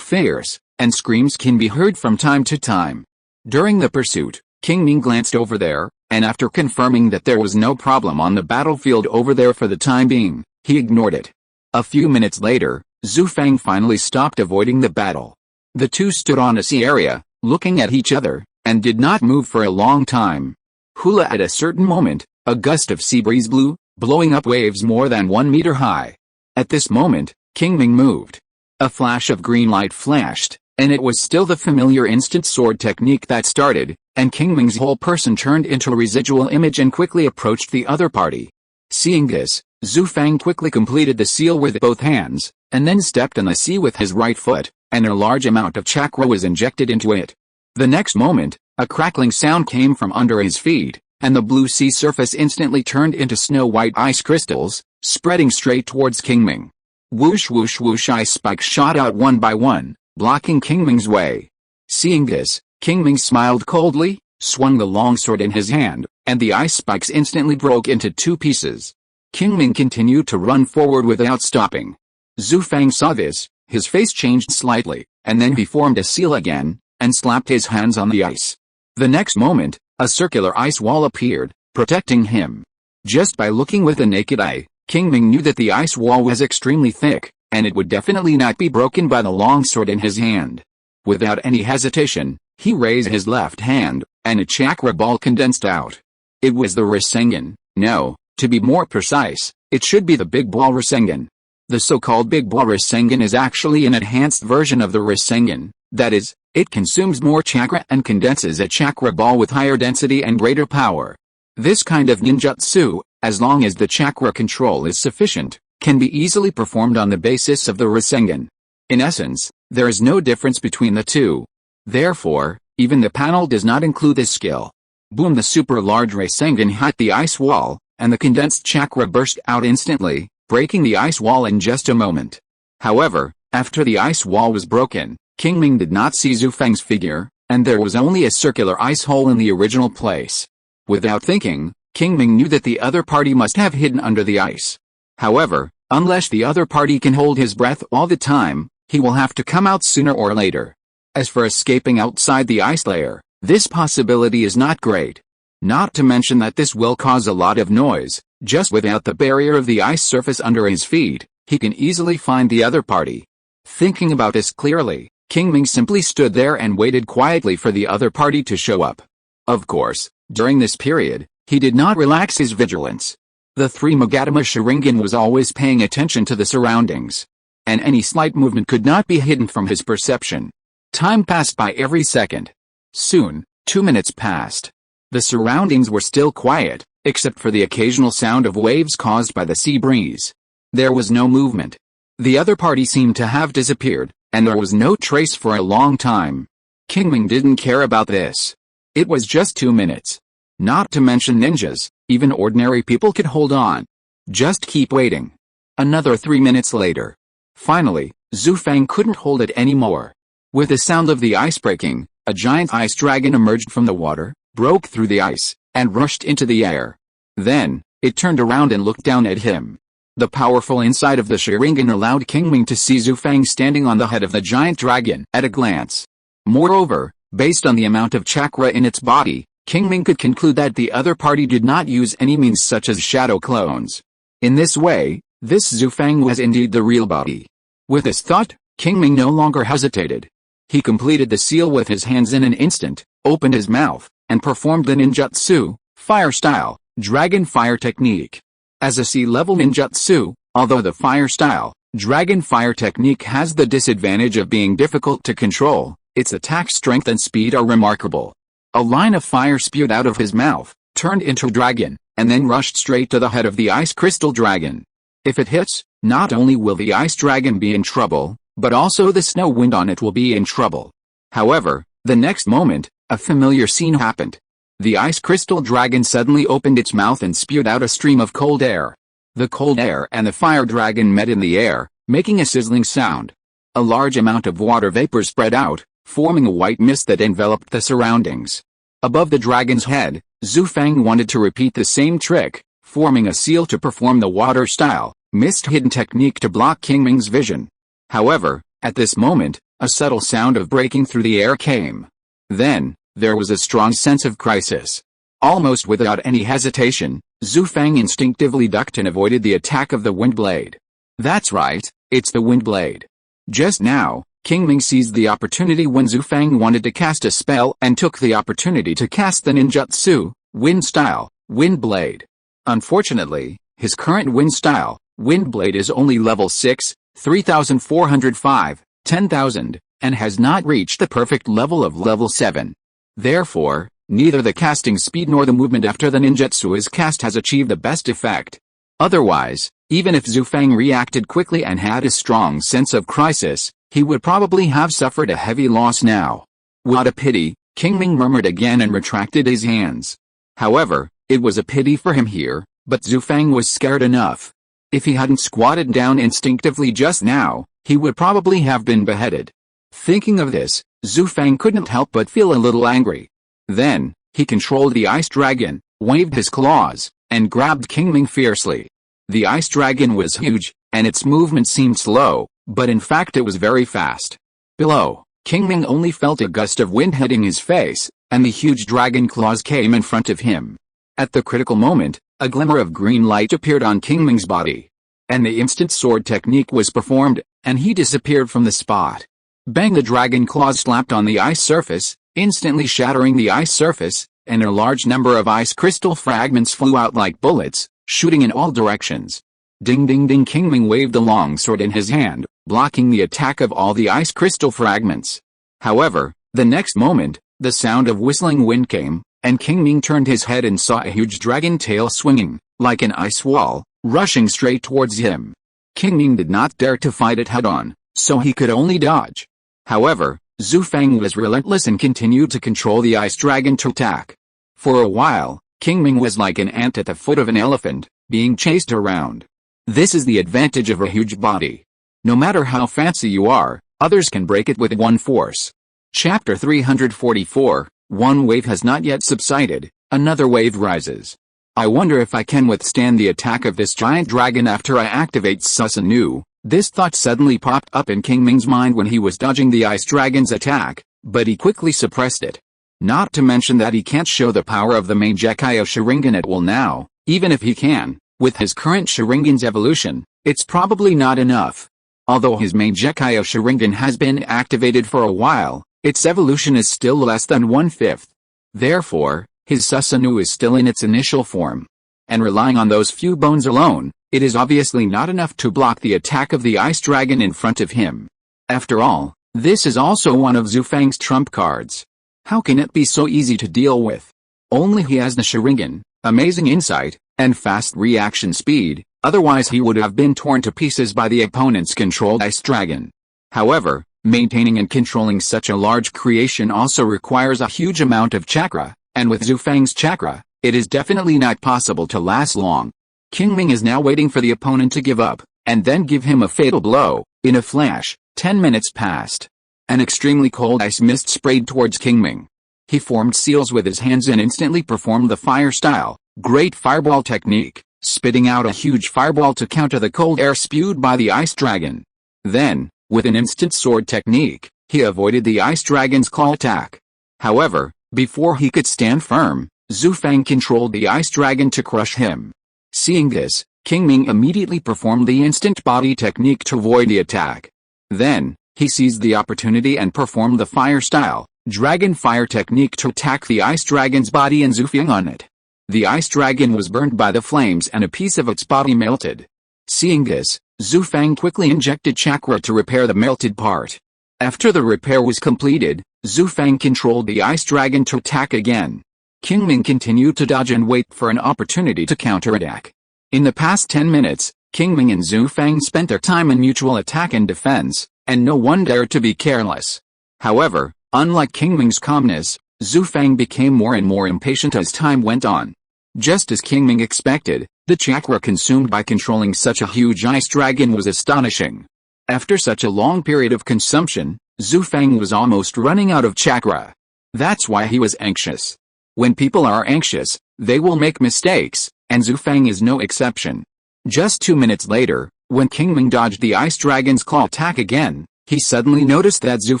fierce, and screams can be heard from time to time. During the pursuit, Qingming glanced over there, and after confirming that there was no problem on the battlefield over there for the time being, he ignored it. A few minutes later, Zhu Fang finally stopped avoiding the battle. The two stood on a sea area, looking at each other, and did not move for a long time. Hula at a certain moment, a gust of sea breeze blew, blowing up waves more than 1 meter high. At this moment, Qingming moved. A flash of green light flashed, and it was still the familiar instant sword technique that started, and Qingming's whole person turned into a residual image and quickly approached the other party. Seeing this, Zhu Fang quickly completed the seal with both hands, and then stepped on the sea with his right foot, and a large amount of chakra was injected into it. The next moment, a crackling sound came from under his feet, and the blue sea surface instantly turned into snow-white ice crystals, spreading straight towards Qingming. Whoosh whoosh whoosh, ice spikes shot out one by one, blocking Qingming's way. Seeing this, Qingming smiled coldly, swung the longsword in his hand, and the ice spikes instantly broke into 2 pieces. Qingming continued to run forward without stopping. Zhu Fang saw this, his face changed slightly, and then he formed a seal again, and slapped his hands on the ice. The next moment, a circular ice wall appeared, protecting him. Just by looking with the naked eye, Qingming knew that the ice wall was extremely thick, and it would definitely not be broken by the longsword in his hand. Without any hesitation, he raised his left hand, and a chakra ball condensed out. It was the Rasengan. No, to be more precise, it should be the Big Ball Rasengan. The so-called Big Ball Rasengan is actually an enhanced version of the Rasengan. That is, it consumes more chakra and condenses a chakra ball with higher density and greater power. This kind of ninjutsu, as long as the chakra control is sufficient, can be easily performed on the basis of the Rasengan. In essence, there is no difference between the two. Therefore, even the panel does not include this skill. Boom! The super large Rasengan hit the ice wall, and the condensed chakra burst out instantly, breaking the ice wall in just a moment. However, after the ice wall was broken, Qingming did not see Zhu Feng's figure, and there was only a circular ice hole in the original place. Without thinking, Qingming knew that the other party must have hidden under the ice. However, unless the other party can hold his breath all the time, he will have to come out sooner or later. As for escaping outside the ice layer, this possibility is not great. Not to mention that this will cause a lot of noise. Just without the barrier of the ice surface under his feet, he can easily find the other party. Thinking about this clearly, Qingming simply stood there and waited quietly for the other party to show up. Of course, during this period, he did not relax his vigilance. The 3 Magatama Sharingan was always paying attention to the surroundings, and any slight movement could not be hidden from his perception. Time passed by every second. Soon, 2 minutes passed. The surroundings were still quiet, except for the occasional sound of waves caused by the sea breeze. There was no movement. The other party seemed to have disappeared, and there was no trace for a long time. Qingming didn't care about this. It was just 2 minutes. Not to mention ninjas, even ordinary people could hold on. Just keep waiting. Another 3 minutes later. Finally, Zhu Fang couldn't hold it anymore. With the sound of the ice breaking, a giant ice dragon emerged from the water, broke through the ice, and rushed into the air. Then, it turned around and looked down at him. The powerful inside of the Sharingan allowed Qingming to see Zhu Fang standing on the head of the giant dragon at a glance. Moreover, based on the amount of chakra in its body, Qingming could conclude that the other party did not use any means such as shadow clones. In this way, this Zhu Fang was indeed the real body. With this thought, Qingming no longer hesitated. He completed the seal with his hands in an instant, opened his mouth, and performed the ninjutsu, fire style, dragon fire technique. As a sea-level ninjutsu, Although the fire style, dragon fire technique has the disadvantage of being difficult to control, its attack strength and speed are remarkable. A line of fire spewed out of his mouth, turned into a dragon, and then rushed straight to the head of the ice crystal dragon. If it hits, not only will the ice dragon be in trouble, but also the snow wind on it will be in trouble. However, the next moment, a familiar scene happened. The ice crystal dragon suddenly opened its mouth and spewed out a stream of cold air. The cold air and the fire dragon met in the air, making a sizzling sound. A large amount of water vapor spread out, forming a white mist that enveloped the surroundings. Above the dragon's head, Zhu Fang wanted to repeat the same trick, forming a seal to perform the water style, mist hidden technique to block Qingming's vision. However, at this moment, a subtle sound of breaking through the air came. Then, there was a strong sense of crisis. Almost without any hesitation, Zhu Fang instinctively ducked and avoided the attack of the wind blade. That's right, it's the wind blade. Just now, Qingming seized the opportunity when Zhu Fang wanted to cast a spell and took the opportunity to cast the ninjutsu, wind style, wind blade. Unfortunately, his current wind style, wind blade is only level 6, 3405, 10,000, and has not reached the perfect level of level 7. Therefore, neither the casting speed nor the movement after the ninjutsu is cast has achieved the best effect. Otherwise, even if Zhu Fang reacted quickly and had a strong sense of crisis, he would probably have suffered a heavy loss now. What a pity, Qingming murmured again and retracted his hands. However, it was a pity for him here, but Zhu Fang was scared enough. If he hadn't squatted down instinctively just now, he would probably have been beheaded. Thinking of this, Zhu Fang couldn't help but feel a little angry. Then, he controlled the ice dragon, waved his claws, and grabbed Qingming fiercely. The ice dragon was huge, and its movement seemed slow, but in fact it was very fast. Below, Qingming only felt a gust of wind hitting his face, and the huge dragon claws came in front of him. At the critical moment, a glimmer of green light appeared on Qingming's body. And the instant sword technique was performed, and he disappeared from the spot. Bang! The dragon claws slapped on the ice surface, instantly shattering the ice surface, and a large number of ice crystal fragments flew out like bullets, shooting in all directions. Ding ding ding! Qingming waved the long sword in his hand, blocking the attack of all the ice crystal fragments. However, the next moment, the sound of whistling wind came, and Qingming turned his head and saw a huge dragon tail swinging, like an ice wall, rushing straight towards him. Qingming did not dare to fight it head-on, so he could only dodge. However, Zhu Fang was relentless and continued to control the ice dragon to attack. For a while, Qingming was like an ant at the foot of an elephant, being chased around. This is the advantage of a huge body. No matter how fancy you are, others can break it with one force. Chapter 344, One wave has not yet subsided, another wave rises. I wonder if I can withstand the attack of this giant dragon after I activate Susanoo. This thought suddenly popped up in Qingming's mind when he was dodging the ice dragon's attack, but he quickly suppressed it. Not to mention that he can't show the power of the Mangekyo Sharingan at will now, even if he can. With his current Sharingan's evolution, it's probably not enough. Although his Mangekyo Sharingan has been activated for a while, its evolution is still less than 1/5. Therefore, his Susanoo is still in its initial form. And relying on those few bones alone, it is obviously not enough to block the attack of the ice dragon in front of him. After all, this is also one of Zhu Fang's trump cards. How can it be so easy to deal with? Only he has the Sharingan, amazing insight, and fast reaction speed, otherwise he would have been torn to pieces by the opponent's controlled ice dragon. However, maintaining and controlling such a large creation also requires a huge amount of chakra, and with Zhu Fang's chakra, it is definitely not possible to last long. Qingming is now waiting for the opponent to give up, and then give him a fatal blow. In a flash, 10 minutes passed. An extremely cold ice mist sprayed towards Qingming. He formed seals with his hands and instantly performed the fire style, great fireball technique, spitting out a huge fireball to counter the cold air spewed by the ice dragon. Then, with an instant sword technique, he avoided the ice dragon's claw attack. However, before he could stand firm, Zhu Fang controlled the ice dragon to crush him. Seeing this, Qingming immediately performed the instant body technique to avoid the attack. Then, he seized the opportunity and performed the fire style, dragon fire technique to attack the ice dragon's body and Zhu Fang on it. The ice dragon was burned by the flames and a piece of its body melted. Seeing this, Zhu Fang quickly injected chakra to repair the melted part. After the repair was completed, Zhu Fang controlled the ice dragon to attack again. Qingming continued to dodge and wait for an opportunity to counterattack. In the past 10 minutes, Qingming and Zhu Fang spent their time in mutual attack and defense, and no one dared to be careless. However, unlike Qingming's calmness, Zhu Fang became more and more impatient as time went on. Just as Qingming expected, the chakra consumed by controlling such a huge ice dragon was astonishing. After such a long period of consumption, Zhu Fang was almost running out of chakra. That's why he was anxious. When people are anxious, they will make mistakes, and Zhu Fang is no exception. Just 2 minutes later, when Qingming dodged the ice dragon's claw attack again, he suddenly noticed that Zhu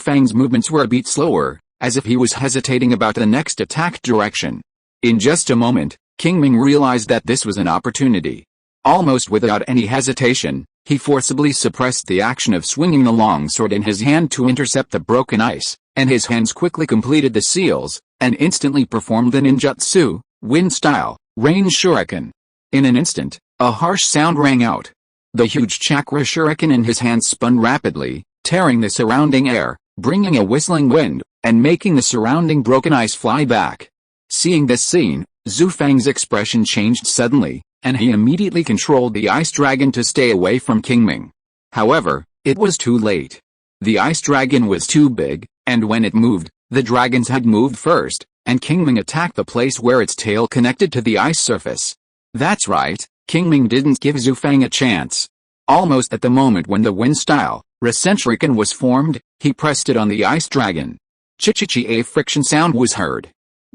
Fang's movements were a bit slower, as if he was hesitating about the next attack direction. In just a moment, Qingming realized that this was an opportunity. Almost without any hesitation, he forcibly suppressed the action of swinging the long sword in his hand to intercept the broken ice, and his hands quickly completed the seals, and instantly performed the ninjutsu, wind-style, rain shuriken. In an instant, a harsh sound rang out. The huge chakra shuriken in his hand spun rapidly, tearing the surrounding air, bringing a whistling wind, and making the surrounding broken ice fly back. Seeing this scene, Zhu Fang's expression changed suddenly, and he immediately controlled the ice dragon to stay away from Qingming. However, it was too late. The ice dragon was too big, and when it moved, the dragon's head moved first, and Qingming attacked the place where its tail connected to the ice surface. That's right, Qingming didn't give Zhu Fang a chance. Almost at the moment when the wind-style, Shuriken was formed, he pressed it on the ice dragon. Chi-chi-chi, a friction sound was heard.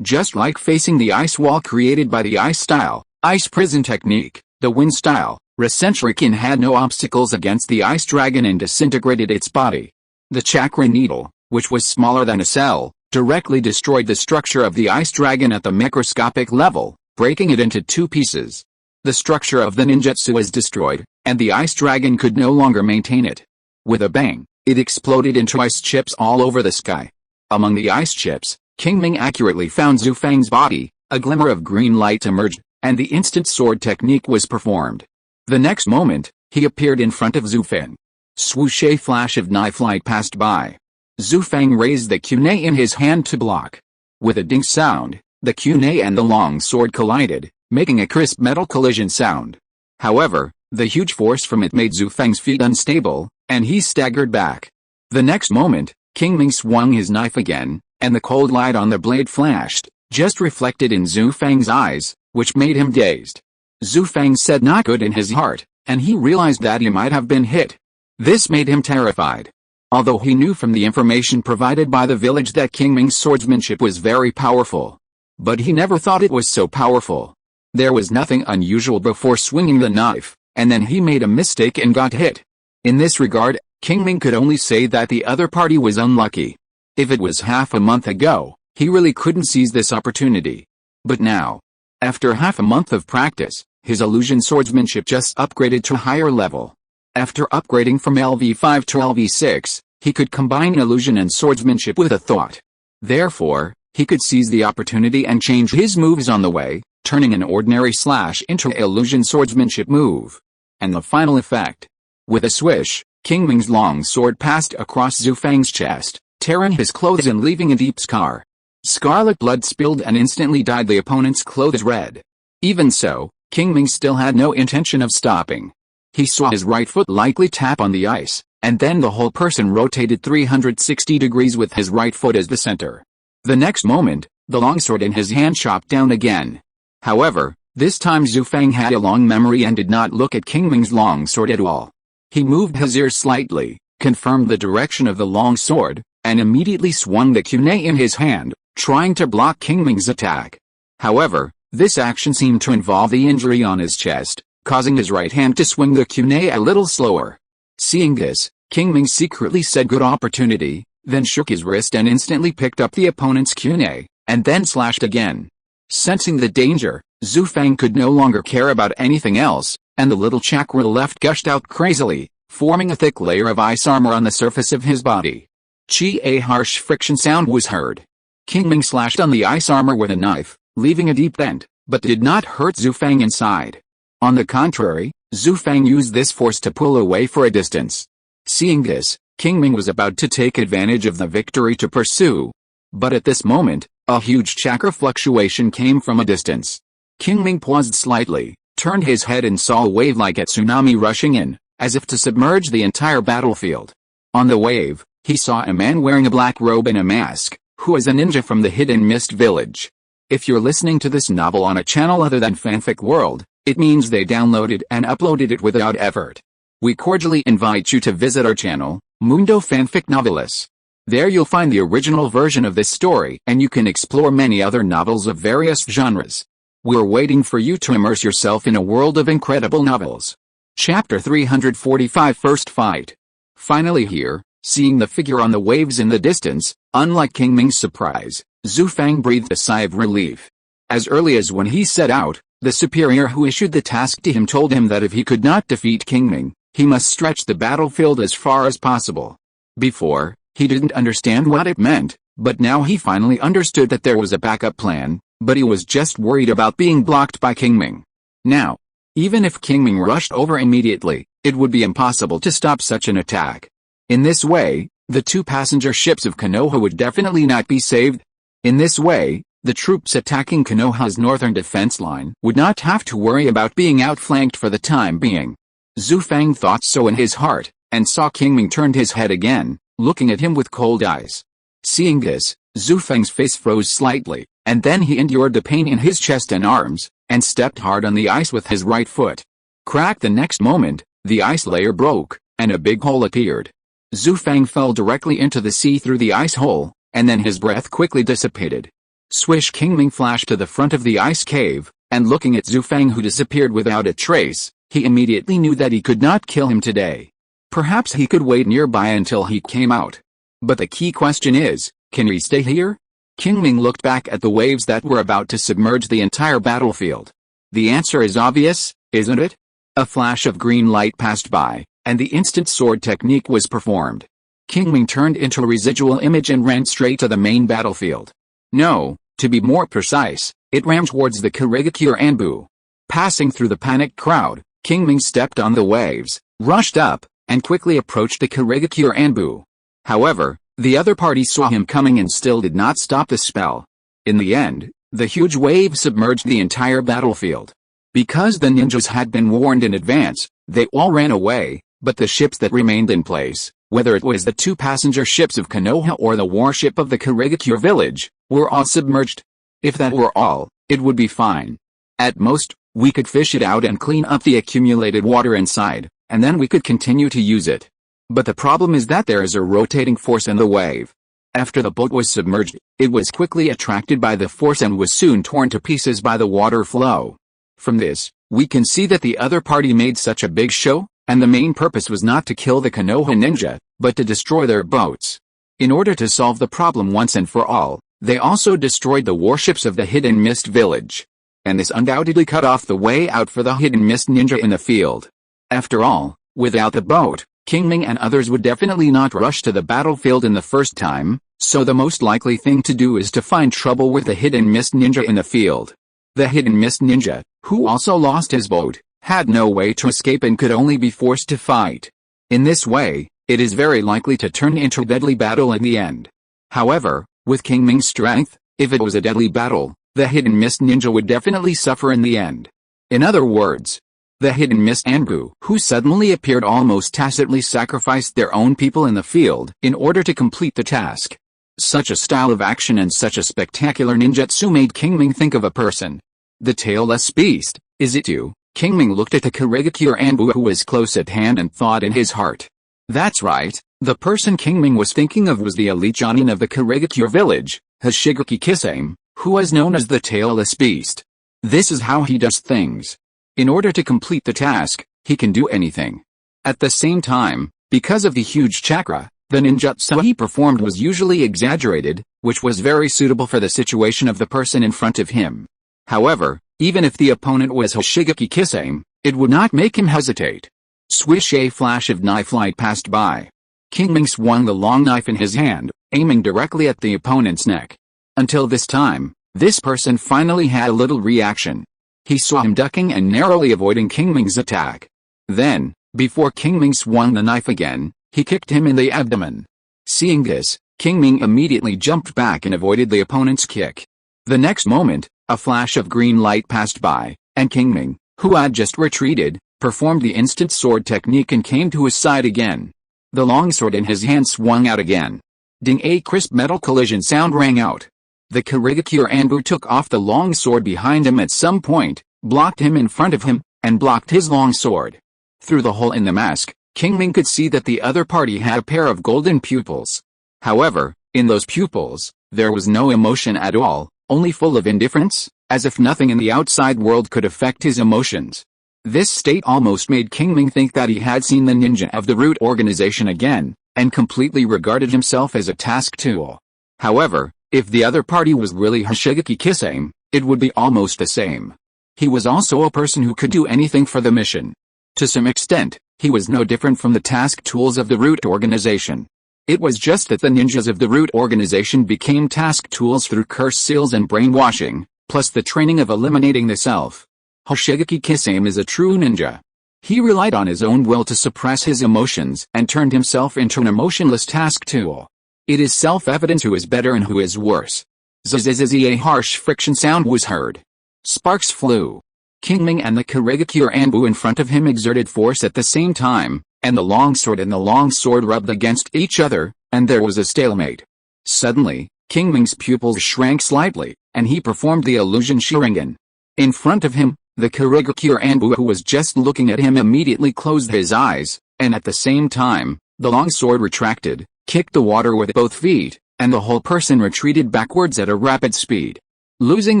Just like facing the ice wall created by the ice-style, ice prison technique, the wind-style, Shuriken had no obstacles against the ice dragon and disintegrated its body. The chakra needle, which was smaller than a cell, directly destroyed the structure of the ice dragon at the microscopic level, breaking it into 2 pieces. The structure of the ninjutsu was destroyed, and the ice dragon could no longer maintain it. With a bang, it exploded into ice chips all over the sky. Among the ice chips, Qingming accurately found Zhu Fang's body, a glimmer of green light emerged, and the instant sword technique was performed. The next moment, he appeared in front of Zhu Fang. Swoosh, a flash of knife light passed by. Zhu Fang raised the kunai in his hand to block. With a ding sound, the kunai and the long sword collided, making a crisp metal collision sound. However, the huge force from it made Zhu Fang's feet unstable, and he staggered back. The next moment, Qingming swung his knife again, and the cold light on the blade flashed, just reflected in Zhu Fang's eyes, which made him dazed. Zhu Fang said not good in his heart, and he realized that he might have been hit. This made him terrified. Although he knew from the information provided by the village that Qingming's swordsmanship was very powerful. But he never thought it was so powerful. There was nothing unusual before swinging the knife, and then he made a mistake and got hit. In this regard, Qingming could only say that the other party was unlucky. If it was half a month ago, he really couldn't seize this opportunity. But now, after half a month of practice, his illusion swordsmanship just upgraded to a higher level. After upgrading from LV5 to LV6, he could combine illusion and swordsmanship with a thought. Therefore, he could seize the opportunity and change his moves on the way, turning an ordinary slash into an illusion swordsmanship move. And the final effect. With a swish, Qingming's long sword passed across Zhu Fang's chest, tearing his clothes and leaving a deep scar. Scarlet blood spilled and instantly dyed the opponent's clothes red. Even so, Qingming still had no intention of stopping. He saw his right foot lightly tap on the ice, and then the whole person rotated 360 degrees with his right foot as the center. The next moment, the longsword in his hand chopped down again. However, this time Zhu Fang had a long memory and did not look at Qingming's longsword at all. He moved his ear slightly, confirmed the direction of the long sword, and immediately swung the kunai in his hand, trying to block Qingming's attack. However, this action seemed to involve the injury on his chest, causing his right hand to swing the kunai a little slower. Seeing this, Qingming secretly said good opportunity, then shook his wrist and instantly picked up the opponent's kunai, and then slashed again. Sensing the danger, Zhu Fang could no longer care about anything else, and the little chakra left gushed out crazily, forming a thick layer of ice armor on the surface of his body. Chi, a harsh friction sound was heard. Qingming slashed on the ice armor with a knife, leaving a deep dent, but did not hurt Zhu Fang inside. On the contrary, Zhu Fang used this force to pull away for a distance. Seeing this, Qingming was about to take advantage of the victory to pursue. But at this moment, a huge chakra fluctuation came from a distance. Qingming paused slightly, turned his head and saw a wave like a tsunami rushing in, as if to submerge the entire battlefield. On the wave, he saw a man wearing a black robe and a mask, who was a ninja from the hidden mist village. If you're listening to this novel on a channel other than Fanfic World, it means they downloaded and uploaded it without effort. We cordially invite you to visit our channel, Mundo Fanfic Novelis. There you'll find the original version of this story and you can explore many other novels of various genres. We're waiting for you to immerse yourself in a world of incredible novels. Chapter 345 First Fight. Finally here, seeing the figure on the waves in the distance, unlike Qingming's surprise, Zhu Fang breathed a sigh of relief. As early as when he set out, the superior who issued the task to him told him that if he could not defeat Qingming, he must stretch the battlefield as far as possible. Before, he didn't understand what it meant, but now he finally understood that there was a backup plan, but he was just worried about being blocked by Qingming. Now, even if Qingming rushed over immediately, it would be impossible to stop such an attack. In this way, the two passenger ships of Konoha would definitely not be saved. In this way, the troops attacking Konoha's northern defense line would not have to worry about being outflanked for the time being. Zhu Fang thought so in his heart, and saw Qingming turned his head again, looking at him with cold eyes. Seeing this, Zhu Fang's face froze slightly, and then he endured the pain in his chest and arms, and stepped hard on the ice with his right foot. Crack! The next moment, the ice layer broke, and a big hole appeared. Zhu Fang fell directly into the sea through the ice hole, and then his breath quickly dissipated. Swish! Qingming flashed to the front of the ice cave, and looking at Zhu Fang who disappeared without a trace, he immediately knew that he could not kill him today. Perhaps he could wait nearby until he came out. But the key question is, can he stay here? Qingming looked back at the waves that were about to submerge the entire battlefield. The answer is obvious, isn't it? A flash of green light passed by, and the instant sword technique was performed. Qingming turned into a residual image and ran straight to the main battlefield. No, to be more precise, it ran towards the Kurigakure Anbu. Passing through the panicked crowd, Qingming stepped on the waves, rushed up, and quickly approached the Kurigakure Anbu. However, the other party saw him coming and still did not stop the spell. In the end, the huge wave submerged the entire battlefield. Because the ninjas had been warned in advance, they all ran away, but the ships that remained in place, whether it was the two passenger ships of Konoha or the warship of the Kurigakure village, were all submerged. If that were all, it would be fine. At most, we could fish it out and clean up the accumulated water inside, and then we could continue to use it. But the problem is that there is a rotating force in the wave. After the boat was submerged, it was quickly attracted by the force and was soon torn to pieces by the water flow. From this, we can see that the other party made such a big show, and the main purpose was not to kill the Konoha ninja, but to destroy their boats. In order to solve the problem once and for all, they also destroyed the warships of the Hidden Mist village. And this undoubtedly cut off the way out for the Hidden Mist ninja in the field. After all, without the boat, Qingming and others would definitely not rush to the battlefield in the first time, so the most likely thing to do is to find trouble with the Hidden Mist ninja in the field. The Hidden Mist ninja, who also lost his boat, had no way to escape and could only be forced to fight. In this way, it is very likely to turn into a deadly battle in the end. However, with Qingming's strength, if it was a deadly battle, the Hidden Mist ninja would definitely suffer in the end. In other words, the Hidden Mist Anbu, who suddenly appeared almost tacitly sacrificed their own people in the field in order to complete the task. Such a style of action and such a spectacular ninjutsu made Qingming think of a person. The tailless beast, is it you? Qingming looked at the Kurigakure Anbu who was close at hand and thought in his heart. That's right, the person Qingming was thinking of was the elite Jonin of the Kurigakure village, Hoshigaki Kisame, who was known as the tailless beast. This is how he does things. In order to complete the task, he can do anything. At the same time, because of the huge chakra, the ninjutsu he performed was usually exaggerated, which was very suitable for the situation of the person in front of him. However, even if the opponent was Hoshigaki Kisame, it would not make him hesitate. Swish! A flash of knife light passed by. Qingming swung the long knife in his hand, aiming directly at the opponent's neck. Until this time, this person finally had a little reaction. He saw him ducking and narrowly avoiding Qingming's attack. Then, before Qingming swung the knife again, he kicked him in the abdomen. Seeing this, Qingming immediately jumped back and avoided the opponent's kick. The next moment, a flash of green light passed by, and Qingming, who had just retreated, performed the instant sword technique and came to his side again. The longsword in his hand swung out again. Ding! A crisp metal collision sound rang out. The Kurigakure Anbu took off the long sword behind him at some point, blocked him in front of him, and blocked his long sword. Through the hole in the mask, Qingming could see that the other party had a pair of golden pupils. However, in those pupils, there was no emotion at all, only full of indifference, as if nothing in the outside world could affect his emotions. This state almost made Qingming think that he had seen the ninja of the root organization again, and completely regarded himself as a task tool. However, if the other party was really Hoshigaki Qingming, it would be almost the same. He was also a person who could do anything for the mission. To some extent, he was no different from the task tools of the root organization. It was just that the ninjas of the root organization became task tools through curse seals and brainwashing, plus the training of eliminating the self. Hoshigaki Qingming is a true ninja. He relied on his own will to suppress his emotions and turned himself into an emotionless task tool. It is self-evident who is better and who is worse. Zzzz, a harsh friction sound was heard. Sparks flew. Qingming and the Kurigakure Anbu in front of him exerted force at the same time, and the longsword and the longsword rubbed against each other, and there was a stalemate. Suddenly, Qingming's pupils shrank slightly, and he performed the illusion Sharingan. In front of him, the Kurigakure Anbu who was just looking at him immediately closed his eyes, and at the same time, the longsword retracted, kicked the water with both feet, and the whole person retreated backwards at a rapid speed. Losing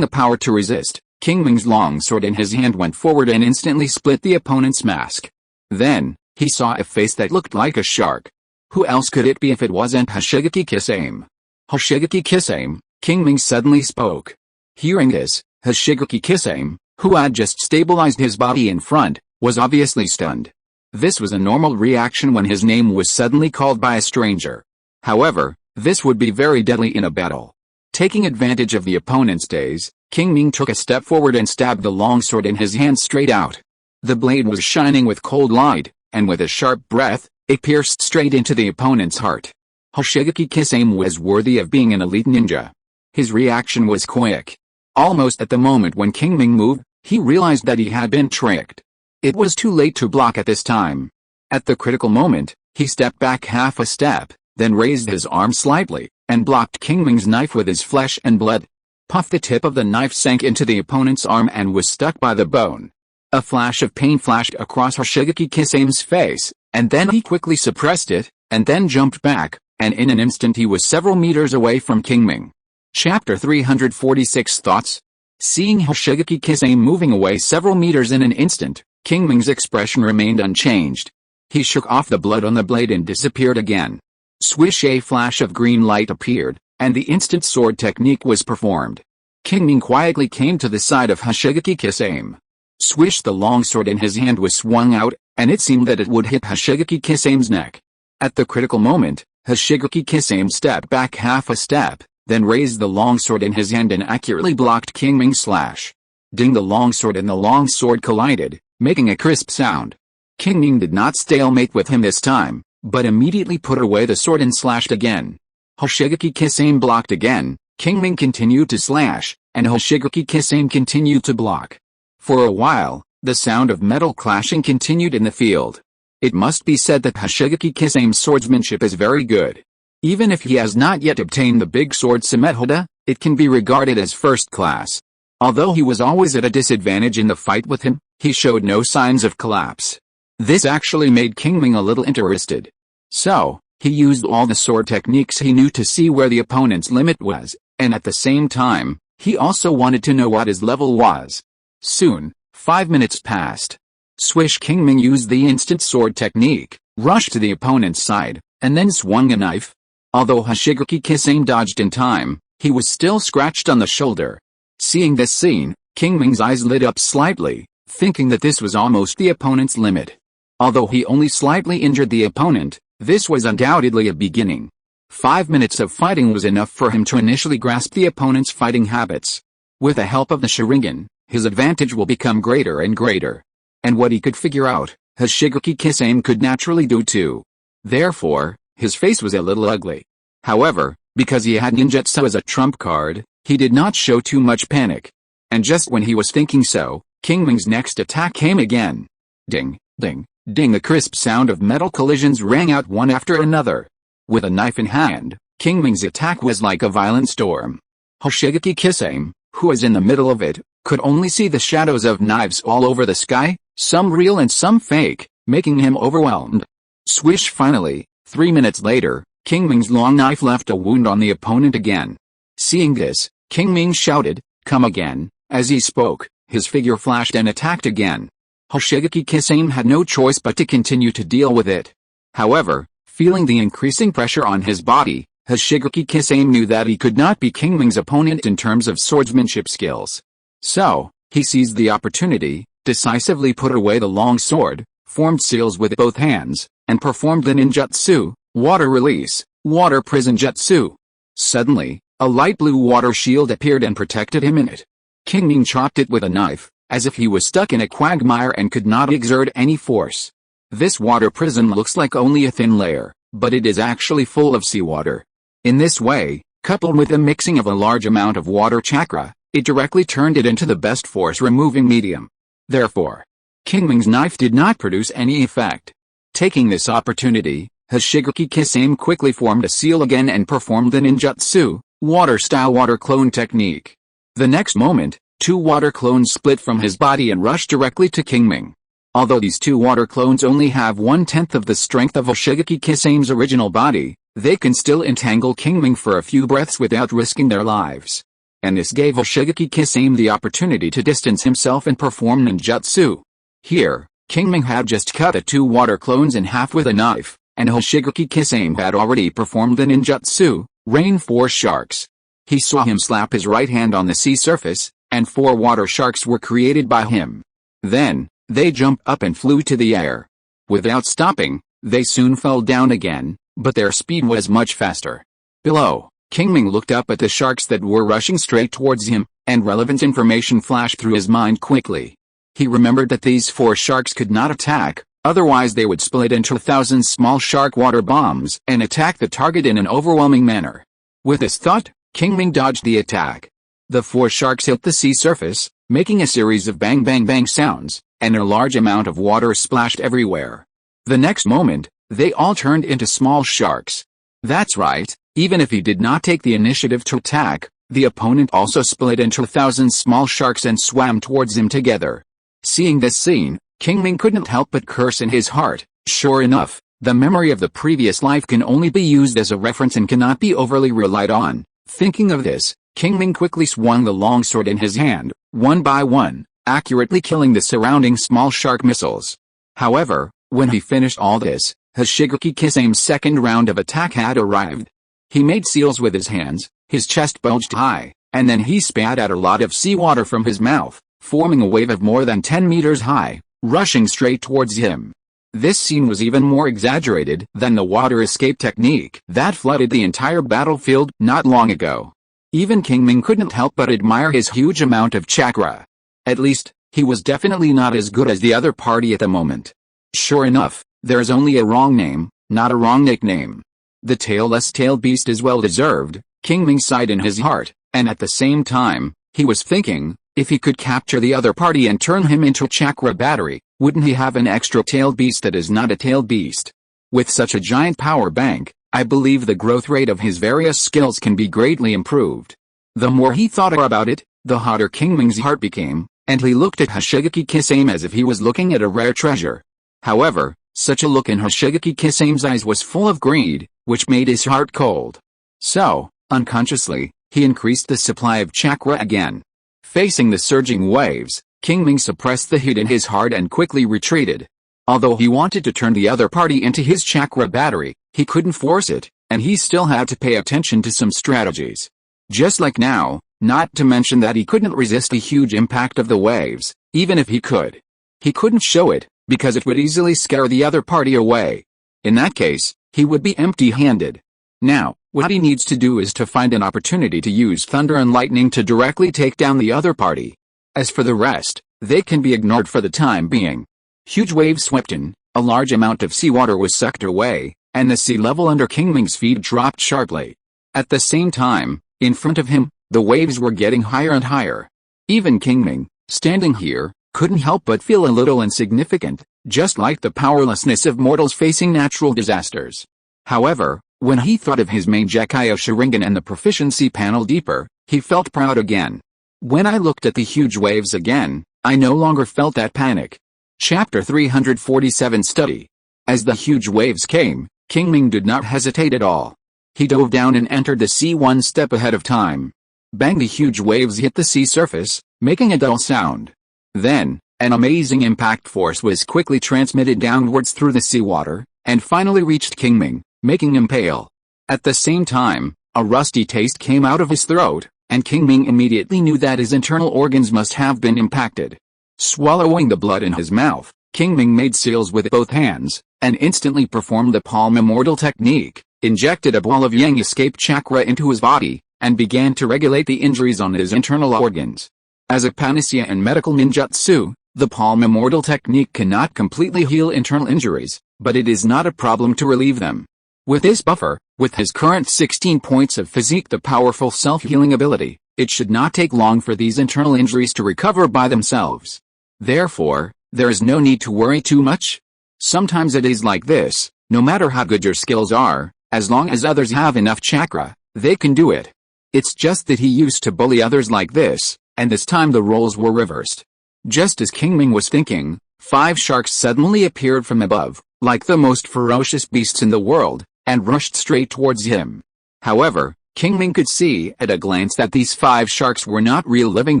the power to resist, Qingming's longsword in his hand went forward and instantly split the opponent's mask. Then, he saw a face that looked like a shark. Who else could it be if it wasn't Hoshigaki Qingming? Hoshigaki Qingming, Qingming suddenly spoke. Hearing this, Hoshigaki Qingming, who had just stabilized his body in front, was obviously stunned. This was a normal reaction when his name was suddenly called by a stranger. However, this would be very deadly in a battle. Taking advantage of the opponent's daze, Qingming took a step forward and stabbed the longsword in his hand straight out. The blade was shining with cold light, and with a sharp breath, it pierced straight into the opponent's heart. Hoshigaki Qingming was worthy of being an elite ninja. His reaction was quick. Almost at the moment when Qingming moved, he realized that he had been tricked. It was too late to block at this time. At the critical moment, he stepped back half a step, then raised his arm slightly, and blocked Qingming's knife with his flesh and blood. Puff! The tip of the knife sank into the opponent's arm and was stuck by the bone. A flash of pain flashed across Hoshigaki Qingming's face, and then he quickly suppressed it, and then jumped back, and in an instant he was several meters away from Qingming. Chapter 346 Thoughts? Seeing Hoshigaki Qingming moving away several meters in an instant, Qingming's expression remained unchanged. He shook off the blood on the blade and disappeared again. Swish! A flash of green light appeared, and the instant sword technique was performed. Qingming quietly came to the side of Hoshigaki Qingming. Swish! The longsword in his hand was swung out, and it seemed that it would hit Hoshigaki Qingming's neck. At the critical moment, Hoshigaki Qingming stepped back half a step, then raised the longsword in his hand and accurately blocked Qingming's slash. Ding! The longsword and the longsword collided, making a crisp sound. Qingming did not stalemate with him this time, but immediately put away the sword and slashed again. Hoshigaki Qingming blocked again, Qingming continued to slash, and Hoshigaki Qingming continued to block. For a while, the sound of metal clashing continued in the field. It must be said that Hoshigaki Qingming's swordsmanship is very good. Even if he has not yet obtained the big sword Samethoda, it can be regarded as first class. Although he was always at a disadvantage in the fight with him, he showed no signs of collapse. This actually made Qingming a little interested. So, he used all the sword techniques he knew to see where the opponent's limit was, and at the same time, he also wanted to know what his level was. Soon, 5 minutes passed. Swish! Qingming used the instant sword technique, rushed to the opponent's side, and then swung a knife. Although Hoshigaki Qingming dodged in time, he was still scratched on the shoulder. Seeing this scene, Qingming's eyes lit up slightly, thinking that this was almost the opponent's limit. Although he only slightly injured the opponent, this was undoubtedly a beginning. 5 minutes of fighting was enough for him to initially grasp the opponent's fighting habits. With the help of the Sharingan, his advantage will become greater and greater. And what he could figure out, his Shigeki Kisame could naturally do too. Therefore, his face was a little ugly. However, because he had ninjutsu as a trump card, he did not show too much panic. And just when he was thinking so, Qingming's next attack came again. Ding, ding, ding. A crisp sound of metal collisions rang out one after another. With a knife in hand, Qingming's attack was like a violent storm. Hoshigeki Kisame, who was in the middle of it, could only see the shadows of knives all over the sky, some real and some fake, making him overwhelmed. Swish. Finally, 3 minutes later, Qingming's long knife left a wound on the opponent again. Seeing this, Qingming shouted, "Come again." As he spoke, his figure flashed and attacked again. Hoshigeki Kisame had no choice but to continue to deal with it. However, feeling the increasing pressure on his body, Hoshigeki Kisame knew that he could not be Qingming's opponent in terms of swordsmanship skills. So, he seized the opportunity, decisively put away the long sword, formed seals with both hands, and performed the ninjutsu, water release, water prison jutsu. Suddenly, a light blue water shield appeared and protected him in it. Qingming chopped it with a knife, as if he was stuck in a quagmire and could not exert any force. This water prison looks like only a thin layer, but it is actually full of seawater. In this way, coupled with the mixing of a large amount of water chakra, it directly turned it into the best force-removing medium. Therefore, Qingming's knife did not produce any effect. Taking this opportunity, Hoshigeki Kisame quickly formed a seal again and performed the ninjutsu, water-style water clone technique. The next moment, 2 water clones split from his body and rushed directly to Qingming. Although these 2 water clones only have 1/10 of the strength of Hoshigeki Kisame's original body, they can still entangle Qingming for a few breaths without risking their lives. And this gave Hoshigeki Kisame the opportunity to distance himself and perform ninjutsu. Here, Qingming had just cut the 2 water clones in half with a knife, and Hoshigeki Kisame had already performed the ninjutsu, rain 4 sharks. He saw him slap his right hand on the sea surface, and 4 water sharks were created by him. Then, they jumped up and flew to the air. Without stopping, they soon fell down again, but their speed was much faster. Below, Qingming looked up at the sharks that were rushing straight towards him, and relevant information flashed through his mind quickly. He remembered that these 4 sharks could not attack, otherwise they would split into 1,000 small shark water bombs and attack the target in an overwhelming manner. With this thought, Qingming dodged the attack. The 4 sharks hit the sea surface, making a series of bang bang bang sounds, and a large amount of water splashed everywhere. The next moment, they all turned into small sharks. That's right, even if he did not take the initiative to attack, the opponent also split into 1,000 small sharks and swam towards him together. Seeing this scene, Qingming couldn't help but curse in his heart. Sure enough, the memory of the previous life can only be used as a reference and cannot be overly relied on. Thinking of this, Qingming quickly swung the longsword in his hand, one by one, accurately killing the surrounding small shark missiles. However, when he finished all this, Hoshigeki Kisame's second round of attack had arrived. He made seals with his hands, his chest bulged high, and then he spat out a lot of seawater from his mouth, forming a wave of more than 10 meters high, rushing straight towards him. This scene was even more exaggerated than the water escape technique that flooded the entire battlefield not long ago. Even Qingming couldn't help but admire his huge amount of chakra. At least, he was definitely not as good as the other party at the moment. Sure enough, there's only a wrong name, not a wrong nickname. The tailless tailed beast is well deserved, Qingming sighed in his heart, and at the same time, he was thinking, if he could capture the other party and turn him into a chakra battery, wouldn't he have an extra tailed beast that is not a tailed beast? With such a giant power bank, I believe the growth rate of his various skills can be greatly improved. The more he thought about it, the hotter Qingming's heart became, and he looked at Hoshigeki Kisame as if he was looking at a rare treasure. However, such a look in Hoshigeki Kisame's eyes was full of greed, which made his heart cold. So, unconsciously, he increased the supply of chakra again. Facing the surging waves, Qingming suppressed the heat in his heart and quickly retreated. Although he wanted to turn the other party into his chakra battery, he couldn't force it, and he still had to pay attention to some strategies. Just like now, not to mention that he couldn't resist the huge impact of the waves, even if he could. He couldn't show it, because it would easily scare the other party away. In that case, he would be empty-handed. Now, what he needs to do is to find an opportunity to use thunder and lightning to directly take down the other party. As for the rest, they can be ignored for the time being. Huge waves swept in, a large amount of seawater was sucked away, and the sea level under Qingming's feet dropped sharply. At the same time, in front of him, the waves were getting higher and higher. Even Qingming, standing here, couldn't help but feel a little insignificant, just like the powerlessness of mortals facing natural disasters. However, when he thought of his main Gekio Sharingan and the proficiency panel deeper, he felt proud again. When I looked at the huge waves again, I no longer felt that panic. Chapter 347 Study. As the huge waves came, Qingming did not hesitate at all. He dove down and entered the sea one step ahead of time. Bang! The huge waves hit the sea surface, making a dull sound. Then, an amazing impact force was quickly transmitted downwards through the seawater, and finally reached Qingming, making him pale. At the same time, a rusty taste came out of his throat, and Qingming immediately knew that his internal organs must have been impacted. Swallowing the blood in his mouth, Qingming made seals with both hands, and instantly performed the palm immortal technique, injected a ball of yang escape chakra into his body, and began to regulate the injuries on his internal organs. As a panacea in medical ninjutsu, the palm immortal technique cannot completely heal internal injuries, but it is not a problem to relieve them. With this buffer, with his current 16 points of physique, the powerful self-healing ability, it should not take long for these internal injuries to recover by themselves. Therefore, there is no need to worry too much. Sometimes it is like this: no matter how good your skills are, as long as others have enough chakra, they can do it. It's just that he used to bully others like this, and this time the roles were reversed. Just as Qingming was thinking, 5 sharks suddenly appeared from above, like the most ferocious beasts in the world, and rushed straight towards him. However, Qingming could see at a glance that these 5 sharks were not real living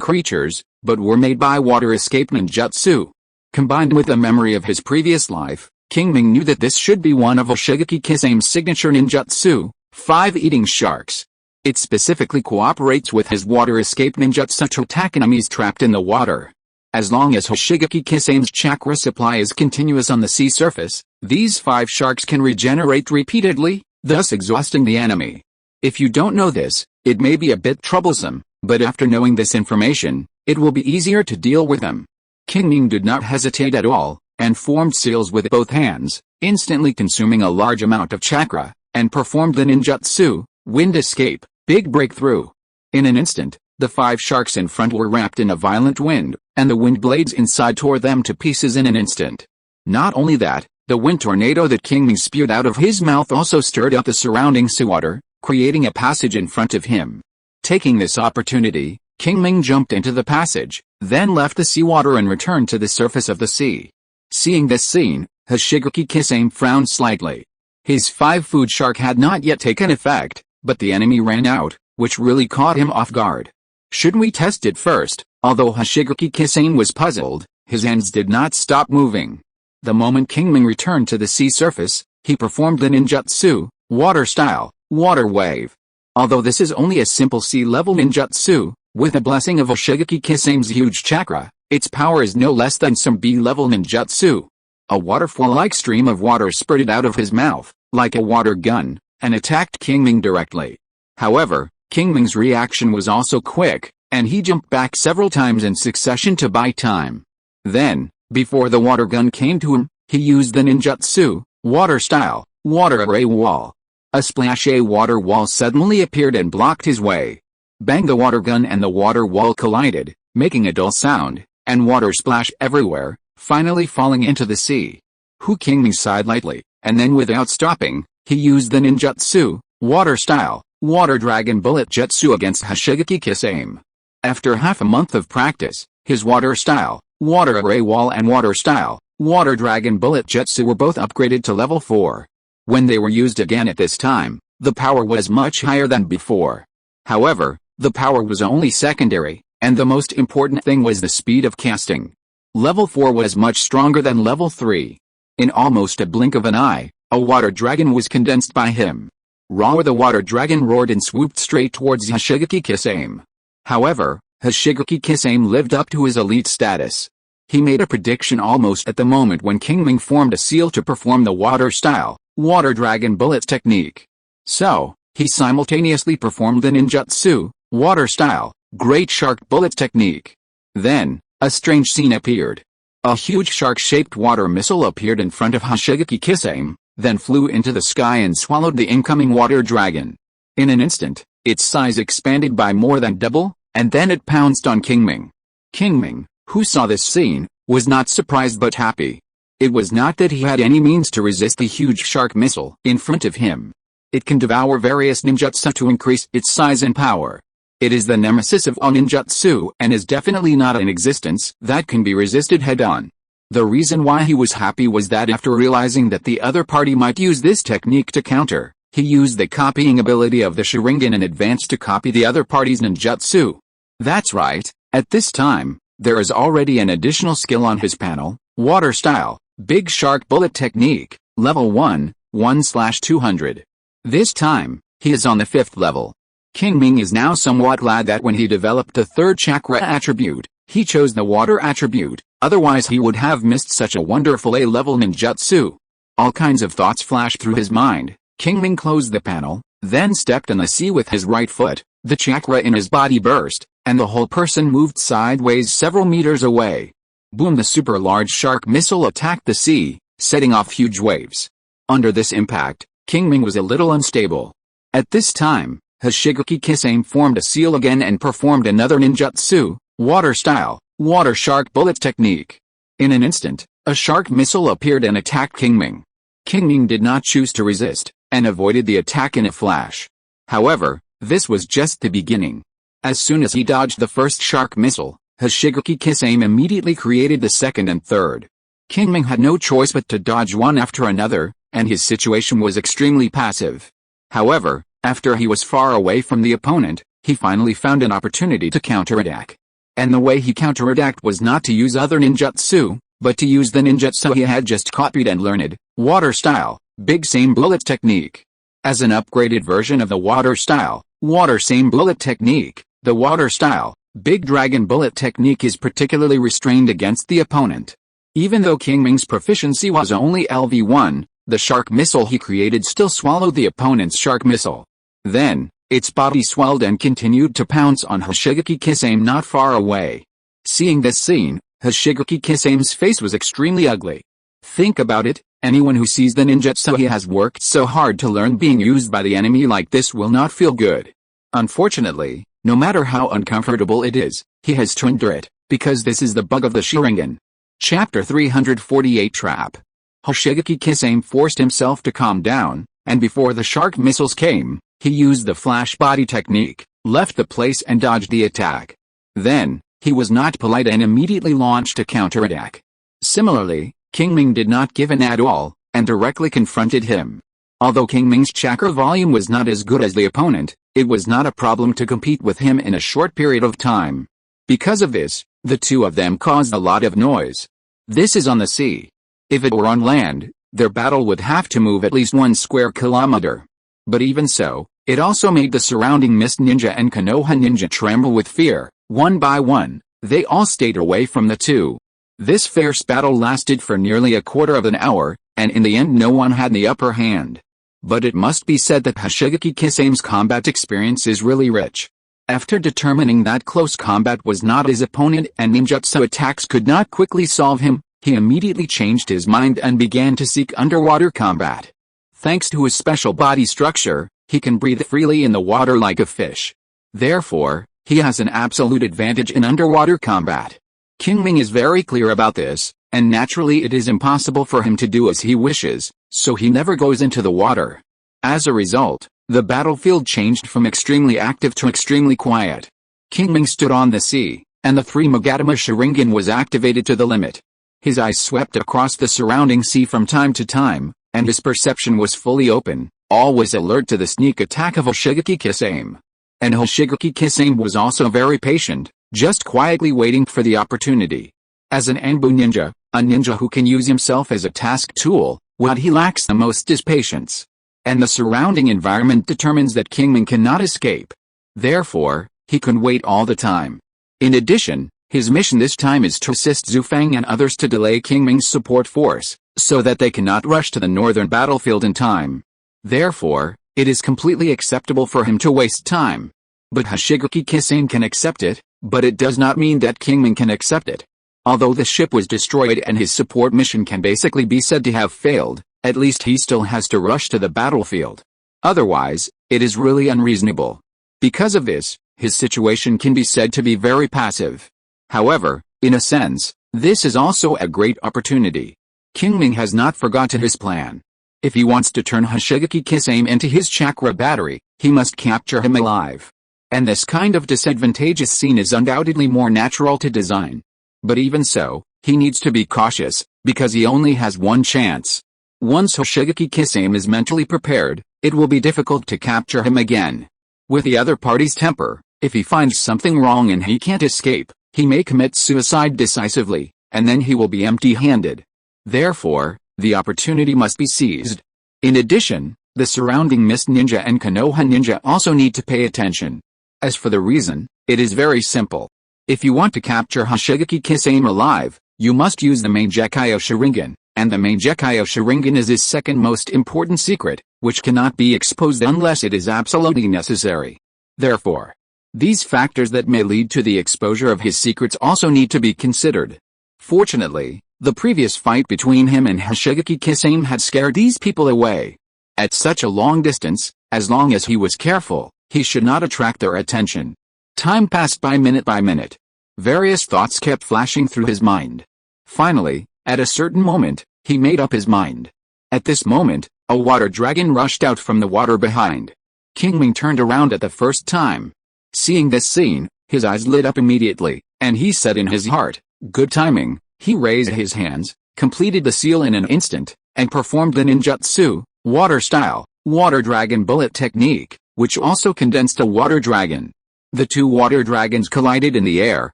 creatures, but were made by water escape ninjutsu. Combined with the memory of his previous life, Qingming knew that this should be one of Uchiha Qingming's signature ninjutsu, 5 eating sharks. It specifically cooperates with his water escape ninjutsu to attack enemies trapped in the water. As long as Uchiha Qingming's chakra supply is continuous on the sea surface, these 5 sharks can regenerate repeatedly, thus exhausting the enemy. If you don't know this, it may be a bit troublesome, but after knowing this information, it will be easier to deal with them. Qingming did not hesitate at all, and formed seals with both hands, instantly consuming a large amount of chakra, and performed the ninjutsu, wind escape, big breakthrough. In an instant, the 5 sharks in front were wrapped in a violent wind, and the wind blades inside tore them to pieces in an instant. Not only that, the wind tornado that Qingming spewed out of his mouth also stirred up the surrounding seawater, creating a passage in front of him. Taking this opportunity, Qingming jumped into the passage, then left the seawater and returned to the surface of the sea. Seeing this scene, Uchiha Qingming frowned slightly. His 5-food shark had not yet taken effect, but the enemy ran out, which really caught him off guard. Shouldn't we test it first? Although Uchiha Qingming was puzzled, his hands did not stop moving. The moment Qingming returned to the sea surface, he performed the ninjutsu, water style, water wave. Although this is only a simple sea-level ninjutsu, with the blessing of Uchiha Qingming's huge chakra, its power is no less than some B-level ninjutsu. A waterfall-like stream of water spurted out of his mouth, like a water gun, and attacked Qingming directly. However, Qingming's reaction was also quick, and he jumped back several times in succession to buy time. Then, before the water gun came to him, he used the ninjutsu, water style, water array wall. A splashy water wall suddenly appeared and blocked his way. Bang! The water gun and the water wall collided, making a dull sound, and water splashed everywhere, finally falling into the sea. Qingming sighed lightly, and then without stopping, he used the ninjutsu, water style, water dragon bullet jutsu against Uchiha Qingming. After half a month of practice, his water style, water array wall and water style, water dragon bullet jutsu were both upgraded to level 4. When they were used again at this time, the power was much higher than before. However, the power was only secondary, and the most important thing was the speed of casting. Level 4 was much stronger than level 3. In almost a blink of an eye, a water dragon was condensed by him. Roar! The water dragon roared and swooped straight towards Uchiha Qingming. However, Uchiha Qingming lived up to his elite status. He made a prediction almost at the moment when Qingming formed a seal to perform the water style, water dragon bullet technique. So, he simultaneously performed the ninjutsu, water style, great shark bullet technique. Then, a strange scene appeared. A huge shark-shaped water missile appeared in front of Hoshigaki Qingming, then flew into the sky and swallowed the incoming water dragon. In an instant, its size expanded by more than double, and then it pounced on Qingming. Qingming, who saw this scene, was not surprised but happy. It was not that he had any means to resist the huge shark missile in front of him. It can devour various ninjutsu to increase its size and power. It is the nemesis of all ninjutsu and is definitely not an existence that can be resisted head-on. The reason why he was happy was that after realizing that the other party might use this technique to counter, he used the copying ability of the Sharingan in advance to copy the other party's ninjutsu. That's right, at this time, there is already an additional skill on his panel, Water Style, Big Shark Bullet Technique, Level 1, 1/200. This time, he is on the 5th level. Qingming is now somewhat glad that when he developed the 3rd chakra attribute, he chose the water attribute, otherwise he would have missed such a wonderful A-level ninjutsu. All kinds of thoughts flashed through his mind. Qingming closed the panel, then stepped in the sea with his right foot, the chakra in his body burst, and the whole person moved sideways several meters away. Boom! The super large shark missile attacked the sea, setting off huge waves. Under this impact, Qingming was a little unstable. At this time, Hoshigaki Qingming formed a seal again and performed another ninjutsu, Water Style, Water Shark Bullet Technique. In an instant, a shark missile appeared and attacked Qingming. Qingming did not choose to resist, and avoided the attack in a flash. However, this was just the beginning. As soon as he dodged the first shark missile, Hoshigaki Qingming immediately created the second and third. Qingming had no choice but to dodge one after another, and his situation was extremely passive. However, after he was far away from the opponent, he finally found an opportunity to counterattack. And the way he counterattacked was not to use other ninjutsu, but to use the ninjutsu he had just copied and learned, Water Style, Big Same Bullet Technique. As an upgraded version of the Water Style, Water Same Bullet Technique, the Water Style, Big Dragon Bullet Technique is particularly restrained against the opponent. Even though Qingming's proficiency was only LV1, the shark missile he created still swallowed the opponent's shark missile. Then, its body swelled and continued to pounce on Hoshigaki Qingming not far away. Seeing this scene, Hoshigaki Qingming's face was extremely ugly. Think about it, anyone who sees the ninjutsu he has worked so hard to learn being used by the enemy like this will not feel good. Unfortunately, no matter how uncomfortable it is, he has to endure it, because this is the bug of the Sharingan. Chapter 348 Trap. Hoshigaki Qingming forced himself to calm down, and before the shark missiles came, he used the flash body technique, left the place and dodged the attack. Then, he was not polite and immediately launched a counterattack. Similarly, Qingming did not give in at all, and directly confronted him. Although Qingming's chakra volume was not as good as the opponent, it was not a problem to compete with him in a short period of time. Because of this, the two of them caused a lot of noise. This is on the sea. If it were on land, their battle would have to move at least 1 square kilometer. But even so, it also made the surrounding Mist Ninja and Konoha Ninja tremble with fear. One by one, they all stayed away from the two. This fierce battle lasted for nearly a quarter of an hour, and in the end no one had the upper hand. But it must be said that Hoshigaki Qingming's combat experience is really rich. After determining that close combat was not his opponent and ninjutsu attacks could not quickly solve him, he immediately changed his mind and began to seek underwater combat. Thanks to his special body structure, he can breathe freely in the water like a fish. Therefore, he has an absolute advantage in underwater combat. Qingming is very clear about this, and naturally it is impossible for him to do as he wishes, so he never goes into the water. As a result, the battlefield changed from extremely active to extremely quiet. Qingming stood on the sea, and the 3 Magatama Sharingan was activated to the limit. His eyes swept across the surrounding sea from time to time, and his perception was fully open, always alert to the sneak attack of Hoshigaki Qingming. And Hoshigaki Qingming was also very patient, just quietly waiting for the opportunity. As an Anbu ninja, a ninja who can use himself as a task tool, what he lacks the most is patience. And the surrounding environment determines that Qingming cannot escape. Therefore, he can wait all the time. In addition, his mission this time is to assist Zhu Fang and others to delay Qingming's support force, so that they cannot rush to the northern battlefield in time. Therefore, it is completely acceptable for him to waste time. But Hoshigaki Qingming can accept it, but it does not mean that Qingming can accept it. Although the ship was destroyed and his support mission can basically be said to have failed, at least he still has to rush to the battlefield. Otherwise, it is really unreasonable. Because of this, his situation can be said to be very passive. However, in a sense, this is also a great opportunity. Qingming has not forgotten his plan. If he wants to turn Hoshigaki Kisame into his chakra battery, he must capture him alive. And this kind of disadvantageous scene is undoubtedly more natural to design. But even so, he needs to be cautious, because he only has one chance. Once Hoshigaki Kisame is mentally prepared, it will be difficult to capture him again. With the other party's temper, if he finds something wrong and he can't escape, he may commit suicide decisively, and then he will be empty-handed. Therefore, the opportunity must be seized. In addition, the surrounding Mist Ninja and Konoha Ninja also need to pay attention. As for the reason, it is very simple. If you want to capture Hoshigaki Kisame alive, you must use the Mangekyo Sharingan, and the Mangekyo Sharingan is his second most important secret, which cannot be exposed unless it is absolutely necessary. Therefore, these factors that may lead to the exposure of his secrets also need to be considered. Fortunately, the previous fight between him and Hoshigaki Kisame had scared these people away. At such a long distance, as long as he was careful, he should not attract their attention. Time passed by minute. Various thoughts kept flashing through his mind. Finally, at a certain moment, he made up his mind. At this moment, a water dragon rushed out from the water behind. Qingming turned around at the first time. Seeing this scene, his eyes lit up immediately, and he said in his heart, "Good timing." He raised his hands, completed the seal in an instant, and performed the ninjutsu, water-style, water dragon bullet technique, which also condensed a water dragon. The two water dragons collided in the air,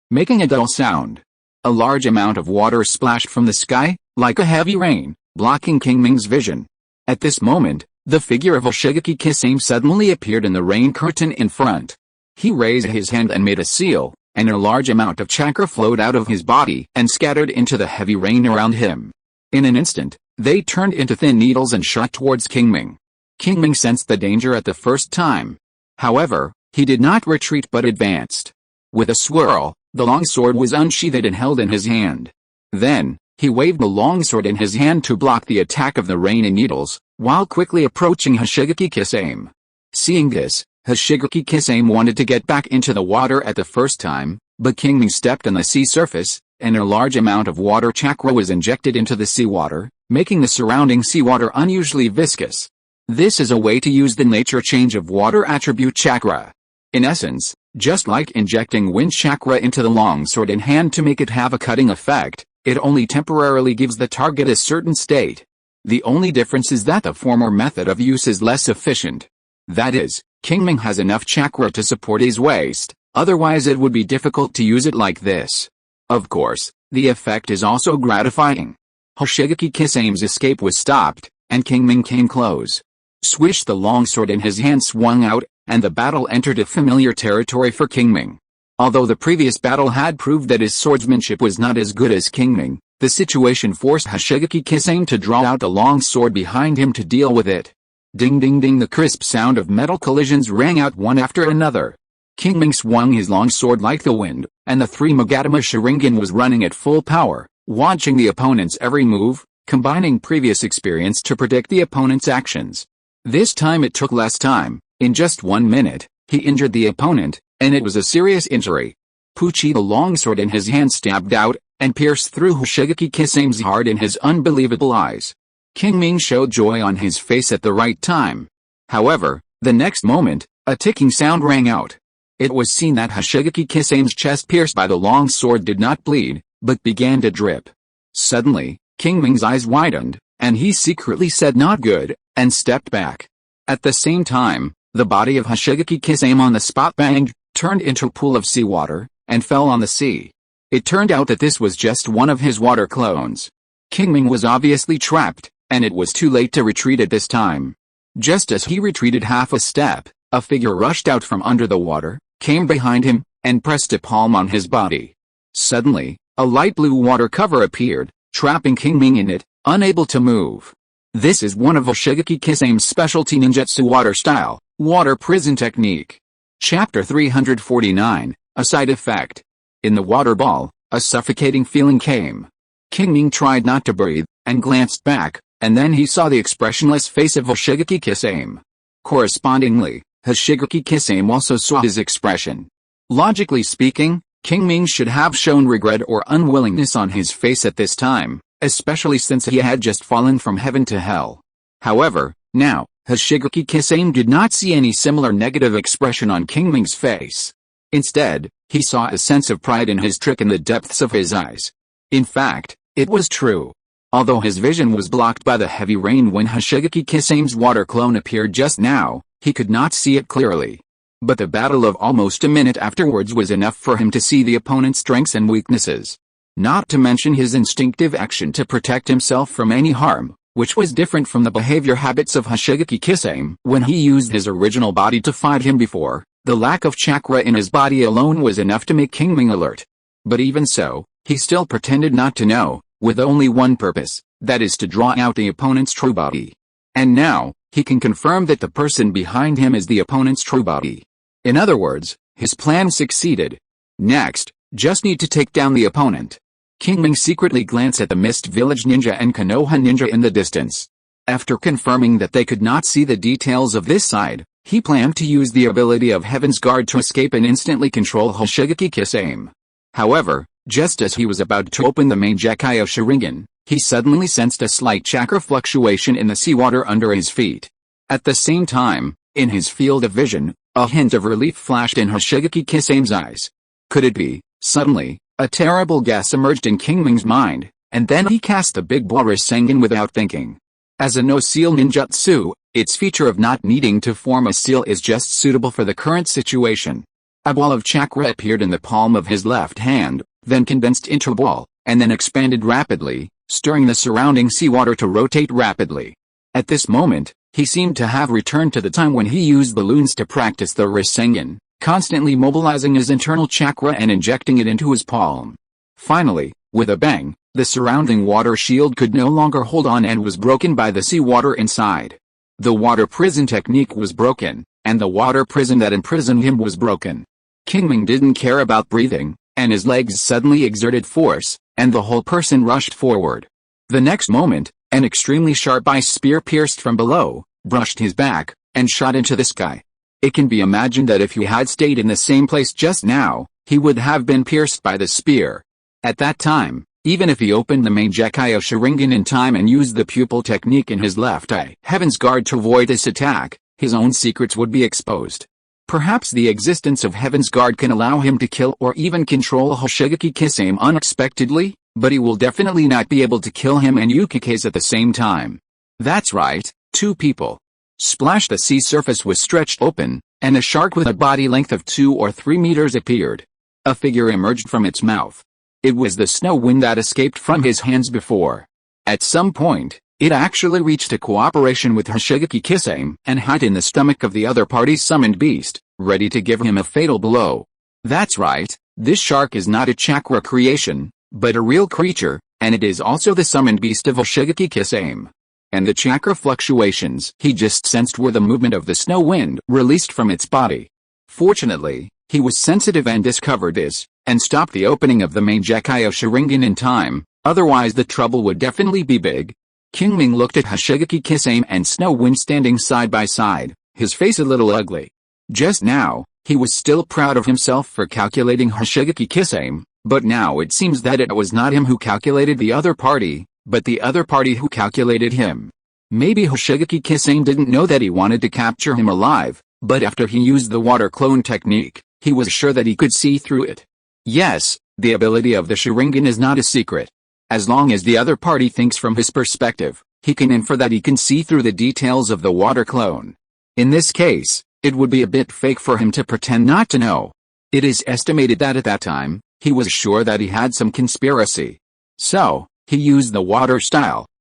making a dull sound. A large amount of water splashed from the sky, like a heavy rain, blocking Qingming's vision. At this moment, the figure of Hoshigaki Kisame suddenly appeared in the rain curtain in front. He raised his hand and made a seal, and a large amount of chakra flowed out of his body and scattered into the heavy rain around him. In an instant, they turned into thin needles and shot towards Qingming. Qingming sensed the danger at the first time. However, he did not retreat but advanced. With a swirl, the long sword was unsheathed and held in his hand. Then, he waved the long sword in his hand to block the attack of the rain and needles, while quickly approaching Hoshigaki Kisame. Seeing this, Hoshigaki Kisame wanted to get back into the water at the first time, but Qingming stepped on the sea surface, and a large amount of water chakra was injected into the seawater, making the surrounding seawater unusually viscous. This is a way to use the nature change of water attribute chakra. In essence, just like injecting wind chakra into the longsword in hand to make it have a cutting effect, it only temporarily gives the target a certain state. The only difference is that the former method of use is less efficient. That is, Qingming has enough chakra to support his waist, otherwise it would be difficult to use it like this. Of course, the effect is also gratifying. Hoshigaki Kisame's escape was stopped, and Qingming came close. Swish, the longsword in his hand swung out, and the battle entered a familiar territory for Qingming. Although the previous battle had proved that his swordsmanship was not as good as Qingming, the situation forced Hoshigaki Kisame to draw out the long sword behind him to deal with it. Ding ding ding, the crisp sound of metal collisions rang out one after another. Qingming swung his long sword like the wind, and the three Magatama Sharingan was running at full power, watching the opponent's every move, combining previous experience to predict the opponent's actions. This time it took less time. In just 1 minute, he injured the opponent, and it was a serious injury. Puchi, the longsword in his hand, stabbed out, and pierced through Hoshigaki Kisame's heart in his unbelievable eyes. Qingming showed joy on his face at the right time. However, the next moment, a ticking sound rang out. It was seen that Hoshigaki Kisame's chest pierced by the long sword did not bleed, but began to drip. Suddenly, Qingming's eyes widened, and he secretly said "not good," and stepped back. At the same time, the body of Hoshigaki Kisame on the spot banged, turned into a pool of seawater, and fell on the sea. It turned out that this was just one of his water clones. Qingming was obviously trapped, and it was too late to retreat at this time. Just as he retreated half a step, a figure rushed out from under the water, came behind him, and pressed a palm on his body. Suddenly, a light blue water cover appeared, trapping Qingming in it, unable to move. This is one of Hoshigaki Kisame's specialty ninjutsu water-style, water prison technique. Chapter 349, a side effect. In the water ball, A suffocating feeling came. Qingming tried not to breathe, and glanced back, and then he saw the expressionless face of Hoshigaki Kisame. Correspondingly, Hoshigaki Kisame also saw his expression. Logically speaking, Qingming should have shown regret or unwillingness on his face at this time, especially since he had just fallen from heaven to hell. However, now, Hoshigaki Kisame did not see any similar negative expression on Qingming's face. Instead, he saw a sense of pride in his trick in the depths of his eyes. In fact, it was true. Although his vision was blocked by the heavy rain when Hoshigaki Kisame's water clone appeared just now, he could not see it clearly. But the battle of almost a minute afterwards was enough for him to see the opponent's strengths and weaknesses. Not to mention his instinctive action to protect himself from any harm, which was different from the behavior habits of Hoshigaki Kisame when he used his original body to fight him before. The lack of chakra in his body alone was enough to make Qingming alert. But even so, he still pretended not to know, with only one purpose, that is to draw out the opponent's true body. And now, he can confirm that the person behind him is the opponent's true body. In other words, his plan succeeded. Next, just need to take down the opponent. Qingming secretly glanced at the Mist Village Ninja and Konoha Ninja in the distance. After confirming that they could not see the details of this side, he planned to use the ability of Heaven's Guard to escape and instantly control Hoshigaki Kisame. However, just as he was about to open the main Gekyo Sharingan, he suddenly sensed a slight chakra fluctuation in the seawater under his feet. At the same time, in his field of vision, a hint of relief flashed in Hoshigaki Kisame's eyes. Could it be? Suddenly, a terrible guess emerged in Qingming's mind, and then he cast the big ball Rasengan without thinking. As a no-seal ninjutsu, its feature of not needing to form a seal is just suitable for the current situation. A ball of chakra appeared in the palm of his left hand, then condensed into a ball, and then expanded rapidly, stirring the surrounding seawater to rotate rapidly. At this moment, he seemed to have returned to the time when he used balloons to practice the Rasengan, constantly mobilizing his internal chakra and injecting it into his palm. Finally, with a bang, the surrounding water shield could no longer hold on and was broken by the seawater inside. The water prison technique was broken, and the water prison that imprisoned him was broken. Qingming didn't care about breathing, and his legs suddenly exerted force, and the whole person rushed forward. The next moment, an extremely sharp ice spear pierced from below, brushed his back, and shot into the sky. It can be imagined that if he had stayed in the same place just now, he would have been pierced by the spear. At that time, even if he opened the main Gekyo Sharingan in time and used the pupil technique in his left eye, Heaven's Guard to avoid this attack, his own secrets would be exposed. Perhaps the existence of Heaven's Guard can allow him to kill or even control Hoshigaki Kisame unexpectedly, but he will definitely not be able to kill him and Yukikaze at the same time. That's right, two people. Splash! The sea surface was stretched open, and a shark with a body length of 2 or 3 meters appeared. A figure emerged from its mouth. It was the snow wind that escaped from his hands before. At some point, it actually reached a cooperation with Hoshigaki Kisame and hid in the stomach of the other party's summoned beast, ready to give him a fatal blow. That's right, this shark is not a chakra creation, but a real creature, and it is also the summoned beast of Hoshigaki Kisame. And the chakra fluctuations he just sensed were the movement of the snow wind released from its body. Fortunately, he was sensitive and discovered this, and stopped the opening of the main Gekyo Sharingan in time, otherwise the trouble would definitely be big. Qingming looked at Hoshigaki Kisame and Snow Wind standing side by side, his face a little ugly. Just now, he was still proud of himself for calculating Hoshigaki Kisame, but now it seems that it was not him who calculated the other party, but the other party who calculated him. Maybe Hoshigaki Kisame didn't know that he wanted to capture him alive, but after he used the water clone technique, he was sure that he could see through it. Yes, the ability of the Sharingan is not a secret. As long as the other party thinks from his perspective, he can infer that he can see through the details of the water clone. In this case, it would be a bit fake for him to pretend not to know. It is estimated that at that time, he was sure that he had some conspiracy. So, he used the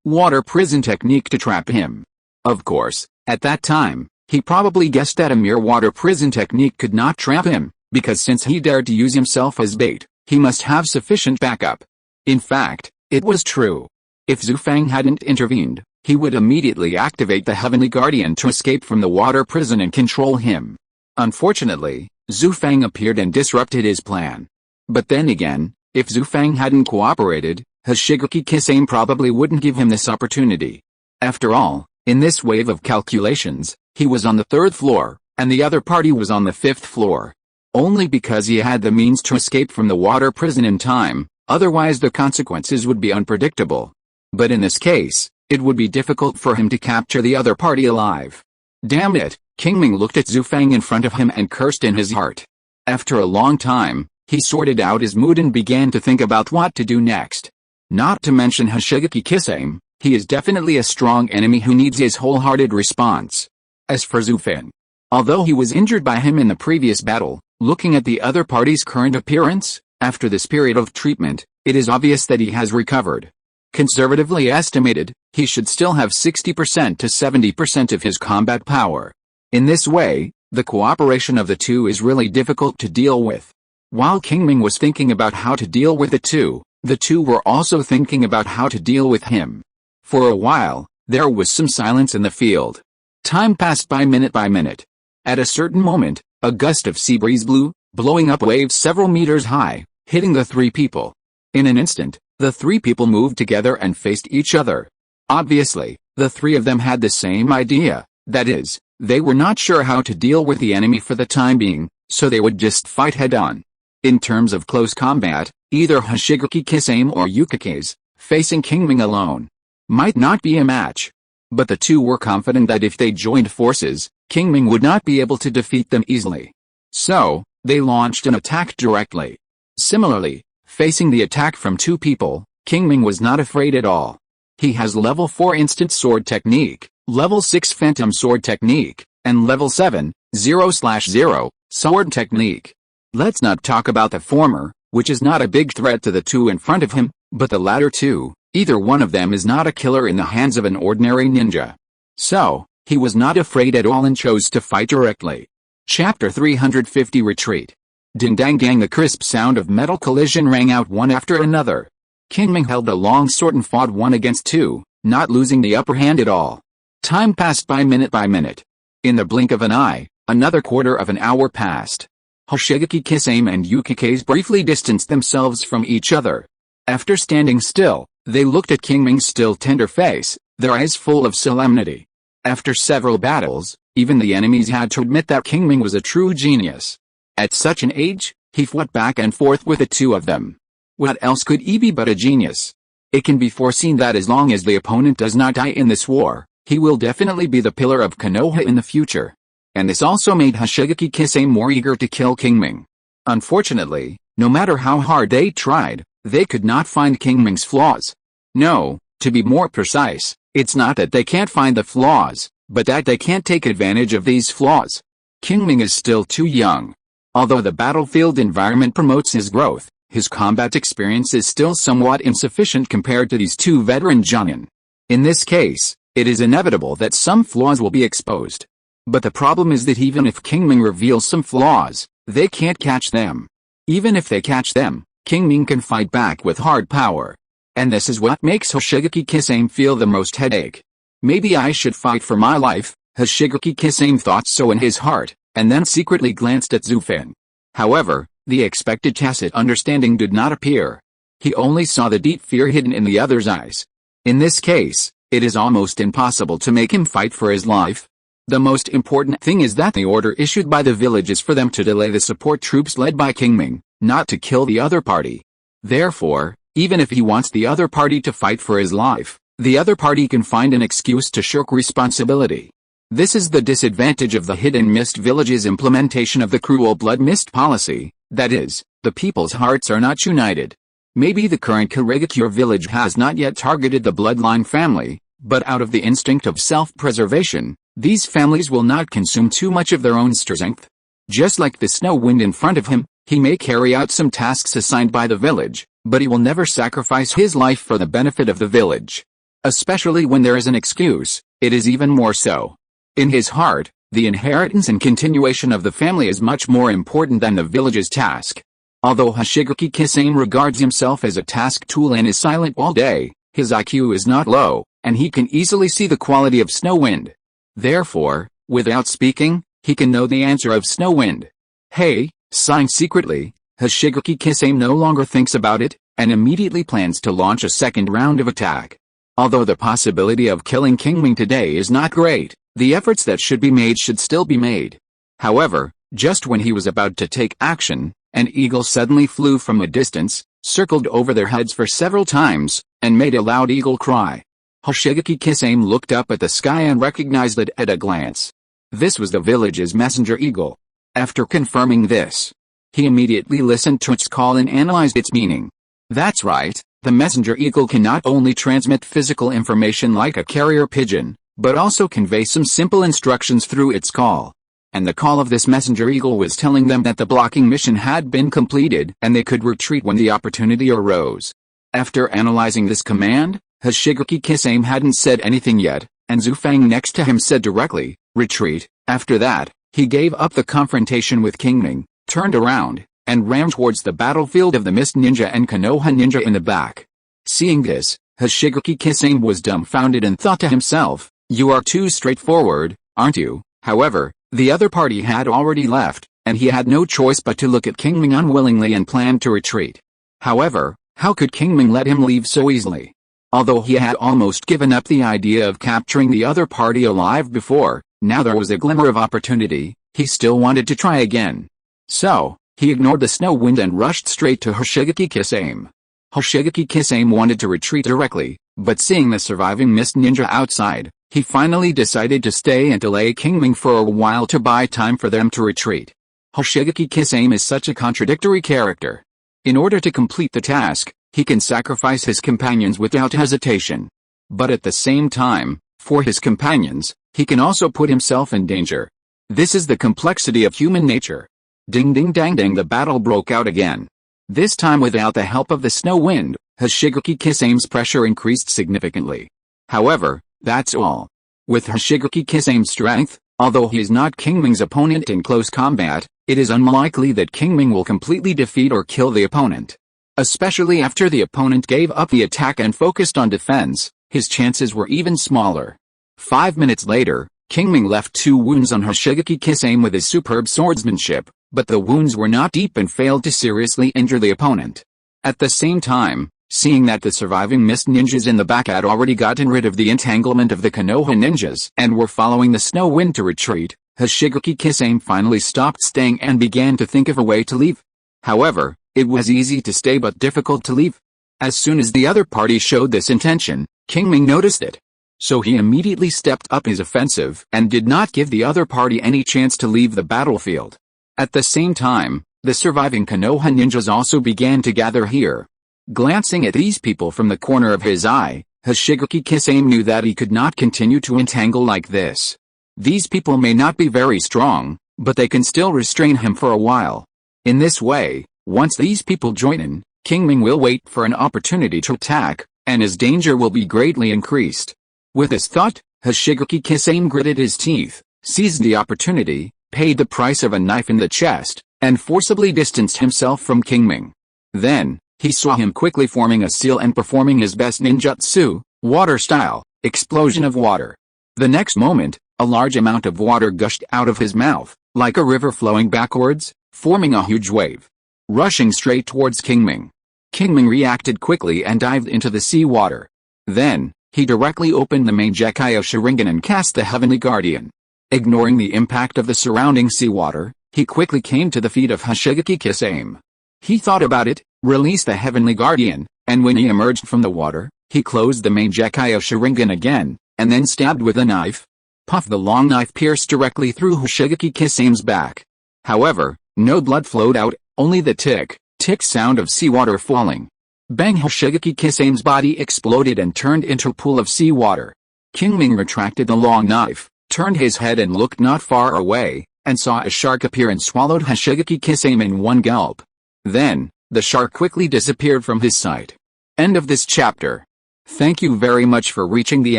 water prison technique to trap him. Of course, at that time, he probably guessed that a mere water prison technique could not trap him, because since he dared to use himself as bait, he must have sufficient backup. In fact, it was true. If Zhu Fang hadn't intervened, he would immediately activate the Heavenly Guardian to escape from the water prison and control him. Unfortunately, Zhu Fang appeared and disrupted his plan. But then again, If Zhu Fang hadn't cooperated, Hoshigaki Kisame probably wouldn't give him this opportunity. After all, in this wave of calculations, he was on the 3rd floor, and the other party was on the 5th floor. Only because he had the means to escape from the water prison in time, otherwise the consequences would be unpredictable. But in this case, it would be difficult for him to capture the other party alive. Damn it, Qingming looked at Zhu Fang in front of him and cursed in his heart. After a long time, he sorted out his mood and began to think about what to do next. Not to mention Hoshigaki Kisame, he is definitely a strong enemy who needs his wholehearted response. As for Zhu Fang, although he was injured by him in the previous battle, looking at the other party's current appearance, after this period of treatment, it is obvious that he has recovered. Conservatively estimated, he should still have 60% to 70% of his combat power. In this way, the cooperation of the two is really difficult to deal with. While Qingming was thinking about how to deal with the two were also thinking about how to deal with him. For a while, there was some silence in the field. Time passed by minute. At a certain moment, a gust of sea breeze blew, blowing up waves several meters high, hitting the 3 people. In an instant, the 3 people moved together and faced each other. Obviously, the 3 of them had the same idea, that is, they were not sure how to deal with the enemy for the time being, so they would just fight head-on. In terms of close combat, either Hoshigaki Kisame or Ukikaze, facing Qingming alone, might not be a match. But the two were confident that if they joined forces, Qingming would not be able to defeat them easily. So, they launched an attack directly. Similarly, facing the attack from 2 people, Qingming was not afraid at all. He has level 4 instant sword technique, level 6 phantom sword technique, and level 7, 0/0, sword technique. Let's not talk about the former, which is not a big threat to the 2 in front of him, but the latter 2, either one of them is not a killer in the hands of an ordinary ninja. So, he was not afraid at all and chose to fight directly. Chapter 350 Retreat. Ding-dang-dang, the crisp sound of metal collision rang out one after another. Qingming held a long sword and fought 1 against 2, not losing the upper hand at all. Time passed by minute. In the blink of an eye, another quarter of an hour passed. Hoshigaki Kisame and Ukikaze briefly distanced themselves from each other. After standing still, they looked at Qingming's still tender face, their eyes full of solemnity. After several battles, even the enemies had to admit that Qingming was a true genius. At such an age, he fought back and forth with the 2 of them. What else could he be but a genius? It can be foreseen that as long as the opponent does not die in this war, he will definitely be the pillar of Konoha in the future. And this also made Hoshigaki Kisame more eager to kill Qingming. Unfortunately, no matter how hard they tried, they could not find Qingming's flaws. No, to be more precise, it's not that they can't find the flaws, but that they can't take advantage of these flaws. Qingming is still too young. Although the battlefield environment promotes his growth, his combat experience is still somewhat insufficient compared to these 2 veteran Jonin. In this case, it is inevitable that some flaws will be exposed. But the problem is that even if Qingming reveals some flaws, they can't catch them. Even if they catch them, Qingming can fight back with hard power. And this is what makes Hoshigaki Kisame feel the most headache. Maybe I should fight for my life, Hoshigaki Kisame thought so in his heart, and then secretly glanced at Zhu Fang. However, the expected tacit understanding did not appear. He only saw the deep fear hidden in the other's eyes. In this case, it is almost impossible to make him fight for his life. The most important thing is that the order issued by the village is for them to delay the support troops led by Qingming, not to kill the other party. Therefore, even if he wants the other party to fight for his life, the other party can find an excuse to shirk responsibility. This is the disadvantage of the Hidden Mist Village's implementation of the cruel blood mist policy, that is, the people's hearts are not united. Maybe the current Kirigakure village has not yet targeted the bloodline family, but out of the instinct of self-preservation, these families will not consume too much of their own strength. Just like the snow wind in front of him, he may carry out some tasks assigned by the village, but he will never sacrifice his life for the benefit of the village. Especially when there is an excuse, it is even more so. In his heart, the inheritance and continuation of the family is much more important than the village's task. Although Hoshigaki Kisame regards himself as a task tool and is silent all day, his IQ is not low, and he can easily see the quality of Snowwind. Therefore, without speaking, he can know the answer of Snowwind. Hey, sighing secretly, Hoshigaki Kisame no longer thinks about it, and immediately plans to launch a second round of attack. Although the possibility of killing Qingming today is not great, the efforts that should be made should still be made. However, just when he was about to take action, an eagle suddenly flew from a distance, circled over their heads for several times, and made a loud eagle cry. Hoshigaki Kisame looked up at the sky and recognized it at a glance. This was the village's messenger eagle. After confirming this, he immediately listened to its call and analyzed its meaning. That's right, the messenger eagle can not only transmit physical information like a carrier pigeon, but also convey some simple instructions through its call. And the call of this messenger eagle was telling them that the blocking mission had been completed and they could retreat when the opportunity arose. After analyzing this command, Hoshigaki Kisame hadn't said anything yet, and Zhu Fang next to him said directly, "Retreat." After that, he gave up the confrontation with Qingming, turned around, and ran towards the battlefield of the Mist Ninja and Konoha Ninja in the back. Seeing this, Hoshigaki Kisame was dumbfounded and thought to himself, "You are too straightforward, aren't you?" However, the other party had already left, and he had no choice but to look at Qingming unwillingly and planned to retreat. However, how could Qingming let him leave so easily? Although he had almost given up the idea of capturing the other party alive before, now there was a glimmer of opportunity, he still wanted to try again. So, he ignored the snow wind and rushed straight to Hoshigaki Kisame. Hoshigaki Kisame wanted to retreat directly, but seeing the surviving Mist Ninja outside, he finally decided to stay and delay Qingming for a while to buy time for them to retreat. Hoshigaki Kisame is such a contradictory character. In order to complete the task, he can sacrifice his companions without hesitation. But at the same time, for his companions, he can also put himself in danger. This is the complexity of human nature. Ding ding dang dang, the battle broke out again. This time without the help of the snow wind, Hoshigaki Kisame's pressure increased significantly. However, that's all. With Hoshigaki Kisame's strength, although he is not Qingming's opponent in close combat, it is unlikely that Qingming will completely defeat or kill the opponent. Especially after the opponent gave up the attack and focused on defense, his chances were even smaller. 5 minutes later, Qingming left 2 wounds on Hoshigaki Kisame with his superb swordsmanship, but the wounds were not deep and failed to seriously injure the opponent. At the same time, seeing that the surviving Mist Ninjas in the back had already gotten rid of the entanglement of the Konoha Ninjas and were following the snow wind to retreat, Hoshigaki Kisame finally stopped staying and began to think of a way to leave. However, it was easy to stay but difficult to leave. As soon as the other party showed this intention, Qingming noticed it. So he immediately stepped up his offensive and did not give the other party any chance to leave the battlefield. At the same time, the surviving Konoha Ninjas also began to gather here. Glancing at these people from the corner of his eye, Hoshigaki Kisame knew that he could not continue to entangle like this. These people may not be very strong, but they can still restrain him for a while. In this way, once these people join in, Qingming will wait for an opportunity to attack, and his danger will be greatly increased. With this thought, Hoshigaki Kisame gritted his teeth, seized the opportunity, paid the price of a knife in the chest, and forcibly distanced himself from Qingming. Then, he saw him quickly forming a seal and performing his best ninjutsu, water style, explosion of water. The next moment, a large amount of water gushed out of his mouth, like a river flowing backwards, forming a huge wave. Rushing straight towards Qingming. Qingming reacted quickly and dived into the sea water. Then, he directly opened the main Gekiyo Sharingan and cast the Heavenly Guardian. Ignoring the impact of the surrounding seawater, he quickly came to the feet of Hoshigaki Kisame. He thought about it, released the Heavenly Guardian, and when he emerged from the water, he closed the main Gekiyo Sharingan again, and then stabbed with a knife. Puff! The long knife pierced directly through Hoshigaki Kisame's back. However, no blood flowed out, only the tick sound of seawater falling. Bang! Hoshigaki Kisame's body exploded and turned into a pool of seawater. Qingming retracted the long knife, turned his head and looked not far away, and saw a shark appear and swallowed Hoshigaki Kisame in one gulp. Then, the shark quickly disappeared from his sight. End of this chapter. Thank you very much for reaching the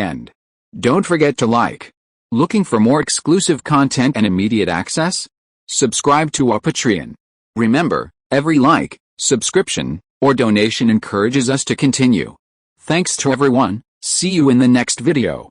end. Don't forget to like. Looking for more exclusive content and immediate access? Subscribe to our Patreon. Remember, every like, subscription, or donation encourages us to continue. Thanks to everyone, see you in the next video.